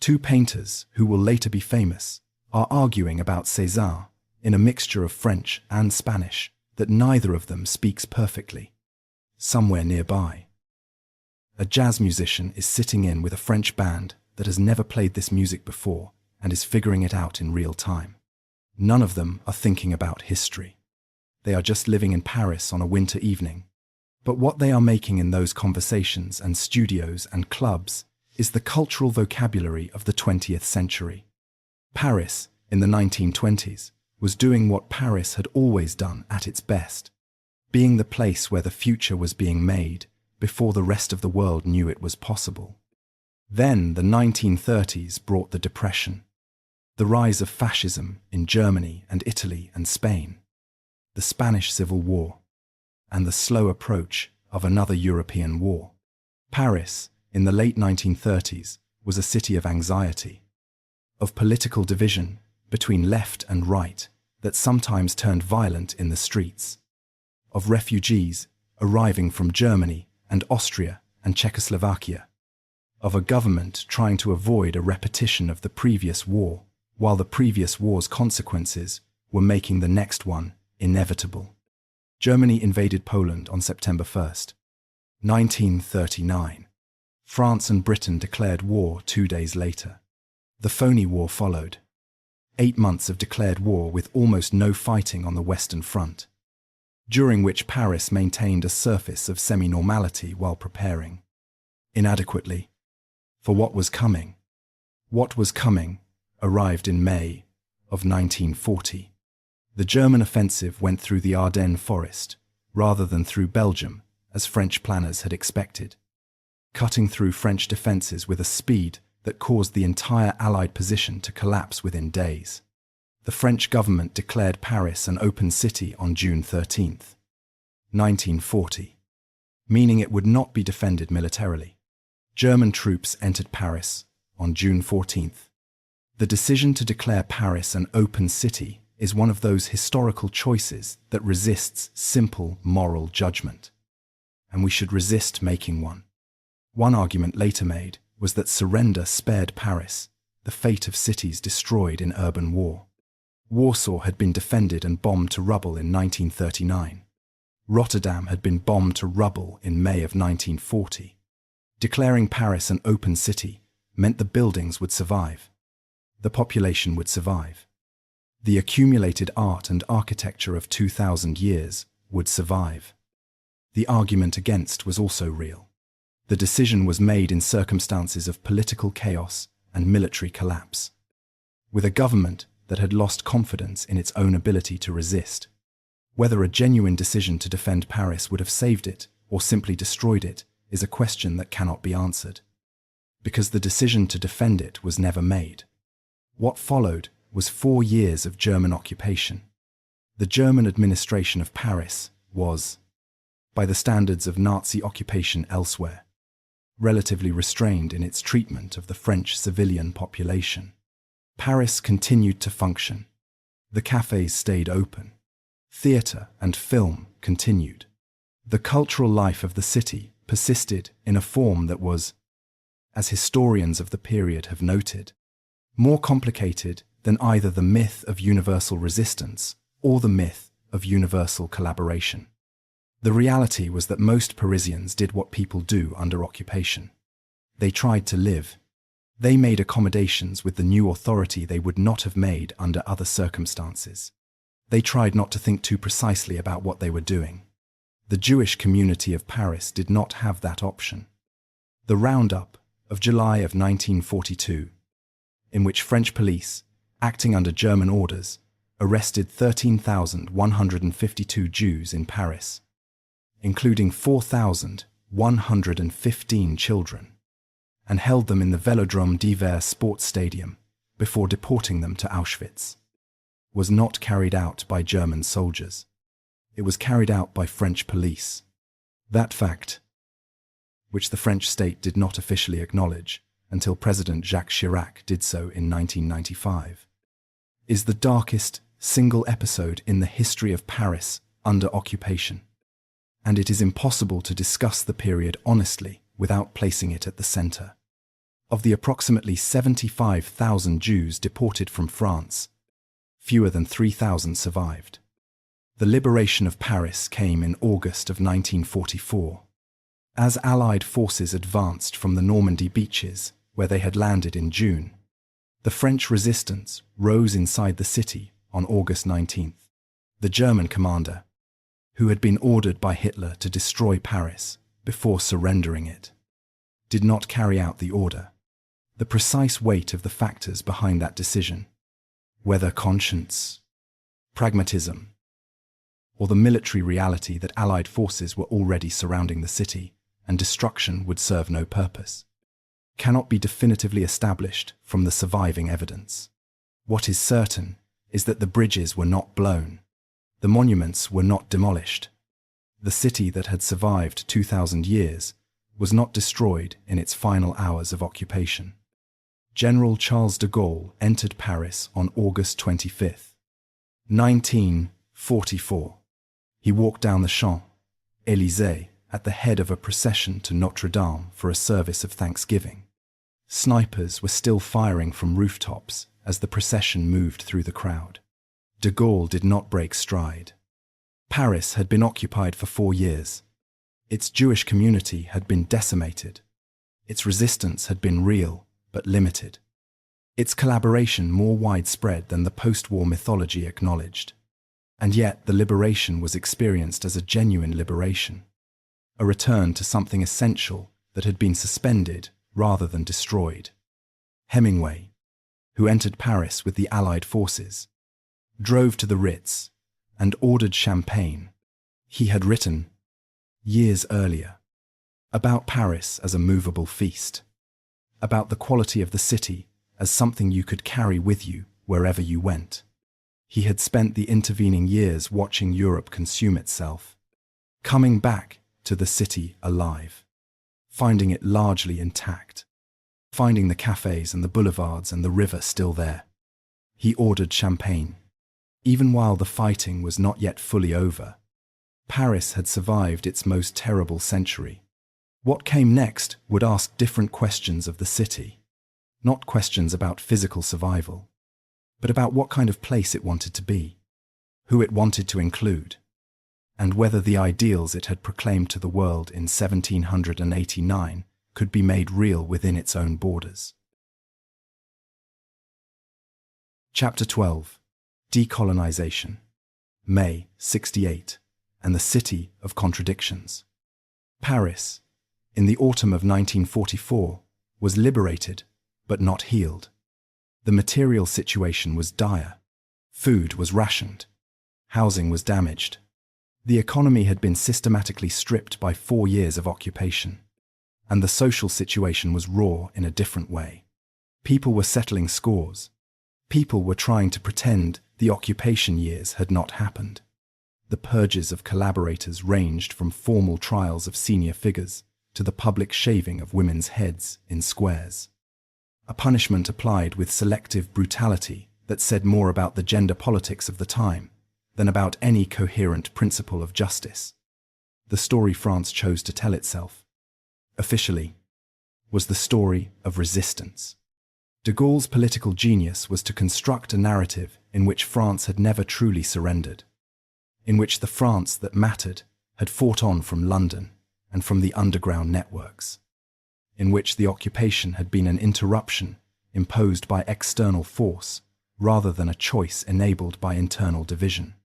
A: two painters who will later be famous are arguing about Cézanne in a mixture of French and Spanish that neither of them speaks perfectly. Somewhere nearby, a jazz musician is sitting in with a French band that has never played this music before and is figuring it out in real time. None of them are thinking about history. They are just living in Paris on a winter evening. But what they are making in those conversations and studios and clubs is the cultural vocabulary of the 20th century. Paris, in the 1920s, was doing what Paris had always done at its best, being the place where the future was being made before the rest of the world knew it was possible. Then the 1930s brought the Depression, the rise of fascism in Germany and Italy and Spain, the Spanish Civil War, and the slow approach of another European war. Paris, in the late 1930s, was a city of anxiety, of political division between left and right that sometimes turned violent in the streets, of refugees arriving from Germany and Austria and Czechoslovakia, of a government trying to avoid a repetition of the previous war, while the previous war's consequences were making the next one inevitable. Germany invaded Poland on September 1st, 1939. France and Britain declared war 2 days later. The phony war followed. 8 months of declared war with almost no fighting on the Western Front, during which Paris maintained a surface of semi-normality while preparing, inadequately, for what was coming. What was coming arrived in May of 1940. The German offensive went through the Ardennes forest, rather than through Belgium, as French planners had expected, cutting through French defences with a speed that caused the entire Allied position to collapse within days. The French government declared Paris an open city on June 13, 1940, meaning it would not be defended militarily. German troops entered Paris on June 14th. The decision to declare Paris an open city is one of those historical choices that resists simple moral judgment, and we should resist making one. One argument later made was that surrender spared Paris the fate of cities destroyed in urban war. Warsaw had been defended and bombed to rubble in 1939. Rotterdam had been bombed to rubble in May of 1940. Declaring Paris an open city meant the buildings would survive. The population would survive. The accumulated art and architecture of 2,000 years would survive. The argument against was also real. The decision was made in circumstances of political chaos and military collapse, with a government that had lost confidence in its own ability to resist. Whether a genuine decision to defend Paris would have saved it or simply destroyed it is a question that cannot be answered, because the decision to defend it was never made. What followed was 4 years of German occupation. The German administration of Paris was, by the standards of Nazi occupation elsewhere, relatively restrained in its treatment of the French civilian population. Paris continued to function. The cafes stayed open. Theatre and film continued. The cultural life of the city persisted in a form that was, as historians of the period have noted, more complicated than either the myth of universal resistance or the myth of universal collaboration. The reality was that most Parisians did what people do under occupation. They tried to live. They made accommodations with the new authority they would not have made under other circumstances. They tried not to think too precisely about what they were doing. The Jewish community of Paris did not have that option. The roundup of July of 1942, in which French police, acting under German orders, arrested 13,152 Jews in Paris, including 4,115 children, and held them in the Vélodrome d'Hiver sports stadium before deporting them to Auschwitz, was not carried out by German soldiers. It was carried out by French police. That fact, which the French state did not officially acknowledge until President Jacques Chirac did so in 1995, is the darkest single episode in the history of Paris under occupation, and it is impossible to discuss the period honestly without placing it at the center. Of the approximately 75,000 Jews deported from France, fewer than 3,000 survived. The liberation of Paris came in August of 1944. As Allied forces advanced from the Normandy beaches, where they had landed in June, the French resistance rose inside the city on August 19th. The German commander, who had been ordered by Hitler to destroy Paris before surrendering it, did not carry out the order. The precise weight of the factors behind that decision, whether conscience, pragmatism, or the military reality that Allied forces were already surrounding the city and destruction would serve no purpose, cannot be definitively established from the surviving evidence. What is certain is that the bridges were not blown, the monuments were not demolished. The city that had survived 2,000 years was not destroyed in its final hours of occupation. General Charles de Gaulle entered Paris on August 25, 1944. He walked down the Champs-Élysées at the head of a procession to Notre-Dame for a service of thanksgiving. Snipers were still firing from rooftops as the procession moved through the crowd. De Gaulle did not break stride. Paris had been occupied for 4 years. Its Jewish community had been decimated. Its resistance had been real, but limited. Its collaboration more widespread than the post-war mythology acknowledged. And yet the liberation was experienced as a genuine liberation, a return to something essential that had been suspended rather than destroyed. Hemingway, who entered Paris with the Allied forces, drove to the Ritz and ordered champagne. He had written, years earlier, about Paris as a movable feast, about the quality of the city as something you could carry with you wherever you went. He had spent the intervening years watching Europe consume itself, coming back to the city alive, finding it largely intact, finding the cafes and the boulevards and the river still there. He ordered champagne. Even while the fighting was not yet fully over, Paris had survived its most terrible century. What came next would ask different questions of the city, not questions about physical survival, but about what kind of place it wanted to be, who it wanted to include, and whether the ideals it had proclaimed to the world in 1789 could be made real within its own borders. Chapter 12. Decolonization. May 68, and the City of Contradictions. Paris, in the autumn of 1944, was liberated, but not healed. The material situation was dire. Food was rationed. Housing was damaged. The economy had been systematically stripped by 4 years of occupation. And the social situation was raw in a different way. People were settling scores. People were trying to pretend the occupation years had not happened. The purges of collaborators ranged from formal trials of senior figures to the public shaving of women's heads in squares. A punishment applied with selective brutality that said more about the gender politics of the time than about any coherent principle of justice. The story France chose to tell itself, officially, was the story of resistance. De Gaulle's political genius was to construct a narrative in which France had never truly surrendered, in which the France that mattered had fought on from London and from the underground networks, in which the occupation had been an interruption imposed by external force rather than a choice enabled by internal division.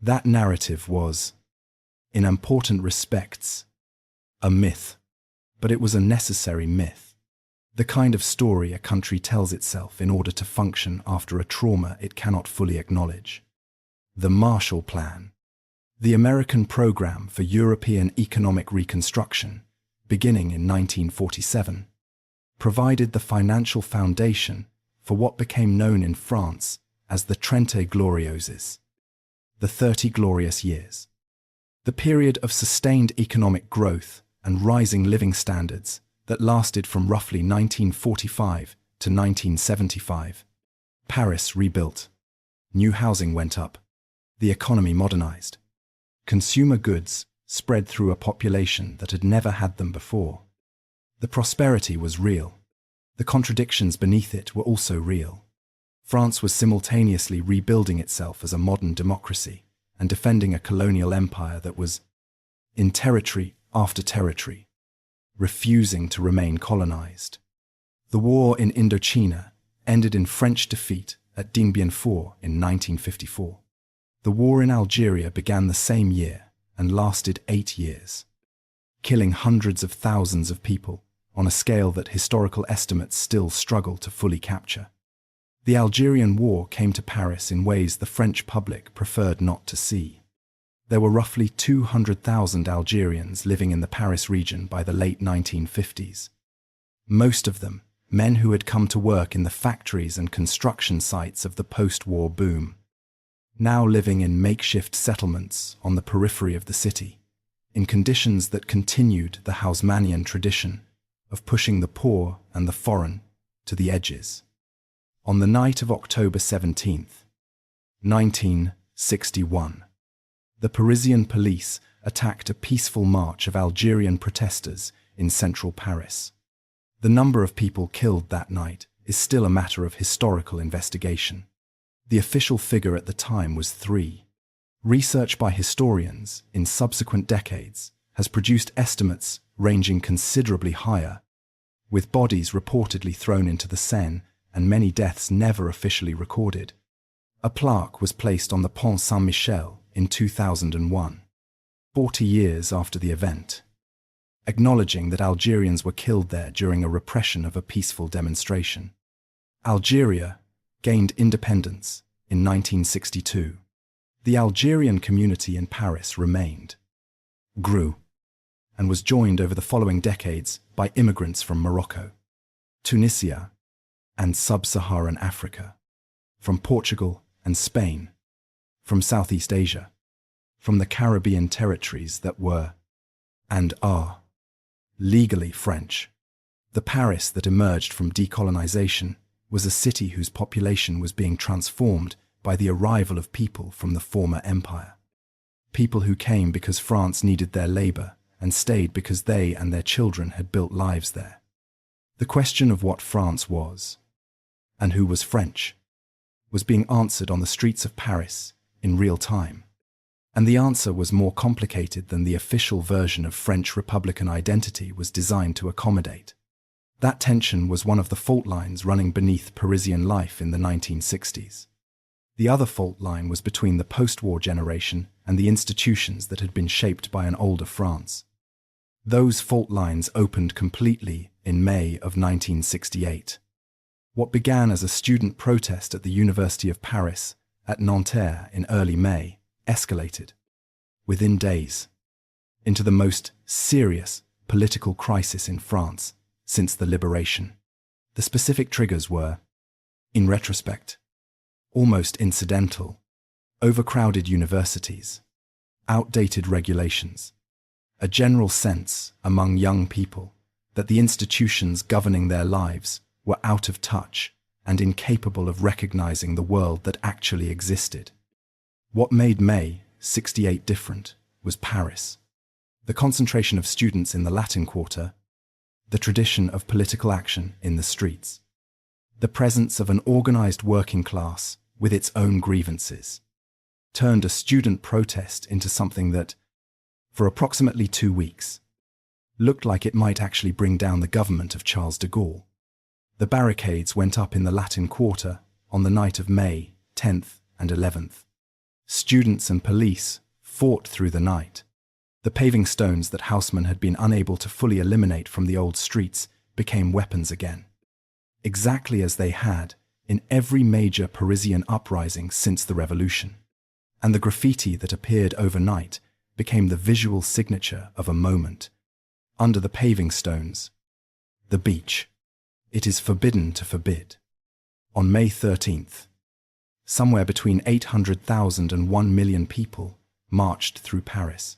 A: That narrative was, in important respects, a myth, but it was a necessary myth. The kind of story a country tells itself in order to function after a trauma it cannot fully acknowledge. The Marshall Plan, the American program for European economic reconstruction, beginning in 1947, provided the financial foundation for what became known in France as the Trente Glorieuses, the 30 Glorious Years. The period of sustained economic growth and rising living standards that lasted from roughly 1945 to 1975. Paris rebuilt. New housing went up. The economy modernized. Consumer goods spread through a population that had never had them before. The prosperity was real. The contradictions beneath it were also real. France was simultaneously rebuilding itself as a modern democracy and defending a colonial empire that was, in territory after territory, refusing to remain colonized. The war in Indochina ended in French defeat at Dien Bien Phu in 1954. The war in Algeria began the same year and lasted 8 years, killing hundreds of thousands of people on a scale that historical estimates still struggle to fully capture. The Algerian War came to Paris in ways the French public preferred not to see. There were roughly 200,000 Algerians living in the Paris region by the late 1950s. Most of them, men who had come to work in the factories and construction sites of the post-war boom, now living in makeshift settlements on the periphery of the city, in conditions that continued the Haussmannian tradition of pushing the poor and the foreign to the edges. On the night of October 17th, 1961, the Parisian police attacked a peaceful march of Algerian protesters in central Paris. The number of people killed that night is still a matter of historical investigation. The official figure at the time was 3. Research by historians in subsequent decades has produced estimates ranging considerably higher, with bodies reportedly thrown into the Seine and many deaths never officially recorded. A plaque was placed on the Pont Saint-Michel in 2001, 40 years after the event, acknowledging that Algerians were killed there during a repression of a peaceful demonstration. Algeria gained independence in 1962. The Algerian community in Paris remained, grew, and was joined over the following decades by immigrants from Morocco, Tunisia, and sub-Saharan Africa, from Portugal and Spain, from Southeast Asia, from the Caribbean territories that were, and are, legally French. The Paris that emerged from decolonization was a city whose population was being transformed by the arrival of people from the former empire. People who came because France needed their labor and stayed because they and their children had built lives there. The question of what France was, and who was French, was being answered on the streets of Paris in real time. And the answer was more complicated than the official version of French Republican identity was designed to accommodate. That tension was one of the fault lines running beneath Parisian life in the 1960s. The other fault line was between the post-war generation and the institutions that had been shaped by an older France. Those fault lines opened completely in May of 1968. What began as a student protest at the University of Paris at Nanterre in early May escalated, within days, into the most serious political crisis in France since the liberation. The specific triggers were, in retrospect, almost incidental: overcrowded universities, outdated regulations, a general sense among young people that the institutions governing their lives were out of touch and incapable of recognizing the world that actually existed. What made May '68 different was Paris, the concentration of students in the Latin Quarter, the tradition of political action in the streets, the presence of an organized working class with its own grievances, turned a student protest into something that, for approximately 2 weeks, looked like it might actually bring down the government of Charles de Gaulle. The barricades went up in the Latin Quarter on the night of May 10th and 11th. Students and police fought through the night. The paving stones that Haussmann had been unable to fully eliminate from the old streets became weapons again, exactly as they had in every major Parisian uprising since the revolution. And the graffiti that appeared overnight became the visual signature of a moment. Under the paving stones, the beach. It is forbidden to forbid. On May 13th, somewhere between 800,000 and 1 million people marched through Paris.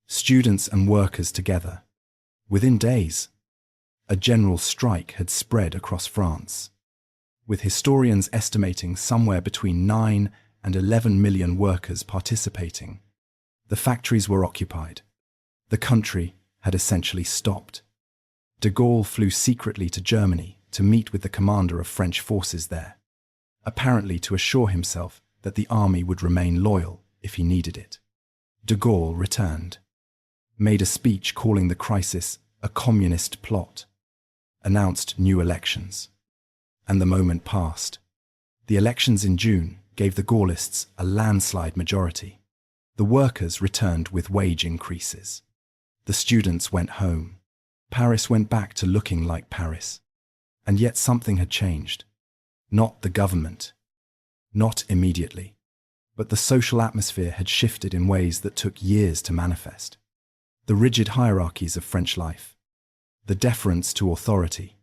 A: Students and workers together. Within days, a general strike had spread across France, with historians estimating somewhere between 9 and 11 million workers participating. The factories were occupied. The country had essentially stopped. De Gaulle flew secretly to Germany to meet with the commander of French forces there, apparently to assure himself that the army would remain loyal if he needed it. De Gaulle returned, made a speech calling the crisis a communist plot, announced new elections. And the moment passed. The elections in June gave the Gaullists a landslide majority. The workers returned with wage increases. The students went home. Paris went back to looking like Paris. And yet something had changed. Not the government. Not immediately. But the social atmosphere had shifted in ways that took years to manifest. The rigid hierarchies of French life, the deference to authority,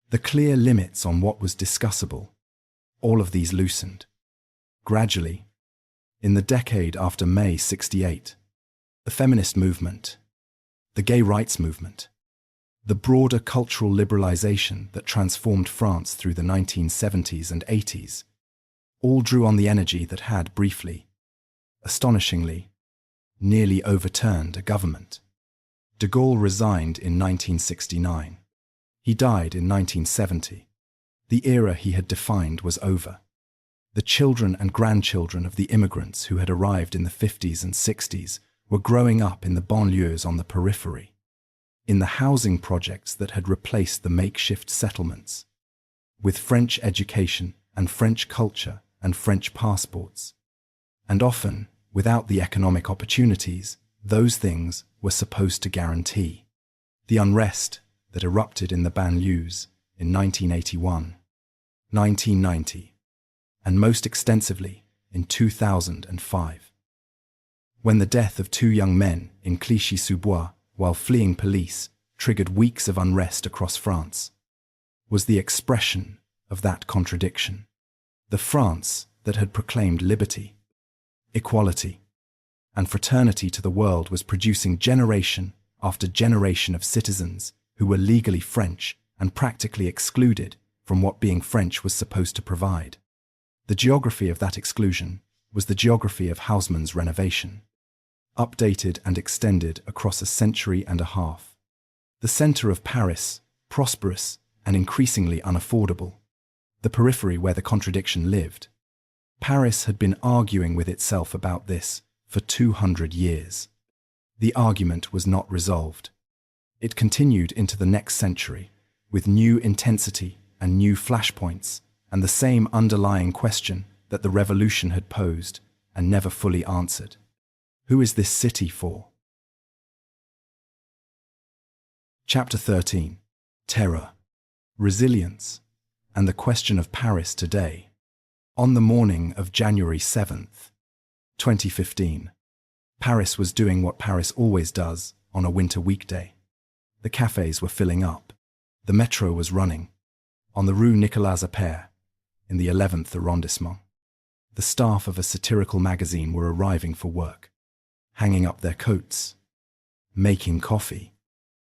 A: the clear limits on what was discussable, all of these loosened. Gradually, in the decade after May '68, the feminist movement, the gay rights movement, the broader cultural liberalization that transformed France through the 1970s and 80s, all drew on the energy that had briefly, astonishingly, nearly overturned a government. De Gaulle resigned in 1969. He died in 1970. The era he had defined was over. The children and grandchildren of the immigrants who had arrived in the 50s and 60s were growing up in the banlieues on the periphery, in the housing projects that had replaced the makeshift settlements, with French education and French culture and French passports. And often, without the economic opportunities, those things were supposed to guarantee. The unrest that erupted in the banlieues in 1981, 1990, and most extensively in 2005. When the death of two young men in Clichy-sous-Bois while fleeing police triggered weeks of unrest across France, was the expression of that contradiction. The France that had proclaimed liberty, equality, and fraternity to the world was producing generation after generation of citizens who were legally French and practically excluded from what being French was supposed to provide. The geography of that exclusion was the geography of Haussmann's renovation, updated and extended across a century and a half. The center of Paris, prosperous and increasingly unaffordable. The periphery where the contradiction lived. Paris had been arguing with itself about this for 200 years. The argument was not resolved. It continued into the next century, with new intensity and new flashpoints, and the same underlying question that the revolution had posed and never fully answered. Who is this city for? Chapter 13. Terror, Resilience, and the Question of Paris Today. On the morning of January 7th, 2015, Paris was doing what Paris always does on a winter weekday. The cafes were filling up. The metro was running. On the Rue Nicolas Appert, in the 11th arrondissement, the staff of a satirical magazine were arriving for work, hanging up their coats, making coffee,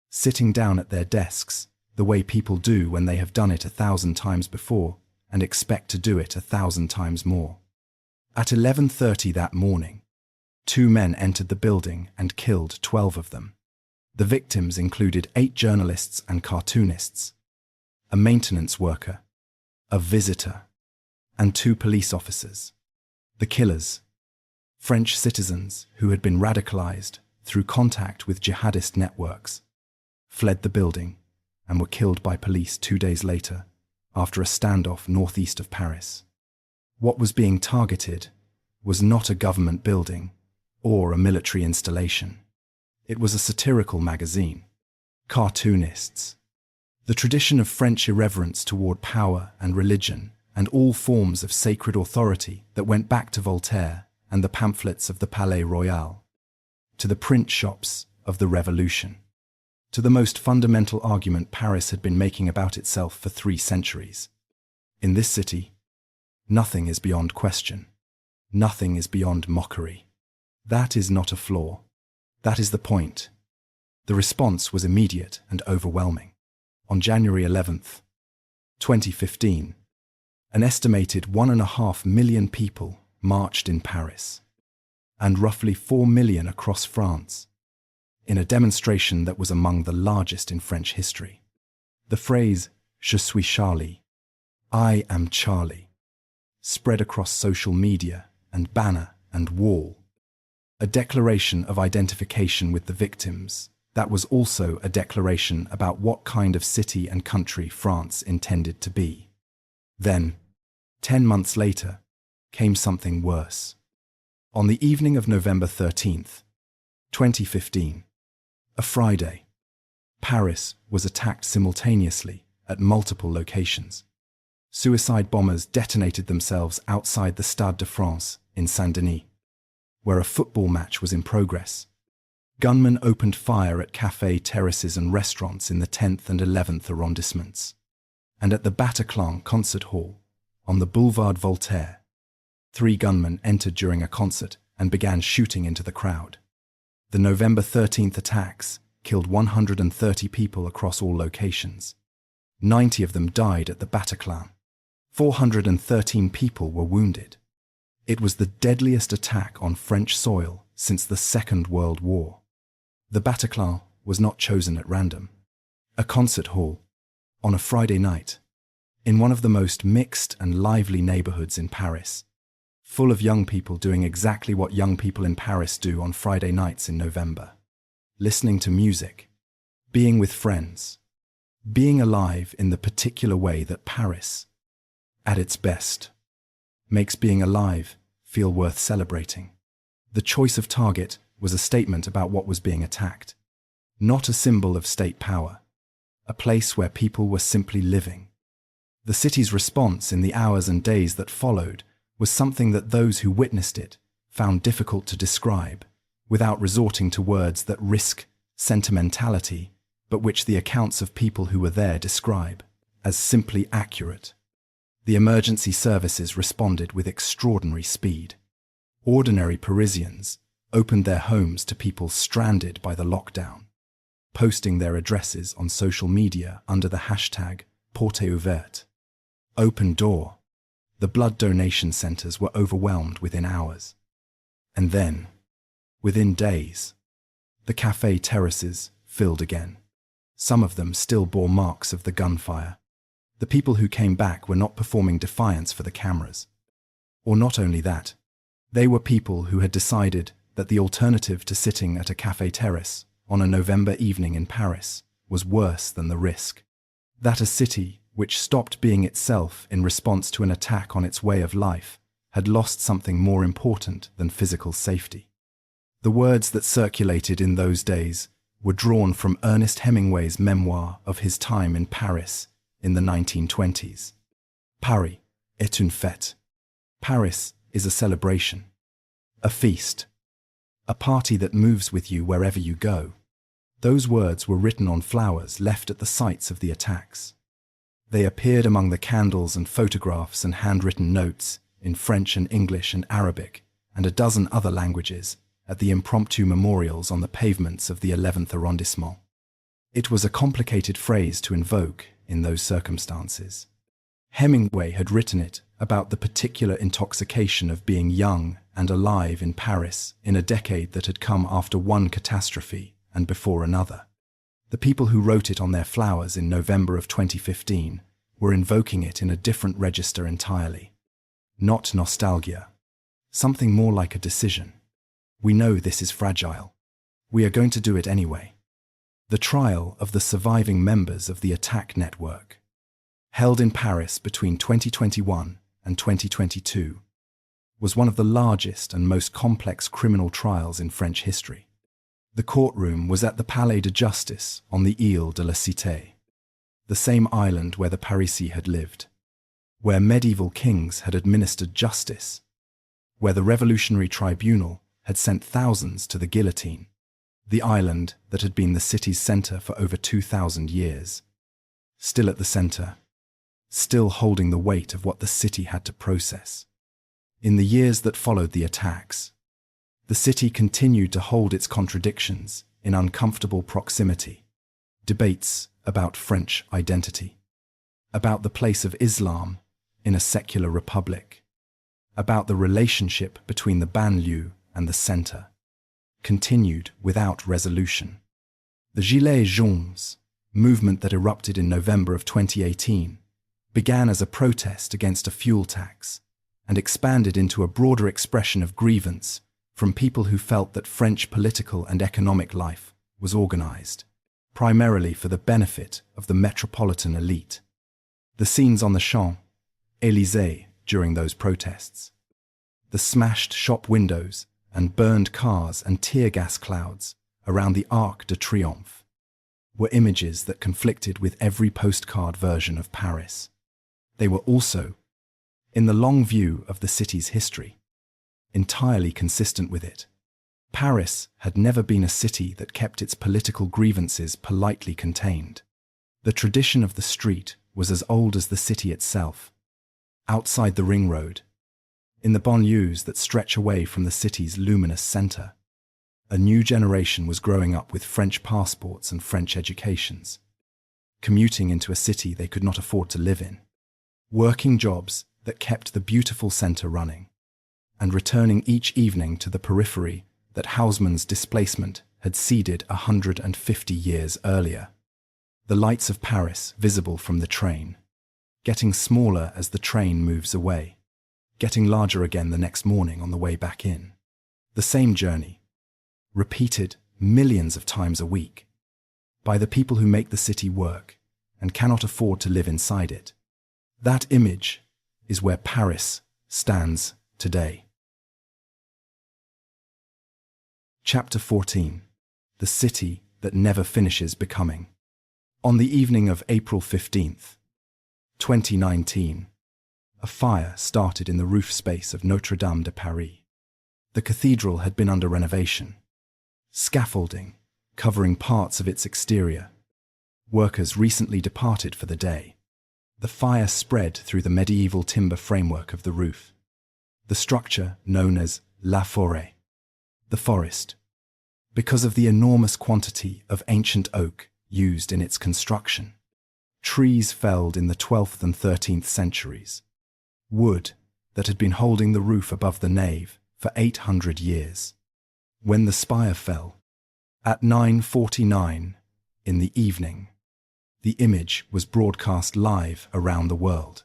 A: sitting down at their desks, the way people do when they have done it 1,000 times before and expect to do it 1,000 times more. At 11:30 that morning, 2 men entered the building and killed 12 of them. The victims included 8 journalists and cartoonists, a maintenance worker, a visitor, and 2 police officers. The killers, French citizens who had been radicalized through contact with jihadist networks, fled the building and were killed by police 2 days later after a standoff northeast of Paris. What was being targeted was not a government building or a military installation. It was a satirical magazine, cartoonists. The tradition of French irreverence toward power and religion and all forms of sacred authority that went back to Voltaire and the pamphlets of the Palais Royal, to the print shops of the Revolution, to the most fundamental argument Paris had been making about itself for 3 centuries. In this city, nothing is beyond question. Nothing is beyond mockery. That is not a flaw. That is the point. The response was immediate and overwhelming. On January 11th, 2015, an estimated 1.5 million people marched in Paris, and roughly 4 million across France, in a demonstration that was among the largest in French history. The phrase, "Je suis Charlie," I am Charlie, spread across social media and banner and wall, a declaration of identification with the victims that was also a declaration about what kind of city and country France intended to be. Then, 10 months later, came something worse. On the evening of November 13th, 2015, a Friday, Paris was attacked simultaneously at multiple locations. Suicide bombers detonated themselves outside the Stade de France in Saint-Denis, where a football match was in progress. Gunmen opened fire at cafés, terraces and restaurants in the 10th and 11th arrondissements. And at the Bataclan concert hall, on the Boulevard Voltaire, 3 gunmen entered during a concert and began shooting into the crowd. The November 13th attacks killed 130 people across all locations. 90 of them died at the Bataclan. 413 people were wounded. It was the deadliest attack on French soil since the Second World War. The Bataclan was not chosen at random. A concert hall, on a Friday night, in one of the most mixed and lively neighborhoods in Paris, full of young people doing exactly what young people in Paris do on Friday nights in November. Listening to music, being with friends, being alive in the particular way that Paris, at its best, makes being alive feel worth celebrating. The choice of target was a statement about what was being attacked, not a symbol of state power, a place where people were simply living. The city's response in the hours and days that followed was something that those who witnessed it found difficult to describe, without resorting to words that risk sentimentality, but which the accounts of people who were there describe as simply accurate. The emergency services responded with extraordinary speed. Ordinary Parisians opened their homes to people stranded by the lockdown, posting their addresses on social media under the hashtag Porte Ouverte. Open door. The blood donation centers were overwhelmed within hours. And then, within days, the café terraces filled again. Some of them still bore marks of the gunfire. The people who came back were not performing defiance for the cameras. Or not only that, they were people who had decided that the alternative to sitting at a café terrace on a November evening in Paris was worse than the risk. That a city which stopped being itself in response to an attack on its way of life had lost something more important than physical safety. The words that circulated in those days were drawn from Ernest Hemingway's memoir of his time in Paris in the 1920s. Paris est une fête. Paris is a celebration, a feast, a party that moves with you wherever you go. Those words were written on flowers left at the sites of the attacks. They appeared among the candles and photographs and handwritten notes in French and English and Arabic and a dozen other languages at the impromptu memorials on the pavements of the 11th arrondissement. It was a complicated phrase to invoke in those circumstances. Hemingway had written it about the particular intoxication of being young and alive in Paris in a decade that had come after one catastrophe and before another. The people who wrote it on their flowers in November of 2015 were invoking it in a different register entirely. Not nostalgia. Something more like a decision. We know this is fragile. We are going to do it anyway. The trial of the surviving members of the attack network, held in Paris between 2021 and 2022, was one of the largest and most complex criminal trials in French history. The courtroom was at the Palais de Justice on the Île de la Cité, the same island where the Parisii had lived, where medieval kings had administered justice, where the Revolutionary Tribunal had sent thousands to the guillotine, the island that had been the city's center for over 2,000 years. Still at the center, still holding the weight of what the city had to process. In the years that followed the attacks, the city continued to hold its contradictions in uncomfortable proximity. Debates about French identity, about the place of Islam in a secular republic, about the relationship between the banlieue and the center, continued without resolution. The Gilets jaunes, movement that erupted in November of 2018, began as a protest against a fuel tax and expanded into a broader expression of grievance from people who felt that French political and economic life was organized, primarily for the benefit of the metropolitan elite. The scenes on the Champs-Élysées during those protests, the smashed shop windows and burned cars and tear gas clouds around the Arc de Triomphe, were images that conflicted with every postcard version of Paris. They were also, in the long view of the city's history, entirely consistent with it. Paris had never been a city that kept its political grievances politely contained. The tradition of the street was as old as the city itself. Outside the ring road, in the banlieues that stretch away from the city's luminous center, a new generation was growing up with French passports and French educations, commuting into a city they could not afford to live in, working jobs that kept the beautiful center running, and returning each evening to the periphery that Haussmann's displacement had ceded 150 years earlier. The lights of Paris visible from the train, getting smaller as the train moves away, getting larger again the next morning on the way back in. The same journey, repeated millions of times a week, by the people who make the city work and cannot afford to live inside it. That image is where Paris stands today. Chapter 14. The City That Never Finishes Becoming. On the evening of April 15th, 2019, a fire started in the roof space of Notre-Dame de Paris. The cathedral had been under renovation. Scaffolding covering parts of its exterior. Workers recently departed for the day. The fire spread through the medieval timber framework of the roof. The structure known as La Forêt, the forest, because of the enormous quantity of ancient oak used in its construction. Trees felled in the 12th and 13th centuries. Wood that had been holding the roof above the nave for 800 years. When the spire fell, at 9:49 in the evening, the image was broadcast live around the world.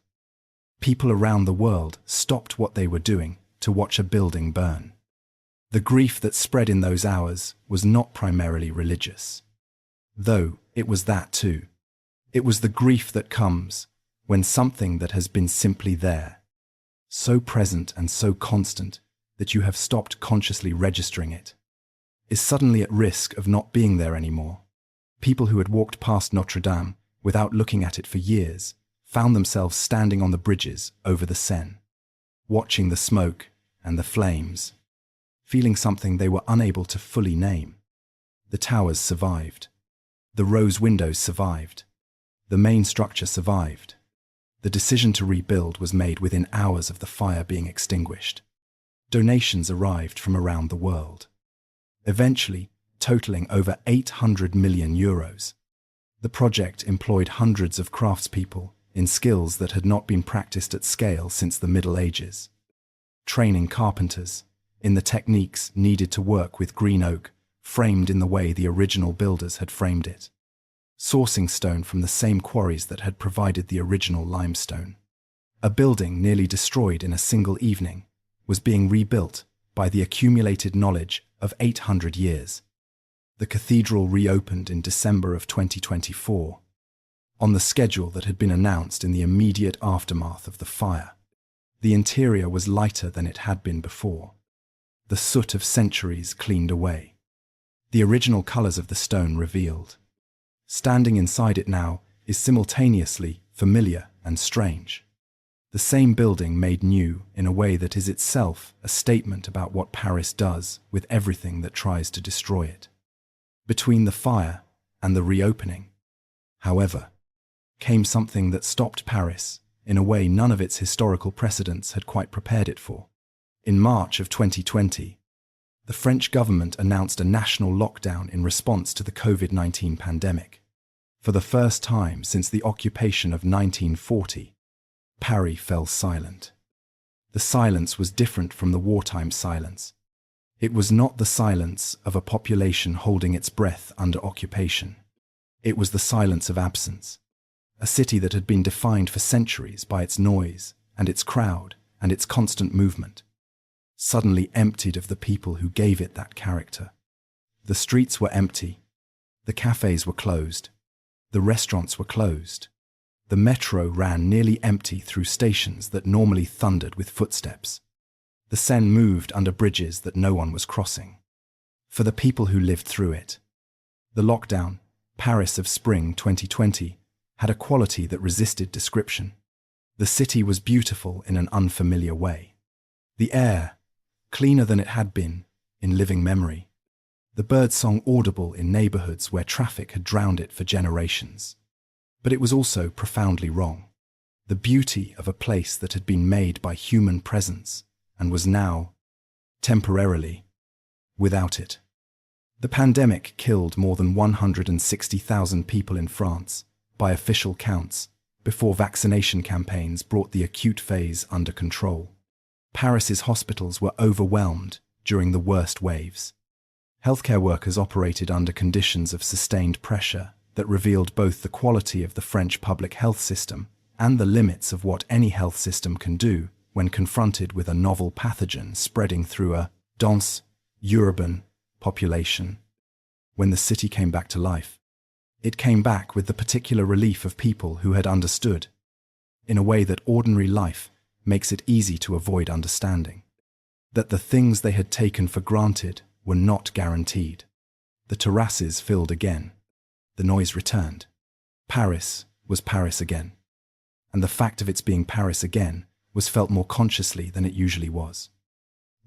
A: People around the world stopped what they were doing to watch a building burn. The grief that spread in those hours was not primarily religious, though it was that too. It was the grief that comes when something that has been simply there, so present and so constant that you have stopped consciously registering it, is suddenly at risk of not being there anymore. People who had walked past Notre-Dame without looking at it for years found themselves standing on the bridges over the Seine, watching the smoke and the flames, feeling something they were unable to fully name. The towers survived. The rose windows survived. The main structure survived. The decision to rebuild was made within hours of the fire being extinguished. Donations arrived from around the world, eventually totaling over 800 million euros. The project employed hundreds of craftspeople in skills that had not been practiced at scale since the Middle Ages, training carpenters in the techniques needed to work with green oak, framed in the way the original builders had framed it, sourcing stone from the same quarries that had provided the original limestone. A building nearly destroyed in a single evening was being rebuilt by the accumulated knowledge of 800 years. The cathedral reopened in December of 2024, on the schedule that had been announced in the immediate aftermath of the fire. The interior was lighter than it had been before, the soot of centuries cleaned away, the original colors of the stone revealed. Standing inside it now is simultaneously familiar and strange. The same building made new in a way that is itself a statement about what Paris does with everything that tries to destroy it. Between the fire and the reopening, however, came something that stopped Paris in a way none of its historical precedents had quite prepared it for. In March of 2020, the French government announced a national lockdown in response to the COVID-19 pandemic. For the first time since the occupation of 1940, Paris fell silent. The silence was different from the wartime silence. It was not the silence of a population holding its breath under occupation. It was the silence of absence. A city that had been defined for centuries by its noise and its crowd and its constant movement, suddenly emptied of the people who gave it that character. The streets were empty. The cafes were closed. The restaurants were closed. The metro ran nearly empty through stations that normally thundered with footsteps. The Seine moved under bridges that no one was crossing. For the people who lived through it, the lockdown, Paris of spring 2020, had a quality that resisted description. The city was beautiful in an unfamiliar way. The air, cleaner than it had been in living memory, the birdsong audible in neighborhoods where traffic had drowned it for generations. But it was also profoundly wrong. The beauty of a place that had been made by human presence and was now, temporarily, without it. The pandemic killed more than 160,000 people in France, by official counts, before vaccination campaigns brought the acute phase under control. Paris's hospitals were overwhelmed during the worst waves. Healthcare workers operated under conditions of sustained pressure that revealed both the quality of the French public health system and the limits of what any health system can do when confronted with a novel pathogen spreading through a dense, urban population. When the city came back to life, it came back with the particular relief of people who had understood, in a way that ordinary life makes it easy to avoid understanding, that the things they had taken for granted were not guaranteed. The terraces filled again. The noise returned. Paris was Paris again. And the fact of its being Paris again was felt more consciously than it usually was.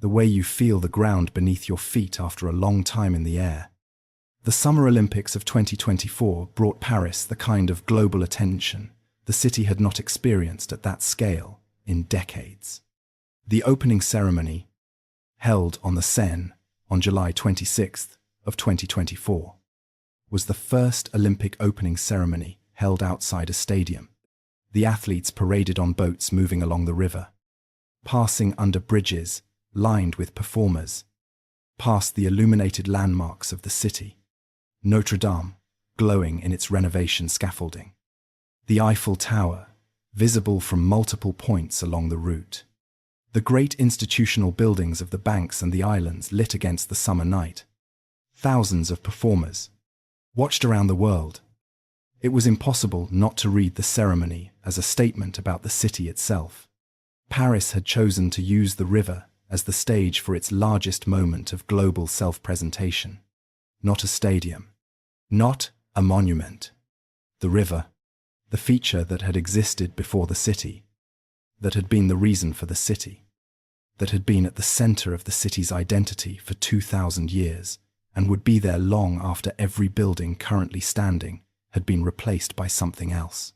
A: The way you feel the ground beneath your feet after a long time in the air. The Summer Olympics of 2024 brought Paris the kind of global attention the city had not experienced at that scale in decades. The opening ceremony, held on the Seine on July 26th of 2024, was the first Olympic opening ceremony held outside a stadium. The athletes paraded on boats moving along the river, passing under bridges lined with performers, past the illuminated landmarks of the city, Notre-Dame, glowing in its renovation scaffolding, the Eiffel Tower, visible from multiple points along the route, the great institutional buildings of the banks and the islands lit against the summer night. Thousands of performers watched around the world. It was impossible not to read the ceremony as a statement about the city itself. Paris had chosen to use the river as the stage for its largest moment of global self-presentation. Not a stadium, not a monument. The river, the feature that had existed before the city, that had been the reason for the city, that had been at the center of the city's identity for 2,000 years and would be there long after every building currently standing had been replaced by something else.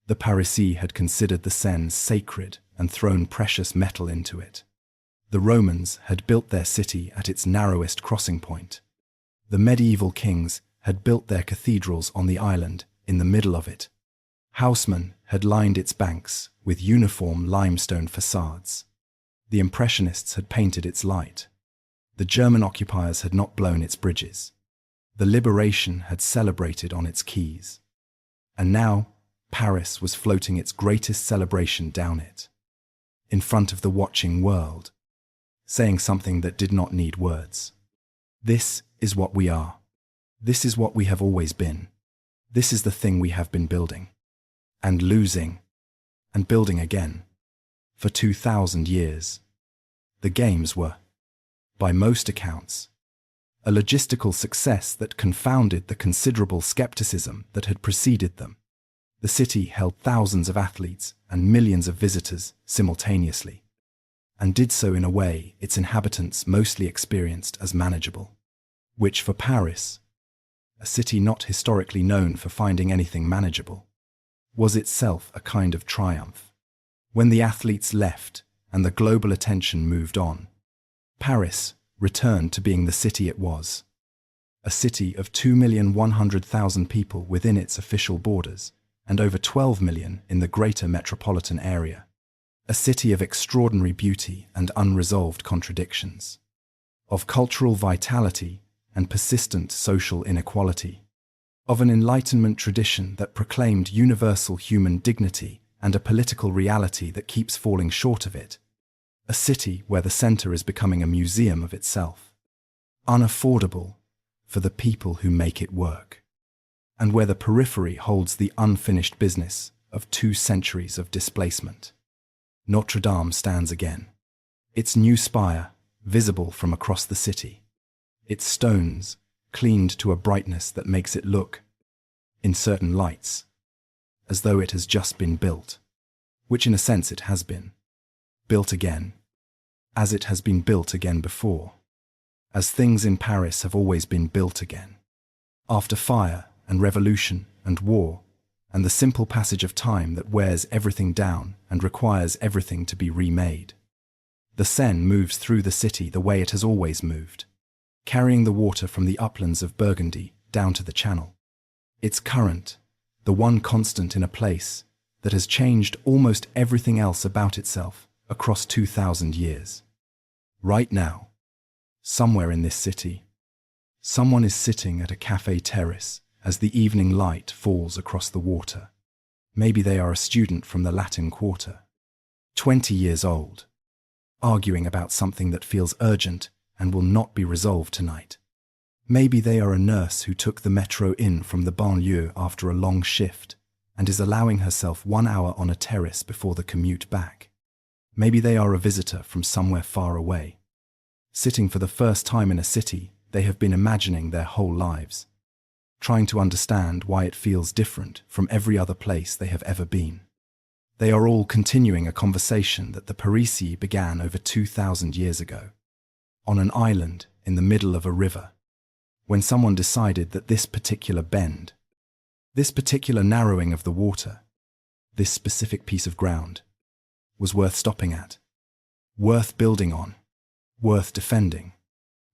A: The Parisii had considered the Seine sacred and thrown precious metal into it. The Romans had built their city at its narrowest crossing point. The medieval kings had built their cathedrals on the island in the middle of it. Haussmann had lined its banks with uniform limestone facades. The Impressionists had painted its light. The German occupiers had not blown its bridges. The liberation had celebrated on its quays. And now, Paris was floating its greatest celebration down it, in front of the watching world, saying something that did not need words. This is what we are. This is what we have always been. This is the thing we have been building, and losing, and building again, for 2,000 years. The games were, by most accounts, a logistical success that confounded the considerable skepticism that had preceded them. The city held thousands of athletes and millions of visitors simultaneously, and did so in a way its inhabitants mostly experienced as manageable, which for Paris, a city not historically known for finding anything manageable, was itself a kind of triumph. When the athletes left and the global attention moved on, Paris returned to being the city it was, a city of 2,100,000 people within its official borders and over 12 million in the greater metropolitan area, a city of extraordinary beauty and unresolved contradictions, of cultural vitality and persistent social inequality, of an Enlightenment tradition that proclaimed universal human dignity and a political reality that keeps falling short of it, a city where the center is becoming a museum of itself, unaffordable for the people who make it work, and where the periphery holds the unfinished business of 2 centuries of displacement. Notre-Dame stands again, its new spire visible from across the city, its stones cleaned to a brightness that makes it look, in certain lights, as though it has just been built, which in a sense it has been, built again, as it has been built again before, as things in Paris have always been built again. After fire and revolution and war, and the simple passage of time that wears everything down and requires everything to be remade, the Seine moves through the city the way it has always moved, carrying the water from the uplands of Burgundy down to the Channel. Its current, the one constant in a place that has changed almost everything else about itself across 2,000 years. Right now, somewhere in this city, someone is sitting at a cafe terrace as the evening light falls across the water. Maybe they are a student from the Latin Quarter, 20 years old, arguing about something that feels urgent and will not be resolved tonight. Maybe they are a nurse who took the metro in from the banlieue after a long shift and is allowing herself 1 hour on a terrace before the commute back. Maybe they are a visitor from somewhere far away, sitting for the first time in a city they have been imagining their whole lives, trying to understand why it feels different from every other place they have ever been. They are all continuing a conversation that the Parisii began over 2,000 years ago, on an island in the middle of a river, when someone decided that this particular bend, this particular narrowing of the water, this specific piece of ground, was worth stopping at, worth building on, worth defending,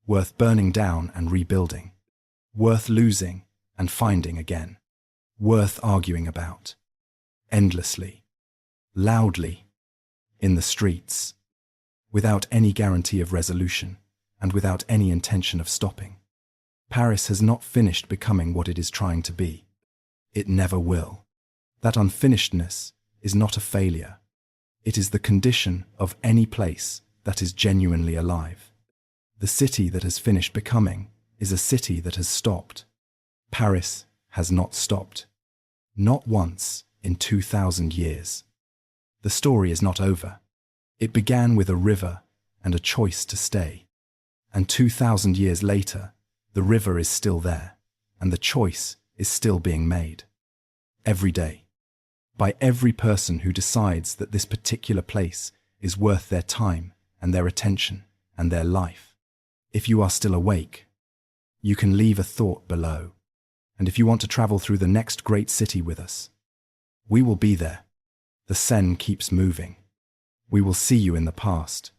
A: worth burning down and rebuilding, worth losing and finding again, worth arguing about, endlessly, loudly, in the streets, without any guarantee of resolution and without any intention of stopping. Paris has not finished becoming what it is trying to be. It never will. That unfinishedness is not a failure. It is the condition of any place that is genuinely alive. The city that has finished becoming is a city that has stopped. Paris has not stopped. Not once in 2,000 years. The story is not over. It began with a river and a choice to stay. And 2,000 years later, the river is still there, and the choice is still being made. Every day. By every person who decides that this particular place is worth their time and their attention and their life. If you are still awake, you can leave a thought below. And if you want to travel through the next great city with us, we will be there. The Seine keeps moving. We will see you in the past.